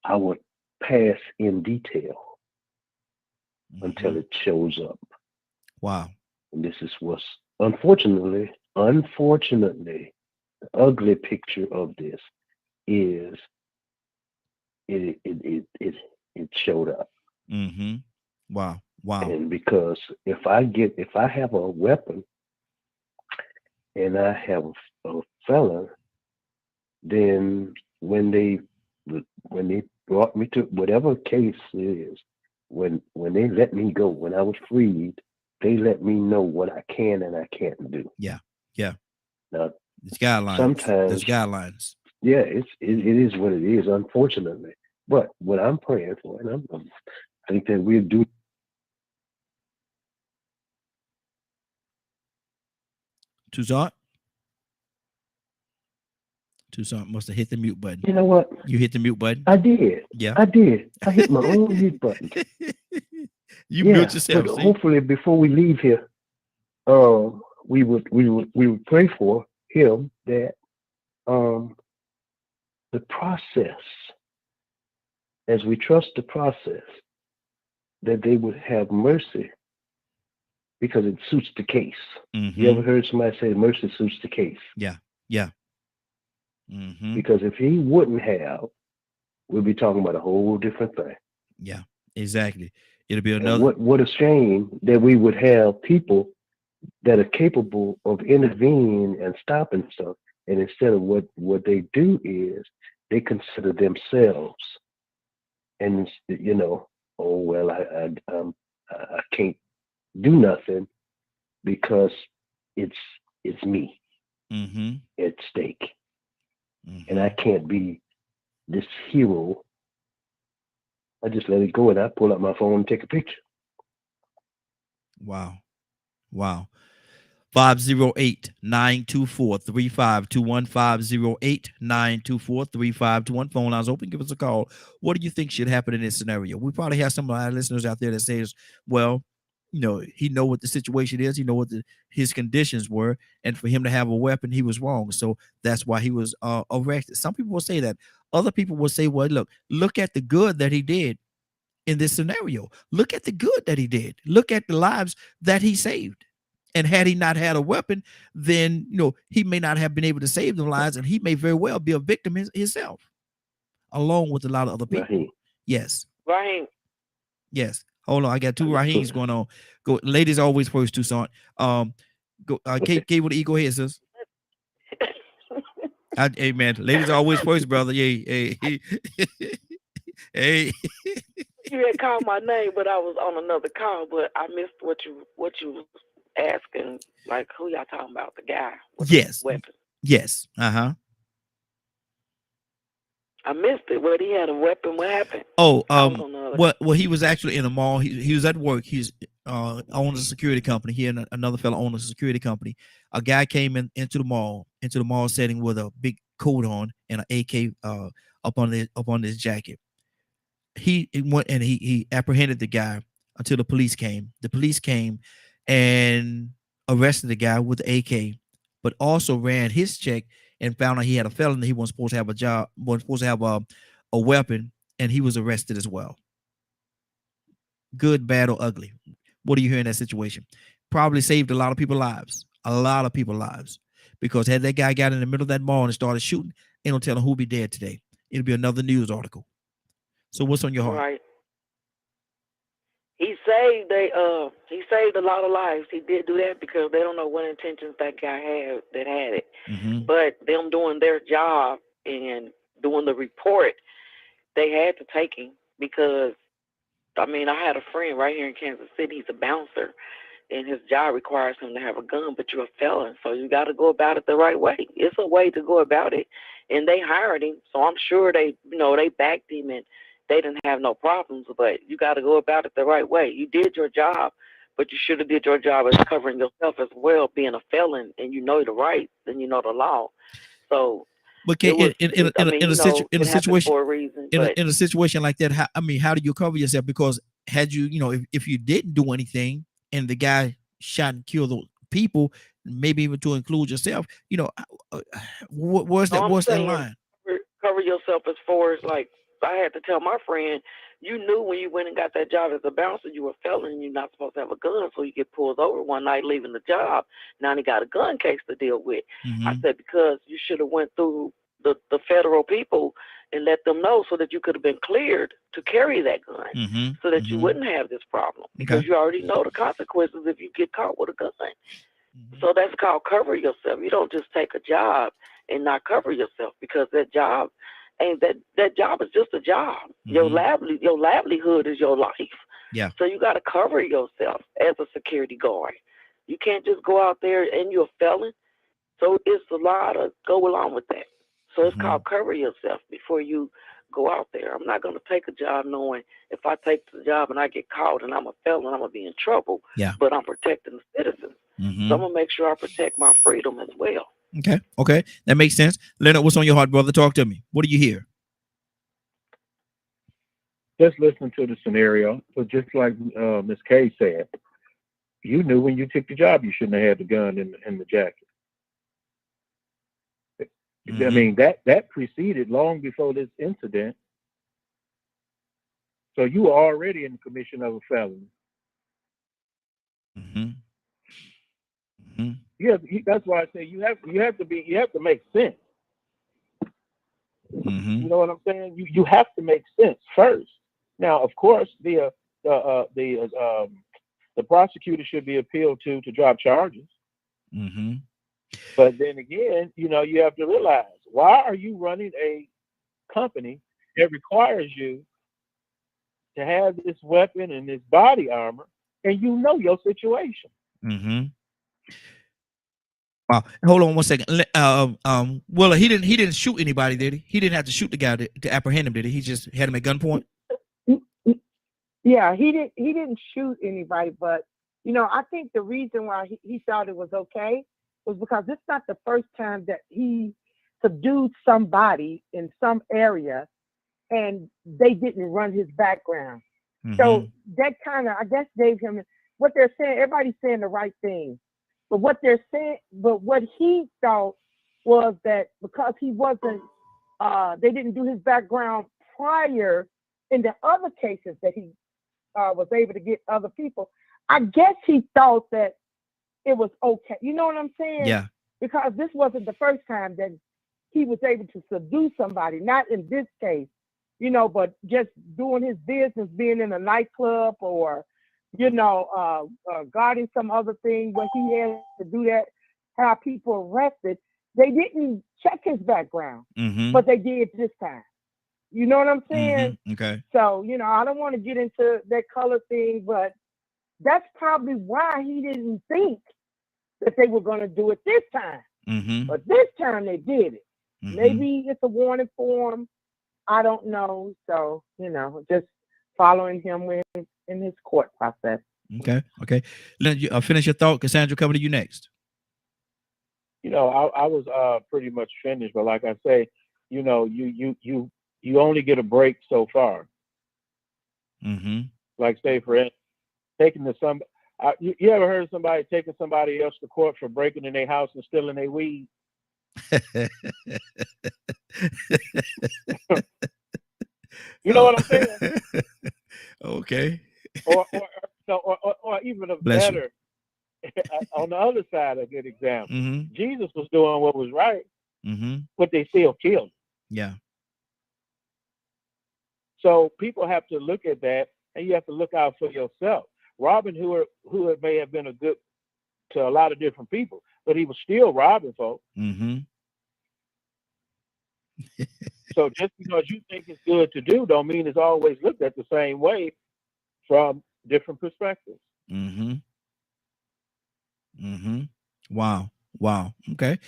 our pass in detail until it shows up. Wow. And this is what's unfortunately, the ugly picture of this is it showed up. Mm-hmm. Wow. And because if I have a weapon and I have a felon, then when they brought me to whatever case it is, when they let me go, when I was freed, they let me know what I can and I can't do. Yeah. Now, It's guidelines. sometimes There's guidelines. Yeah, it is what it is, unfortunately. But what I'm praying for, and I think that we'll do. Toussaint must have hit the mute button. You know what? You hit the mute button. I did. Yeah. I did. I hit my own mute button. You mute yourself. But See? hopefully, before we leave here, we would pray for him that the process, as we trust the process, that they would have mercy because it suits the case. Mm-hmm. You ever heard somebody say mercy suits the case? Yeah. Mm-hmm. Because if he wouldn't have, we'd be talking about a whole different thing. Yeah, exactly. It'll be another. What a shame that we would have people that are capable of intervening and stopping stuff, and instead of what they do is they consider themselves, and oh well, I can't do nothing because it's me at stake, and I can't be this hero. I just let it go, and I pull out my phone and take a picture. Wow. 508-924-3521. 508-924-3521. Phone lines open. Give us a call. What do you think should happen in this scenario? We probably have some of our listeners out there that says, well, he know what the situation is. He know what his conditions were. And for him to have a weapon, he was wrong. So that's why he was arrested. Some people will say that. Other people will say, well, look at the good that he did in this scenario. Look at the good that he did. Look at the lives that he saved. And had he not had a weapon, then, he may not have been able to save the lives, and he may very well be a victim himself, along with a lot of other people. Raheem. Yes. Raheem. Yes. Hold on. I got two Raheems going on. Go, ladies always first, Toussaint. Go, Kate with the E, go ahead, sis. Hey, man. Ladies always first, brother. Hey. Hey. You had called my name, but I was on another call, but I missed what you was asking, like who y'all talking about, the guy with the weapon. Yes. I missed it. But he had a weapon. What happened? Well, he was actually in a mall. He was at work. He's owns a security company. He and another fellow owns a security company. A guy came into the mall setting with a big coat on and an AK up on his jacket. He went and he apprehended the guy until the police came. The police came and arrested the guy with the AK, but also ran his check and found out he had a felony. He wasn't supposed to have a job, wasn't supposed to have a weapon, and he was arrested as well. Good, bad, or ugly. What do you hear in that situation? Probably saved a lot of people's lives. Because had that guy got in the middle of that mall and started shooting, ain't no telling who'll be dead today. It'll be another news article. So what's on your heart? Right. He saved a lot of lives. He did do that because they don't know what intentions that guy had that had it. Mm-hmm. But them doing their job and doing the report, they had to take him because, I had a friend right here in Kansas City. He's a bouncer, and his job requires him to have a gun, but you're a felon, so you got to go about it the right way. It's a way to go about it, and they hired him, so I'm sure they backed him and they didn't have no problems, but you got to go about it the right way. You did your job, but you should have did your job as covering yourself as well, being a felon, and you know the rights and you know the law. So, but in a situation like that, how do you cover yourself? Because had you, if you didn't do anything and the guy shot and killed those people, maybe even to include yourself, where's that line? Cover yourself as far as like. I had to tell my friend, you knew when you went and got that job as a bouncer, you were a felon and you're not supposed to have a gun, so you get pulled over one night leaving the job. Now he got a gun case to deal with. Mm-hmm. I said, because you should have went through the federal people and let them know so that you could have been cleared to carry that gun, mm-hmm. so that you wouldn't have this problem, because you already know the consequences if you get caught with a gun. So that's called cover yourself. You don't just take a job and not cover yourself, because that job ain't that job is just a job. Your livelihood is your life. Yeah. So you got to cover yourself as a security guard. You can't just go out there and you're a felon. So it's a lot to go along with that. So it's called cover yourself before you go out there. I'm not going to take a job knowing if I take the job and I get caught and I'm a felon, I'm going to be in trouble. Yeah. But I'm protecting the citizens. So I'm going to make sure I protect my freedom as well. Okay. That makes sense. Leonard, what's on your heart, brother? Talk to me. What do you hear? Just listen to the scenario. But just like Ms. Kay said, you knew when you took the job you shouldn't have had the gun in the jacket. I mean, that preceded long before this incident. So you were already in the commission of a felony. Yeah, that's why I say you have to make sense. You know what I'm saying? You have to make sense first. Now, of course, the prosecutor should be appealed to drop charges. But then again, you have to realize, why are you running a company that requires you to have this weapon and this body armor, and you know your situation? Wow. Hold on one second. Well, he didn't shoot anybody, did he? He didn't have to shoot the guy to apprehend him, did he? He just had him at gunpoint. Yeah, he didn't shoot anybody, but I think the reason why he thought it was okay was because it's not the first time that he subdued somebody in some area and they didn't run his background. So that kind of, I guess, gave him what they're saying. Everybody's saying the right thing, but what he thought was that because he wasn't, they didn't do his background prior in the other cases that he was able to get other people. I guess he thought that it was okay. You know what I'm saying? Yeah. Because this wasn't the first time that he was able to subdue somebody, not in this case, but just doing his business, being in a nightclub or, guarding some other thing where he had to do that, have people arrested. They didn't check his background, but they did this time. You know what I'm saying? Okay. So, I don't want to get into that color thing, but that's probably why he didn't think that they were going to do it this time. But this time they did it. Maybe it's a warning for him. I don't know. So, just following him in his court process. Okay. Let you finish your thought. Cassandra, coming to you next. I was pretty much finished, but like I say, you only get a break so far. Like, say, for instance, you ever heard of somebody taking somebody else to court for breaking in their house and stealing their weed? You know what I'm saying? Okay. Or even a better, on the other side, a good example. Jesus was doing what was right, but they still killed him. Yeah. So people have to look at that, and you have to look out for yourself. Robin Hood may have been a good to a lot of different people, but he was still robbing folks. So just because you think it's good to do, don't mean it's always looked at the same way from different perspectives. Wow. Okay.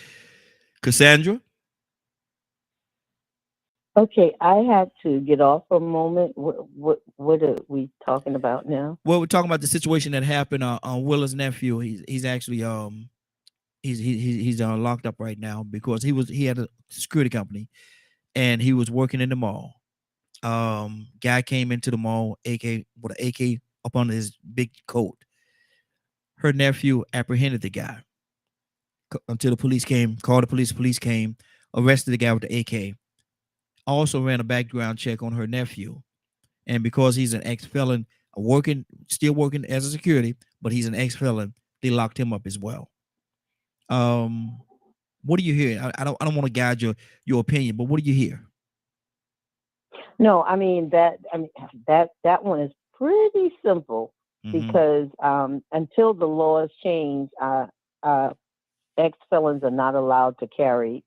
Cassandra? Okay, I had to get off for a moment. What are we talking about now? Well, we're talking about the situation that happened on Willa's nephew. He's actually he's locked up right now because he had a security company and he was working in the mall. Guy came into the mall, with an AK up on his big coat. Her nephew apprehended the guy until the police came, called the police came, arrested the guy with the AK. Also ran a background check on her nephew. And because he's an ex-felon, still working as a security, but he's an ex-felon, they locked him up as well. What do you hear? I don't want to guide your opinion, but what do you hear? No, that one is pretty simple because until the laws change, ex-felons are not allowed to carry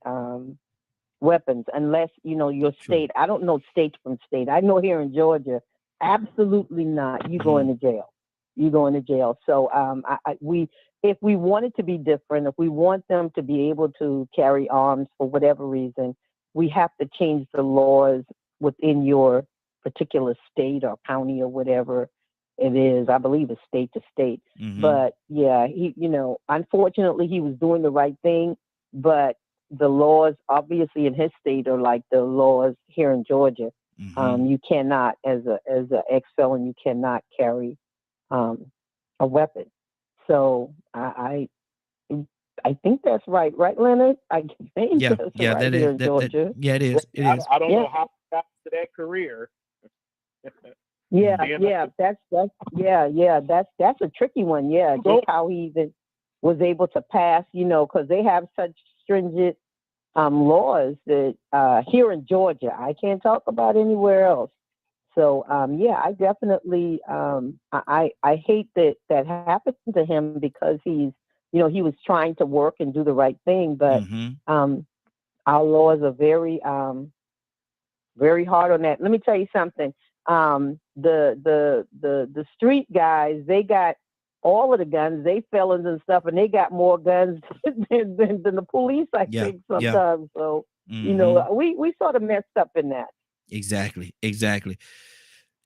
weapons unless, your state. I don't know state from state. I know here in Georgia, absolutely not. You go into jail. You go into jail. So if we want it to be different, if we want them to be able to carry arms for whatever reason, we have to change the laws within your particular state or county or whatever it is. I believe it's state to state. But yeah, he, unfortunately he was doing the right thing, but the laws obviously in his state are like the laws here in Georgia. You cannot, as a ex-felon, you cannot carry a weapon. So I think that's right, Leonard? I think that's right that here is in Georgia. yeah, it is. It is. I don't know how he got to that career. Yeah, that's a tricky one. Yeah, just how he even was able to pass, because they have such stringent laws that here in Georgia, I can't talk about anywhere else. So I definitely I hate that happened to him because he's he was trying to work and do the right thing, but our laws are very very hard on that. Let me tell you something. The street guys, they got all of the guns, they felons and stuff, and they got more guns than the police, I think sometimes. So, we sort of messed up in that. Exactly.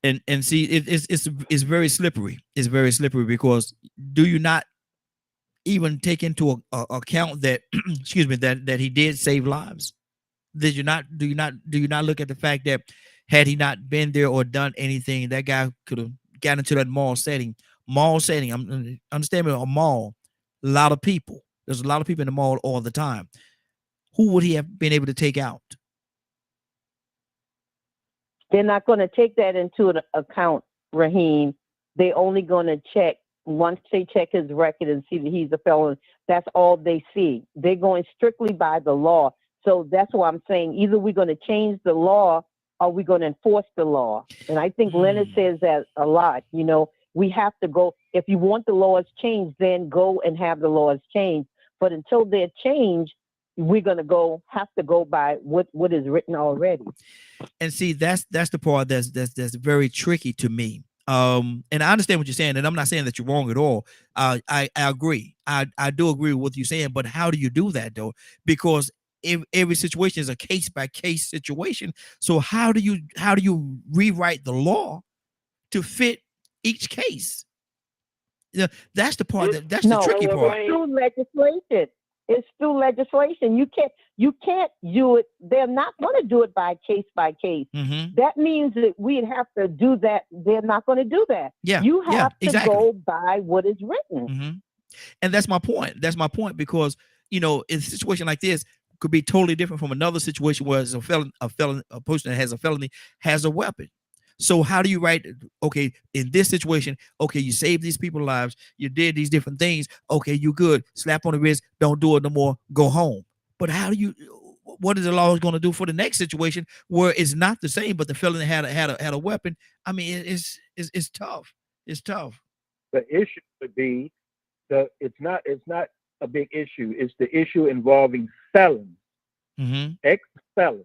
And see, it's very slippery. It's very slippery because do you not even take into account that excuse me, that he did save lives? Do you not look at the fact that had he not been there or done anything, that guy could have gotten into that mall setting. I'm understanding a mall, a lot of people. There's a lot of people in the mall all the time. Who would he have been able to take out? They're not going to take that into account, Raheem. They're only going to check once they check his record and see that he's a felon. That's all they see. They're going strictly by the law. So that's why I'm saying either we're going to change the law or we're going to enforce the law. And I think Leonard says that a lot. We have to go. If you want the laws changed, then go and have the laws changed. But until they're changed, we're going to have to go by what is written already. And see, that's the part that's very tricky to me. And I understand what you're saying, and I'm not saying that you're wrong at all. I agree. I do agree with what you're saying, but how do you do that though? Because every situation is a case by case situation. So how do you rewrite the law to fit each case? That's the part that's the tricky part. It's through legislation. It's through legislation. You can't do it. They're not going to do it by case. That means that we'd have to do that. They're not going to do that. You have to go by what is written. And that's my point. Because in a situation like this could be totally different from another situation where a person that has a felony has a weapon. So how do you write, okay, in this situation, okay, you saved these people's lives, you did these different things, okay, you good, slap on the wrist, don't do it no more, go home. But what is the law going to do for the next situation where it's not the same, but the felon had a weapon? I mean, it's tough. It's tough. The issue would be it's not a big issue. It's the issue involving felons, ex-felons.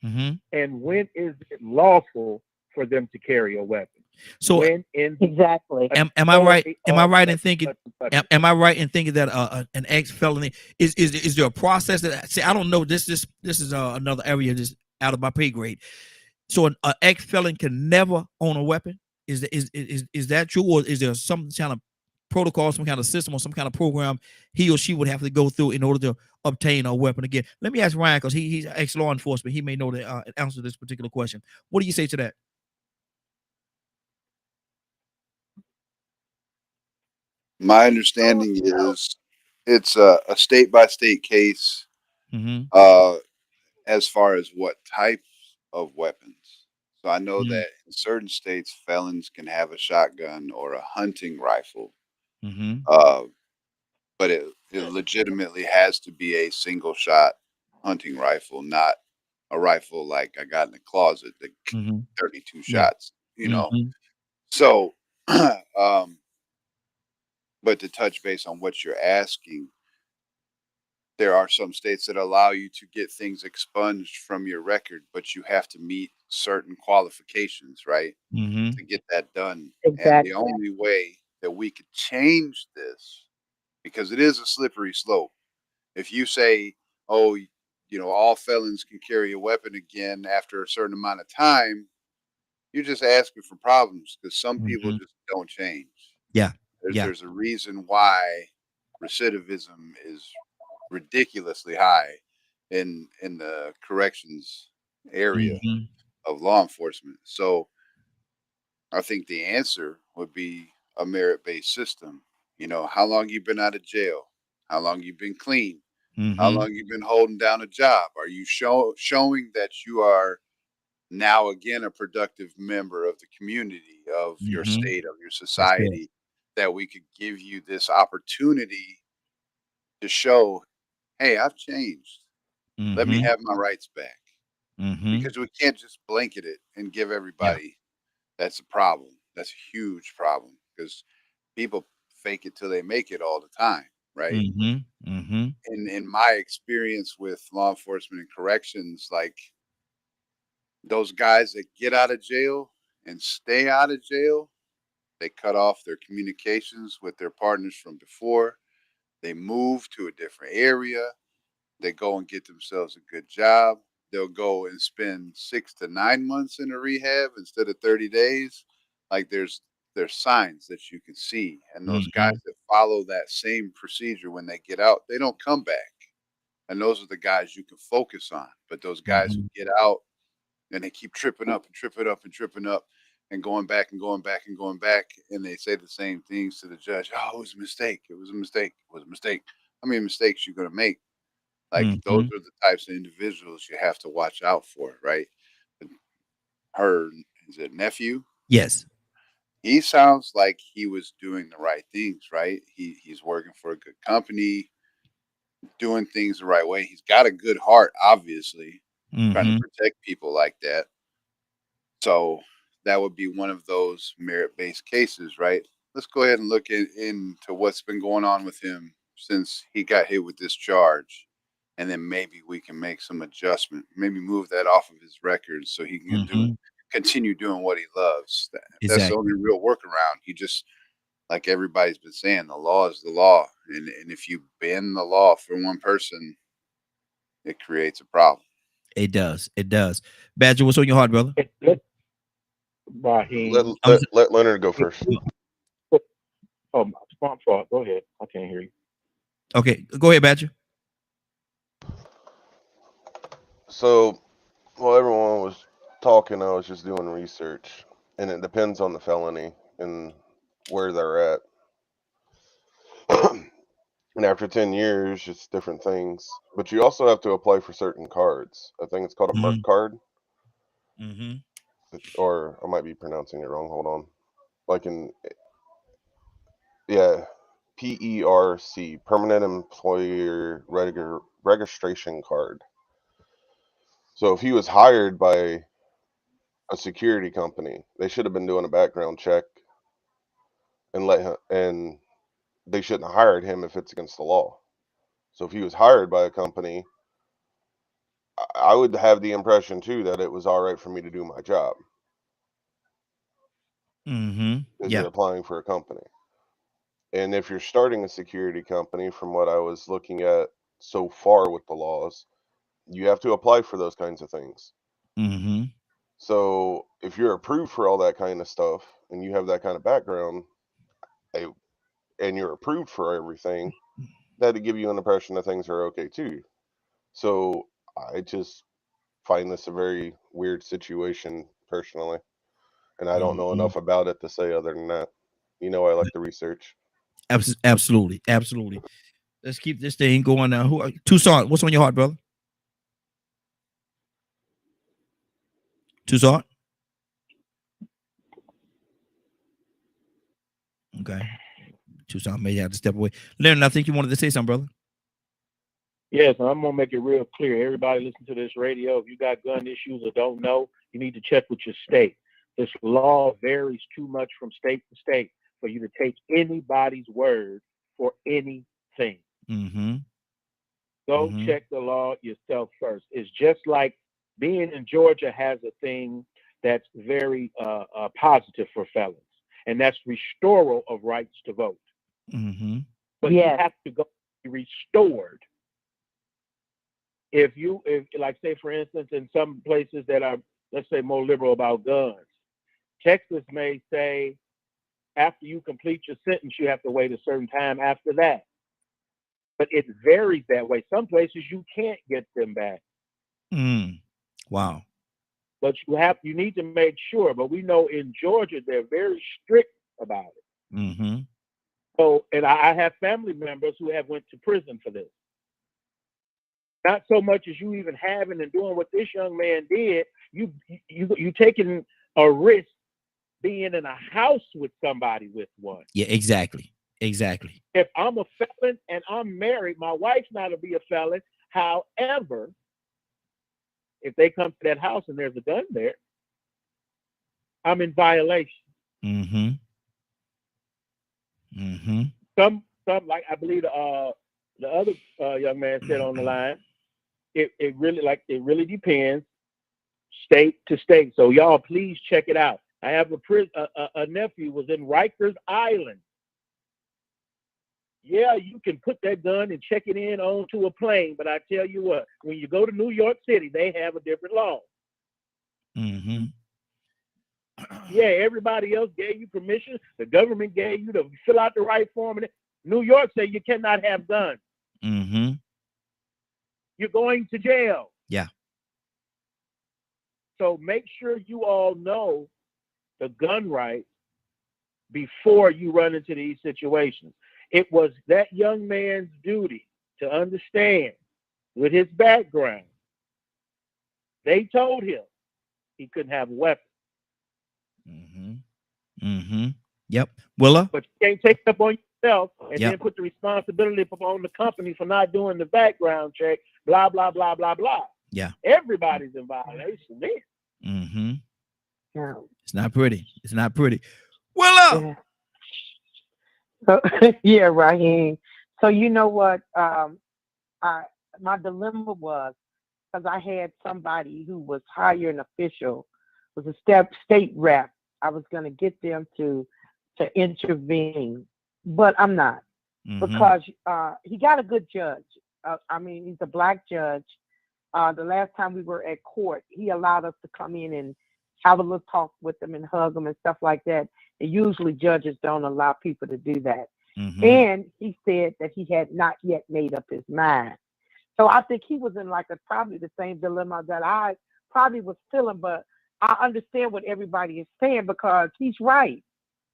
And when is it lawful for them to carry a weapon? So exactly. Am I right? Am I right in thinking that an ex-felony is there a process that? See, I don't know. This is another area just out of my pay grade. So an ex-felon can never own a weapon. Is that true, or is there some kind of protocol, some kind of system, or some kind of program he or she would have to go through in order to obtain a weapon again? Let me ask Ryan, because he's ex-law enforcement. He may know the answer to this particular question. What do you say to that? My understanding is it's a state-by-state case as far as what types of weapons. So I know that in certain states, felons can have a shotgun or a hunting rifle. But it legitimately has to be a single shot hunting rifle, not a rifle like I got in the closet, the 32 shots, So, but But to touch base on what you're asking, there are some states that allow you to get things expunged from your record, but you have to meet certain qualifications, right? Mm-hmm. To get that done. Exactly. And the only way that we could change this, because it is a slippery slope. If you say, oh, all felons can carry a weapon again after a certain amount of time, you're just asking for problems because some people just don't change. Yeah. There's a reason why recidivism is ridiculously high in the corrections area Mm-hmm. of law enforcement. So I think the answer would be a merit-based system. How long you been out of jail? How long you been clean? How Mm-hmm. long you been holding down a job? Are you showing that you are now again a productive member of the community, of your Mm-hmm. state, of your society, that we could give you this opportunity to show, hey, I've changed. Let me Mm-hmm. have my rights back. Mm-hmm. Because we can't just blanket it and give everybody. That's a problem. That's a huge problem because people fake it till they make it all the time, right? Mm-hmm. Mm-hmm. In my experience with law enforcement and corrections, like those guys that get out of jail and stay out of jail, they cut off their communications with their partners from before. They move to a different area. They go and get themselves a good job. They'll go and spend 6 to 9 months in a rehab instead of 30 days. Like there's signs that you can see. And those guys that follow that same procedure when they get out, they don't come back. And those are the guys you can focus on. But those guys who get out and they keep tripping up and tripping up and tripping up and going back and going back and going back, and they say the same things to the judge. Oh, it was a mistake. It was a mistake. It was a mistake. How many mistakes you're gonna make? Like those are the types of individuals you have to watch out for, right? Is it nephew? Yes. He sounds like he was doing the right things, right? He's working for a good company, doing things the right way. He's got a good heart, obviously, trying to protect people like that. So that would be one of those merit-based cases, right? Let's go ahead and look into what's been going on with him since he got hit with this charge. And then maybe we can make some adjustment, maybe move that off of his record so he can continue doing what he loves. That's the only real workaround. He just, like everybody's been saying, the law is the law. And if you bend the law for one person, it creates a problem. It does. It does. Badger, what's on your heart, brother? Let Leonard go first. Oh, my fault. Go ahead. I can't hear you. Okay, go ahead, Badger. So, while everyone was talking, I was just doing research, and it depends on the felony and where they're at. And after 10 years, it's different things. But you also have to apply for certain cards. I think it's called a MERC card. Or I might be pronouncing it wrong. Hold on. PERC, Permanent Employer Registration Card. So if he was hired by a security company, they should have been doing a background check and they shouldn't have hired him if it's against the law. So if he was hired by a company, I would have the impression too that it was all right for me to do my job. Because you're applying for a company. And if you're starting a security company, from what I was looking at so far with the laws, you have to apply for those kinds of things. So if you're approved for all that kind of stuff and you have that kind of background and you're approved for everything, that'd give you an impression that things are okay too. So I just find this a very weird situation personally. And I don't know enough about it to say other than that. I like the research. Absolutely. Absolutely. Let's keep this thing going now. Tucson, what's on your heart, brother? Tucson? Okay. Tucson may have to step away. Leonard, I think you wanted to say something, brother. Yes, and I'm going to make it real clear. Everybody listen to this radio. If you got gun issues or don't know, you need to check with your state. This law varies too much from state to state. for you to take anybody's word for anything. Mm-hmm. Go Mhm. check the law yourself first. It's just like being in Georgia has a thing that's very positive for felons, and that's restoral of rights to vote. Mm-hmm. But you Yes. have to go be restored. If like, say, for instance, in some places that are, let's say, more liberal about guns, Texas may say after you complete your sentence, you have to wait a certain time after that. But it varies that way. Some places you can't get them back, Wow. but you need to make sure. But we know in Georgia they're very strict about it. Mm-hmm. So, and I have family members who have went to prison for this. Not so much as you even having and doing what this young man did. You taking a risk being in a house with somebody with one. Yeah, exactly. If I'm a felon and I'm married, my wife's not to be a felon. However, if they come to that house and there's a gun there, I'm in violation. Mm-hmm. Mm-hmm. Some like I believe the other young man said on the line, it really depends state to state. So y'all please check it out. I have a nephew was in Rikers Island. Yeah, you can put that gun and check it in onto a plane, but I tell you what, when you go to New York City, they have a different law. Mm-hmm. Yeah, everybody else gave you permission. The government gave you to fill out the right form. And New York said you cannot have guns. Mm-hmm. You're going to jail. Yeah. So make sure you all know the gun rights before you run into these situations. It was that young man's duty to understand with his background. They told him he couldn't have a weapon. Mm-hmm. Mm-hmm. Yep. Willa? But you can't take it up on yourself and Yep. then put the responsibility on the company for not doing the background check, blah, blah, blah, blah, blah. Yeah. Everybody's in violation then. Mm-hmm. Yeah. It's not pretty. Willa! Yeah. So yeah, Raheem. So you know what? My dilemma was because I had somebody who was hiring official, was a state rep. I was going to get them to intervene, but I'm not because he got a good judge. I mean, he's a black judge. The last time we were at court, he allowed us to come in and have a little talk with them and hug them and stuff like that. And usually judges don't allow people to do that. Mm-hmm. And he said that he had not yet made up his mind. So I think he was in like probably the same dilemma that I probably was feeling, but I understand what everybody is saying because he's right.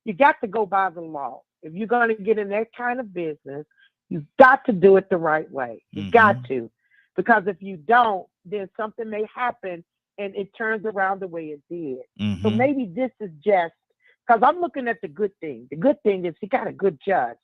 You got to go by the law. If you're going to get in that kind of business, you've got to do it the right way. You got to. Because if you don't, then something may happen and it turns around the way it did. Mm-hmm. So maybe this is just, because I'm looking at the good thing. The good thing is he got a good judge.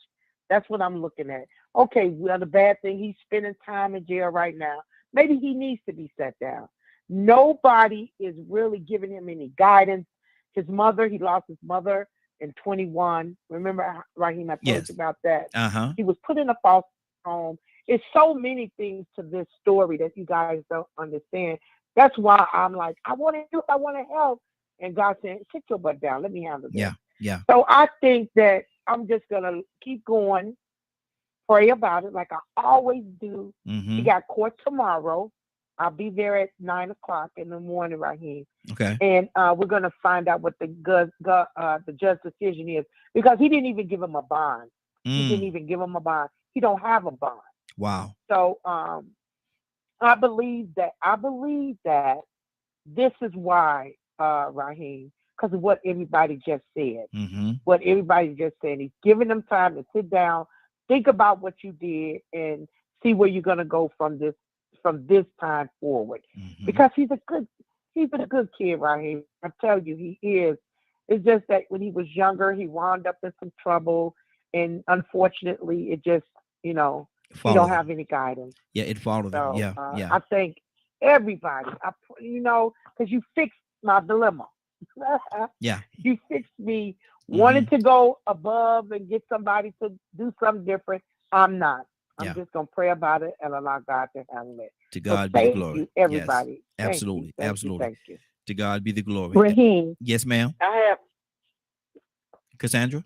That's what I'm looking at. Okay, well, the bad thing, he's spending time in jail right now. Maybe he needs to be set down. Nobody is really giving him any guidance. His mother, he lost his mother in 21. Remember, Raheem, I told you about that. Uh-huh. He was put in a foster home. It's so many things to this story that you guys don't understand. That's why I'm like, I want to help. I want to help. And God said, sit your butt down. Let me handle this. Yeah. So I think that I'm just going to keep going, pray about it like I always do. Mm-hmm. We got court tomorrow. I'll be there at 9:00 in the morning, Raheem. Okay. And we're going to find out what the judge's decision is because he didn't even give him a bond. He didn't even give him a bond. He don't have a bond. Wow. So I believe that this is why, Raheem, because of what everybody just said. Mm-hmm. What everybody just said. He's giving them time to sit down, think about what you did, and see where you're gonna go from this time forward. Mm-hmm. Because he's a good kid, Raheem. I tell you, he is. It's just that when he was younger, he wound up in some trouble, and unfortunately, it just, he don't have any guidance. Yeah, it followed him. Yeah. I think everybody, because you fixed my dilemma. Yeah. You fixed me wanted to go above and get somebody to do something different. I'm not. I'm just gonna pray about it and allow God to handle it. To God so be the thank glory. you, everybody. Yes, absolutely, absolutely. Thank you. To God be the glory. Raheem. Yes, ma'am. I have. Cassandra.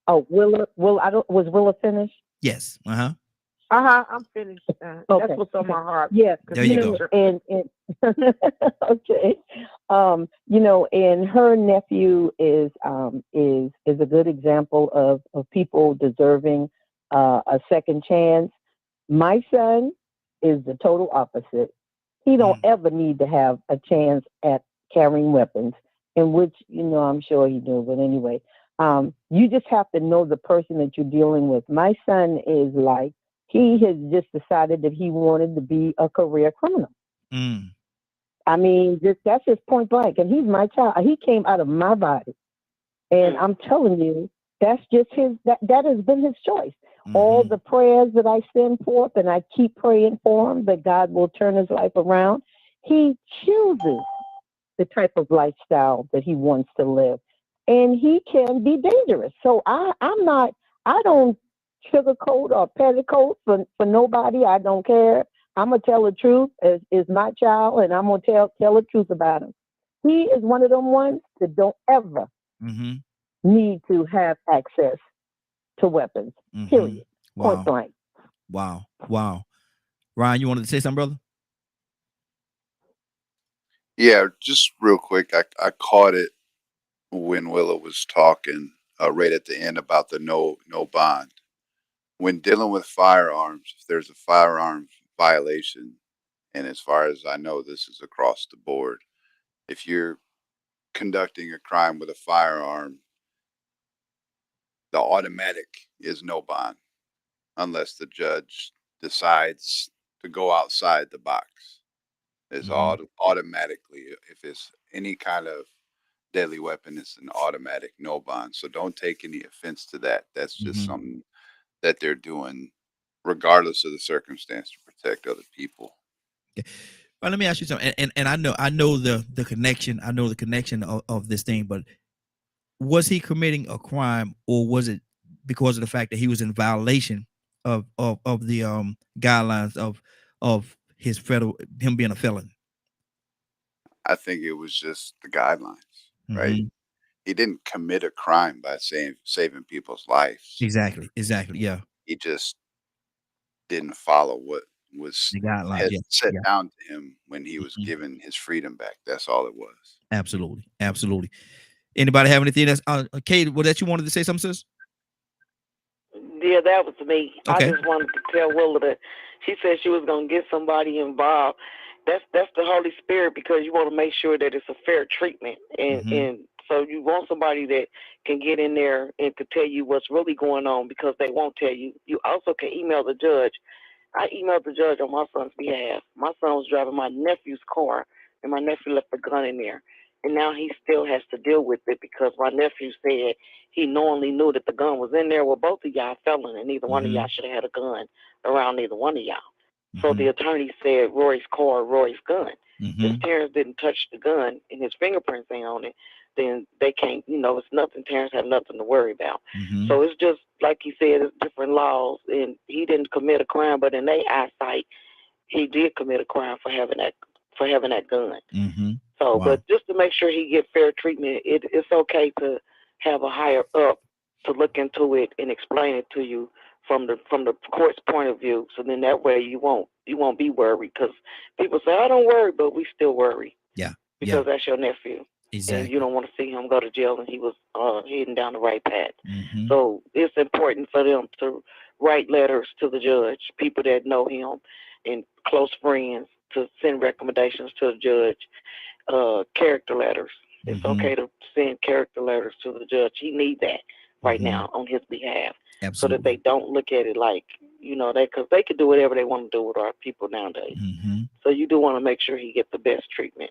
Oh, was Willa finished? Yes. I'm finished. Okay. That's what's on my heart. Yeah. There you go. And okay. And her nephew is a good example of people deserving a second chance. My son is the total opposite. He don't ever need to have a chance at carrying weapons, in which, I'm sure he do, but anyway, you just have to know the person that you're dealing with. My son is like, he has just decided that he wanted to be a career criminal. I mean, that's his point blank. And he's my child. He came out of my body. And I'm telling you, that's just that has been his choice. All the prayers that I send forth, and I keep praying for him that God will turn his life around. He chooses the type of lifestyle that he wants to live. And he can be dangerous. So I don't sugarcoat or petticoat for nobody. I don't care. I'm gonna tell the truth as is my child, and I'm gonna tell the truth about him. He is one of them ones that don't ever need to have access to weapons. Period. Point blank. Wow. Ryan, you wanted to say something, brother? Yeah, just real quick. I caught it when Willa was talking right at the end about the no bond. When dealing with firearms, if there's a firearms violation, and as far as I know, this is across the board, if you're conducting a crime with a firearm, the automatic is no bond, unless the judge decides to go outside the box. It's automatically, if it's any kind of deadly weapon, it's an automatic no bond. So don't take any offense to that. That's just something that they're doing regardless of the circumstance to protect other people. Well, let me ask you something. And I know the connection. I know the connection of this thing, but was he committing a crime, or was it because of the fact that he was in violation of the guidelines of him being a felon? I think it was just the guidelines, right? He didn't commit a crime by saving people's lives. Exactly. Yeah. He just didn't follow what was the guidelines set down to him when he was given his freedom back. That's all it was. Absolutely. Anybody have anything else? Kate, was that you wanted to say something, sis? Yeah, that was me. Okay. I just wanted to tell Willa that she said she was going to get somebody involved. That's the Holy Spirit, because you want to make sure that it's a fair treatment. And so you want somebody that can get in there and to tell you what's really going on, because they won't tell you. You also can email the judge. I emailed the judge on my son's behalf. My son was driving my nephew's car, and my nephew left the gun in there. And now he still has to deal with it, because my nephew said he knowingly knew that the gun was in there. Well, both of y'all felon, and neither one of y'all should have had a gun around neither one of y'all. So the attorney said Roy's car, Roy's gun. If Terrence didn't touch the gun and his fingerprints ain't on it, then they can't, it's nothing. Terrence had nothing to worry about. So it's just, like he said, it's different laws, and he didn't commit a crime, but in their eyesight, he did commit a crime for having that gun. So, but just to make sure he get fair treatment, it's okay to have a higher up to look into it and explain it to you from the court's point of view. So then that way you won't be worried, because people say, "I don't worry," but we still worry. Yeah. Because that's your nephew. Exactly. And you don't want to see him go to jail, and he was heading down the right path. So it's important for them to write letters to the judge, people that know him and close friends, to send recommendations to the judge, character letters. It's okay to send character letters to the judge. He needs that right now on his behalf. Absolutely. So that they don't look at it like, because they could do whatever they want to do with our people nowadays. So you do want to make sure he gets the best treatment.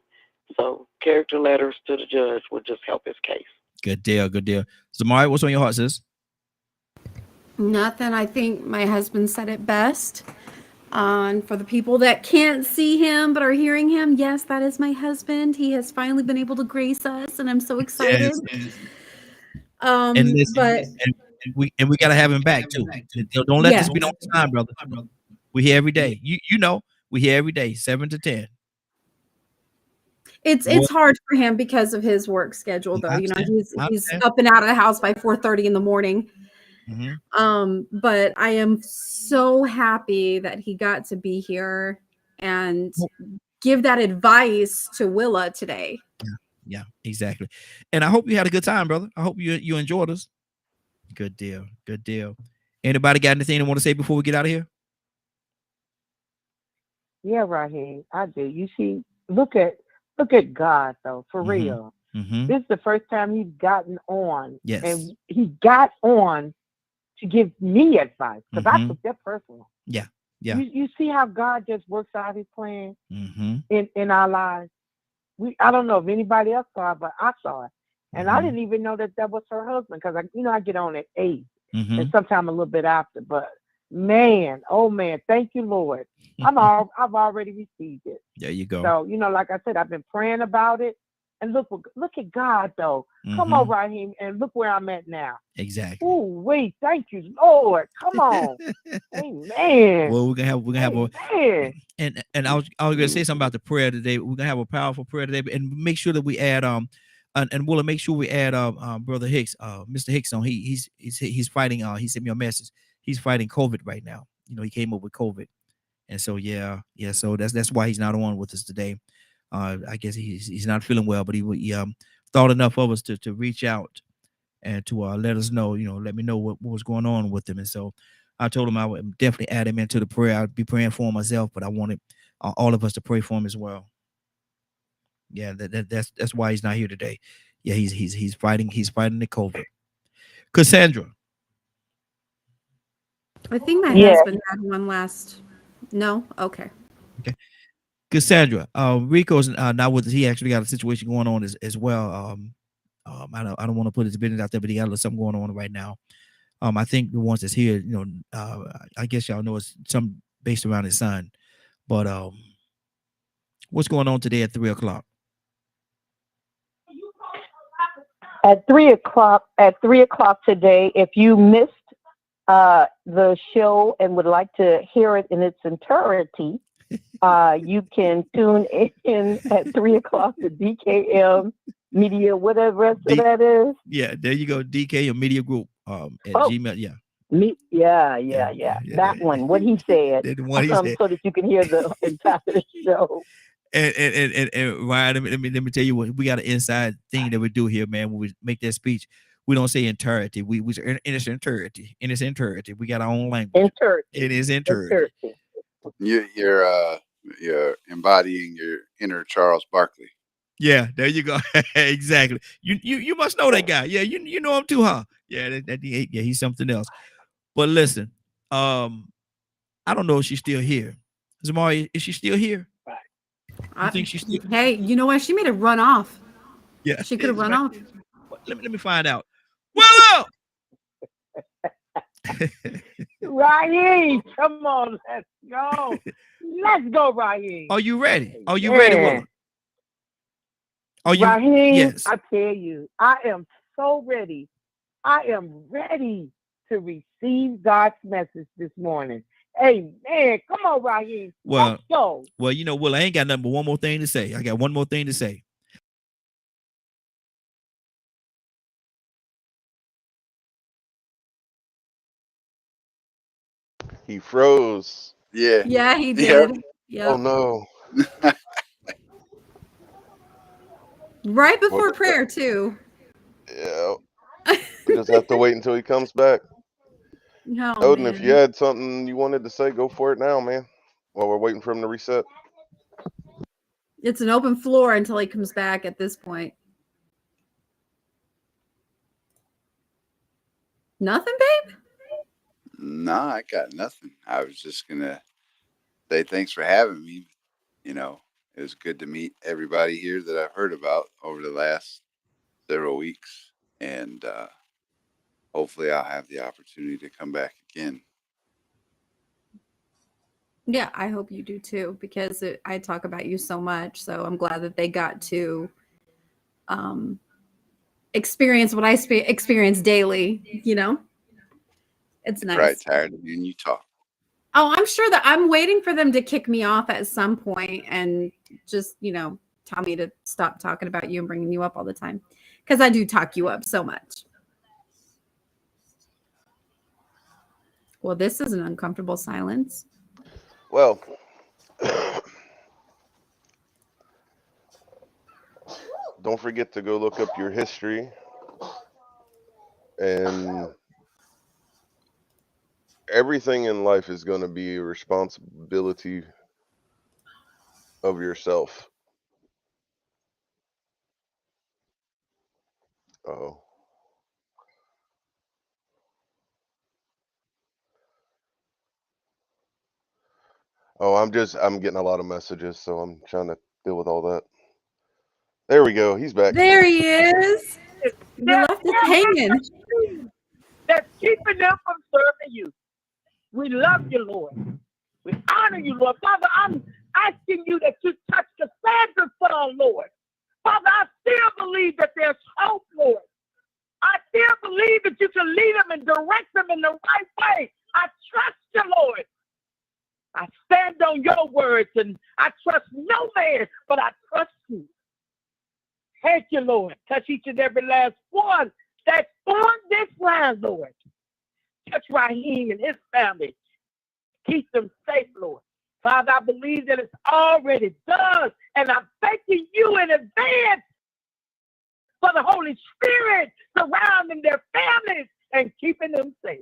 So character letters to the judge would just help his case. Good deal. Zamari, what's on your heart, sis? Nothing. I think my husband said it best. And for the people that can't see him but are hearing him, yes, that is my husband. He has finally been able to grace us, and I'm so excited. And listen, But and we gotta have him back too. Don't let yes, this be no time, brother. We here every day. You know, we here every day, 7 to 10. it's hard for him because of his work schedule, though. You know, he's up and out of the house by 4:30 in the morning. But I am so happy that he got to be here and give that advice to Willa today. Yeah, exactly. And I hope you had a good time, brother. I hope you enjoyed us. Good deal. Good deal. Anybody got anything they want to say before we get out of here? Yeah, Raheem, I do. You see, look at God though, for real. This is the first time he's gotten on. Yes. And he got on to give me advice because I took that personal. Yeah. You see how God just works out his plan in our lives. I don't know if anybody else saw it, but I saw it. And I didn't even know that was her husband because I get on at 8 and sometime a little bit after. But man, oh man, thank you, Lord. I've already received it. There you go. So, like I said, I've been praying about it. And look at God though. Come on, Raheem, and look where I'm at now. Exactly. Oh, wait, thank you, Lord. Come on. Amen. Well, we're gonna have and I was gonna say something about the prayer today. We're gonna have a powerful prayer today, and make sure that we add and we'll make sure we add Brother Hicks, Mr. Hicks on. He's fighting. He sent me a message. He's fighting COVID right now. He came up with COVID, and so yeah. So that's why he's not on with us today. I guess he's not feeling well, but he thought enough of us to reach out and to let us know, let me know what was going on with him. And so I told him I would definitely add him into the prayer. I'd be praying for him myself, but I wanted all of us to pray for him as well. Yeah, that's why he's not here today. Yeah, he's fighting the COVID. Cassandra. I think my husband had one last. No? Okay. Cassandra, Rico's not with us. He actually got a situation going on as well. I don't want to put his business out there, but he got a little something going on right now. I think the ones that's here, I guess y'all know it's some based around his son. But what's going on today at 3:00? At 3:00 today, if you missed the show and would like to hear it in its entirety, you can tune in at 3:00 to DKM Media, whatever the rest of that is. Yeah, there you go. DK or Media Group at Gmail. Yeah. That one. What he said. The one he said. So that you can hear the entire show. And Ryan, let me tell you what, we got an inside thing that we do here, man. When we make that speech, we don't say entirety. We say in its entirety. In its entirety. We got our own language. It is entirety. You're embodying your inner Charles Barkley. Yeah, there you go. Exactly. You must know that guy. Yeah, you know him too, huh? Yeah, he's something else. But listen, I don't know if she's still here. Zamari, is she still here? I think she's still. Hey, you know what? She made it run off. Yeah, she could have run off. Let me find out. Willow. Raheem, come on, let's go. Let's go, Raheem. Are you ready? Are you ready, Willow? Are you? Raheem, yes. I tell you, I am so ready. I am ready to receive God's message this morning. Amen. Come on, Raheem. Let's go. Well, Will, I ain't got nothing but one more thing to say. I got one more thing to say. He froze. Yeah. Yeah, he did. Yep. Oh no. Right before prayer, too. Yeah. We just have to wait until he comes back. No, Odin, man. if you had something you wanted to say, go for it now, man. While we're waiting for him to reset. It's an open floor until he comes back at this point. Nothing, babe? No, I got nothing. I was just gonna say thanks for having me. It was good to meet everybody here that I've heard about over the last several weeks. And hopefully I'll have the opportunity to come back again. Yeah, I hope you do too, because I talk about you so much. So I'm glad that they got to experience what I experience daily, you know? It's nice. Right, tired of hearing you talk. Oh, I'm sure that I'm waiting for them to kick me off at some point and just, you know, tell me to stop talking about you and bringing you up all the time. Because I do talk you up so much. Well, this is an uncomfortable silence. Well, don't forget to go look up your history and everything in life is going to be a responsibility of yourself. Oh. Oh, I'm getting a lot of messages, so I'm trying to deal with all that. There we go. He's back. There he is. We left it hanging. That's keeping them from serving you. We love you, Lord. We honor you, Lord. Father, I'm asking you that you touch the Sanders son, Lord. Father, I still believe that there's hope, Lord. I still believe that you can lead them and direct them in the right way. I trust you, Lord. I stand on your words, and I trust no man, but I trust you. Thank you, Lord. Touch each and every last one that's on this line, Lord. Touch Raheem and his family. Keep them safe, Lord. Father, I believe that it's already done, and I'm thanking you in advance for the Holy Spirit surrounding their families and keeping them safe.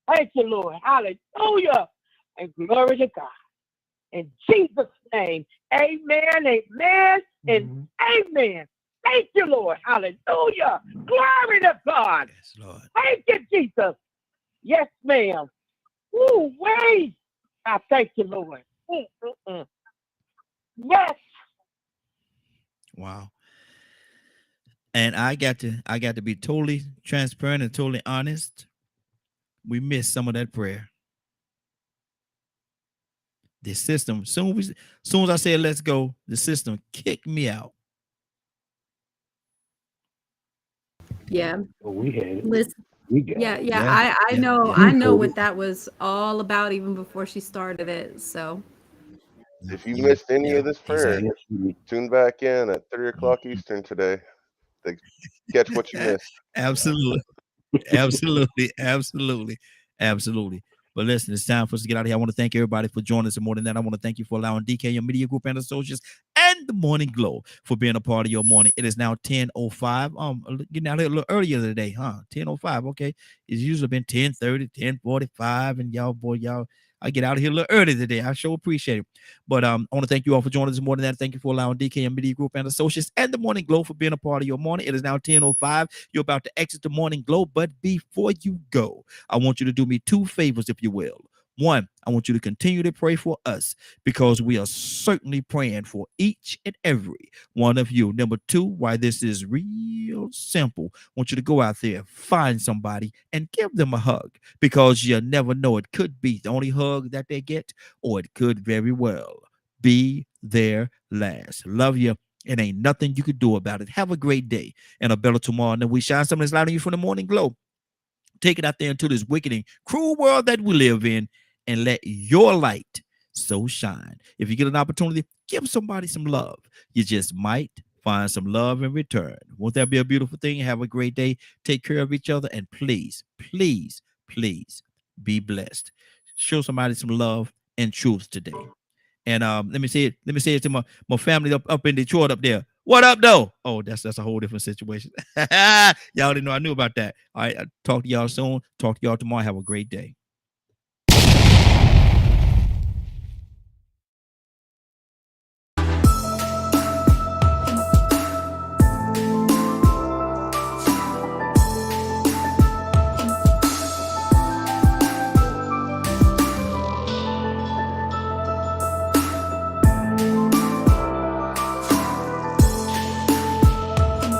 Thank you, Lord. Hallelujah. And glory to God. In Jesus' name, amen, amen, and amen. Thank you, Lord. Hallelujah. Glory to God. Yes, Lord. Thank you, Jesus. Yes, ma'am. Ooh, wait. I thank you, Lord. Yes. Wow. And I got to be totally transparent and totally honest. We missed some of that prayer. The system, soon as I said let's go, the system kicked me out. Yeah. Well, we had it. Listen. We got it. Yeah. I know what that was all about even before she started it. So If you missed any of this prayer, tune back in at 3 o'clock Eastern today to catch what you missed. Absolutely. Absolutely. But listen, it's time for us to get out of here. I want to thank everybody for joining us. And more than that, I want to thank you for allowing DKM Media Group and Associates and the Morning Glow for being a part of your morning. It is now 10:05. Getting out here a little earlier today, huh? 10:05. Okay. It's usually been 10:30, 10:45, and y'all. I get out of here a little early today. I sure appreciate it. But I want to thank you all for joining us more than that. Thank you for allowing DKM Media Group and Associates and the Morning Glow for being a part of your morning. It is now 10:05. You're about to exit the Morning Glow. But before you go, I want you to do me two favors, if you will. One, I want you to continue to pray for us because we are certainly praying for each and every one of you. Number two, why this is real simple. I want you to go out there, find somebody, and give them a hug because you never know. It could be the only hug that they get, or it could very well be their last. Love you. And ain't nothing you could do about it. Have a great day and a better tomorrow. And then we shine something that's light on you from the Morning Glow. Take it out there into this wicked and cruel world that we live in and let your light so shine. If you get an opportunity, give somebody some love. You just might find some love in return. Won't that be a beautiful thing? Have a great day. Take care of each other. And please, please, please be blessed. Show somebody some love and truth today. And let me say it to my family up in Detroit up there. What up, though? Oh, that's a whole different situation. Y'all didn't know I knew about that. All right, I'll talk to y'all soon. Talk to y'all tomorrow. Have a great day.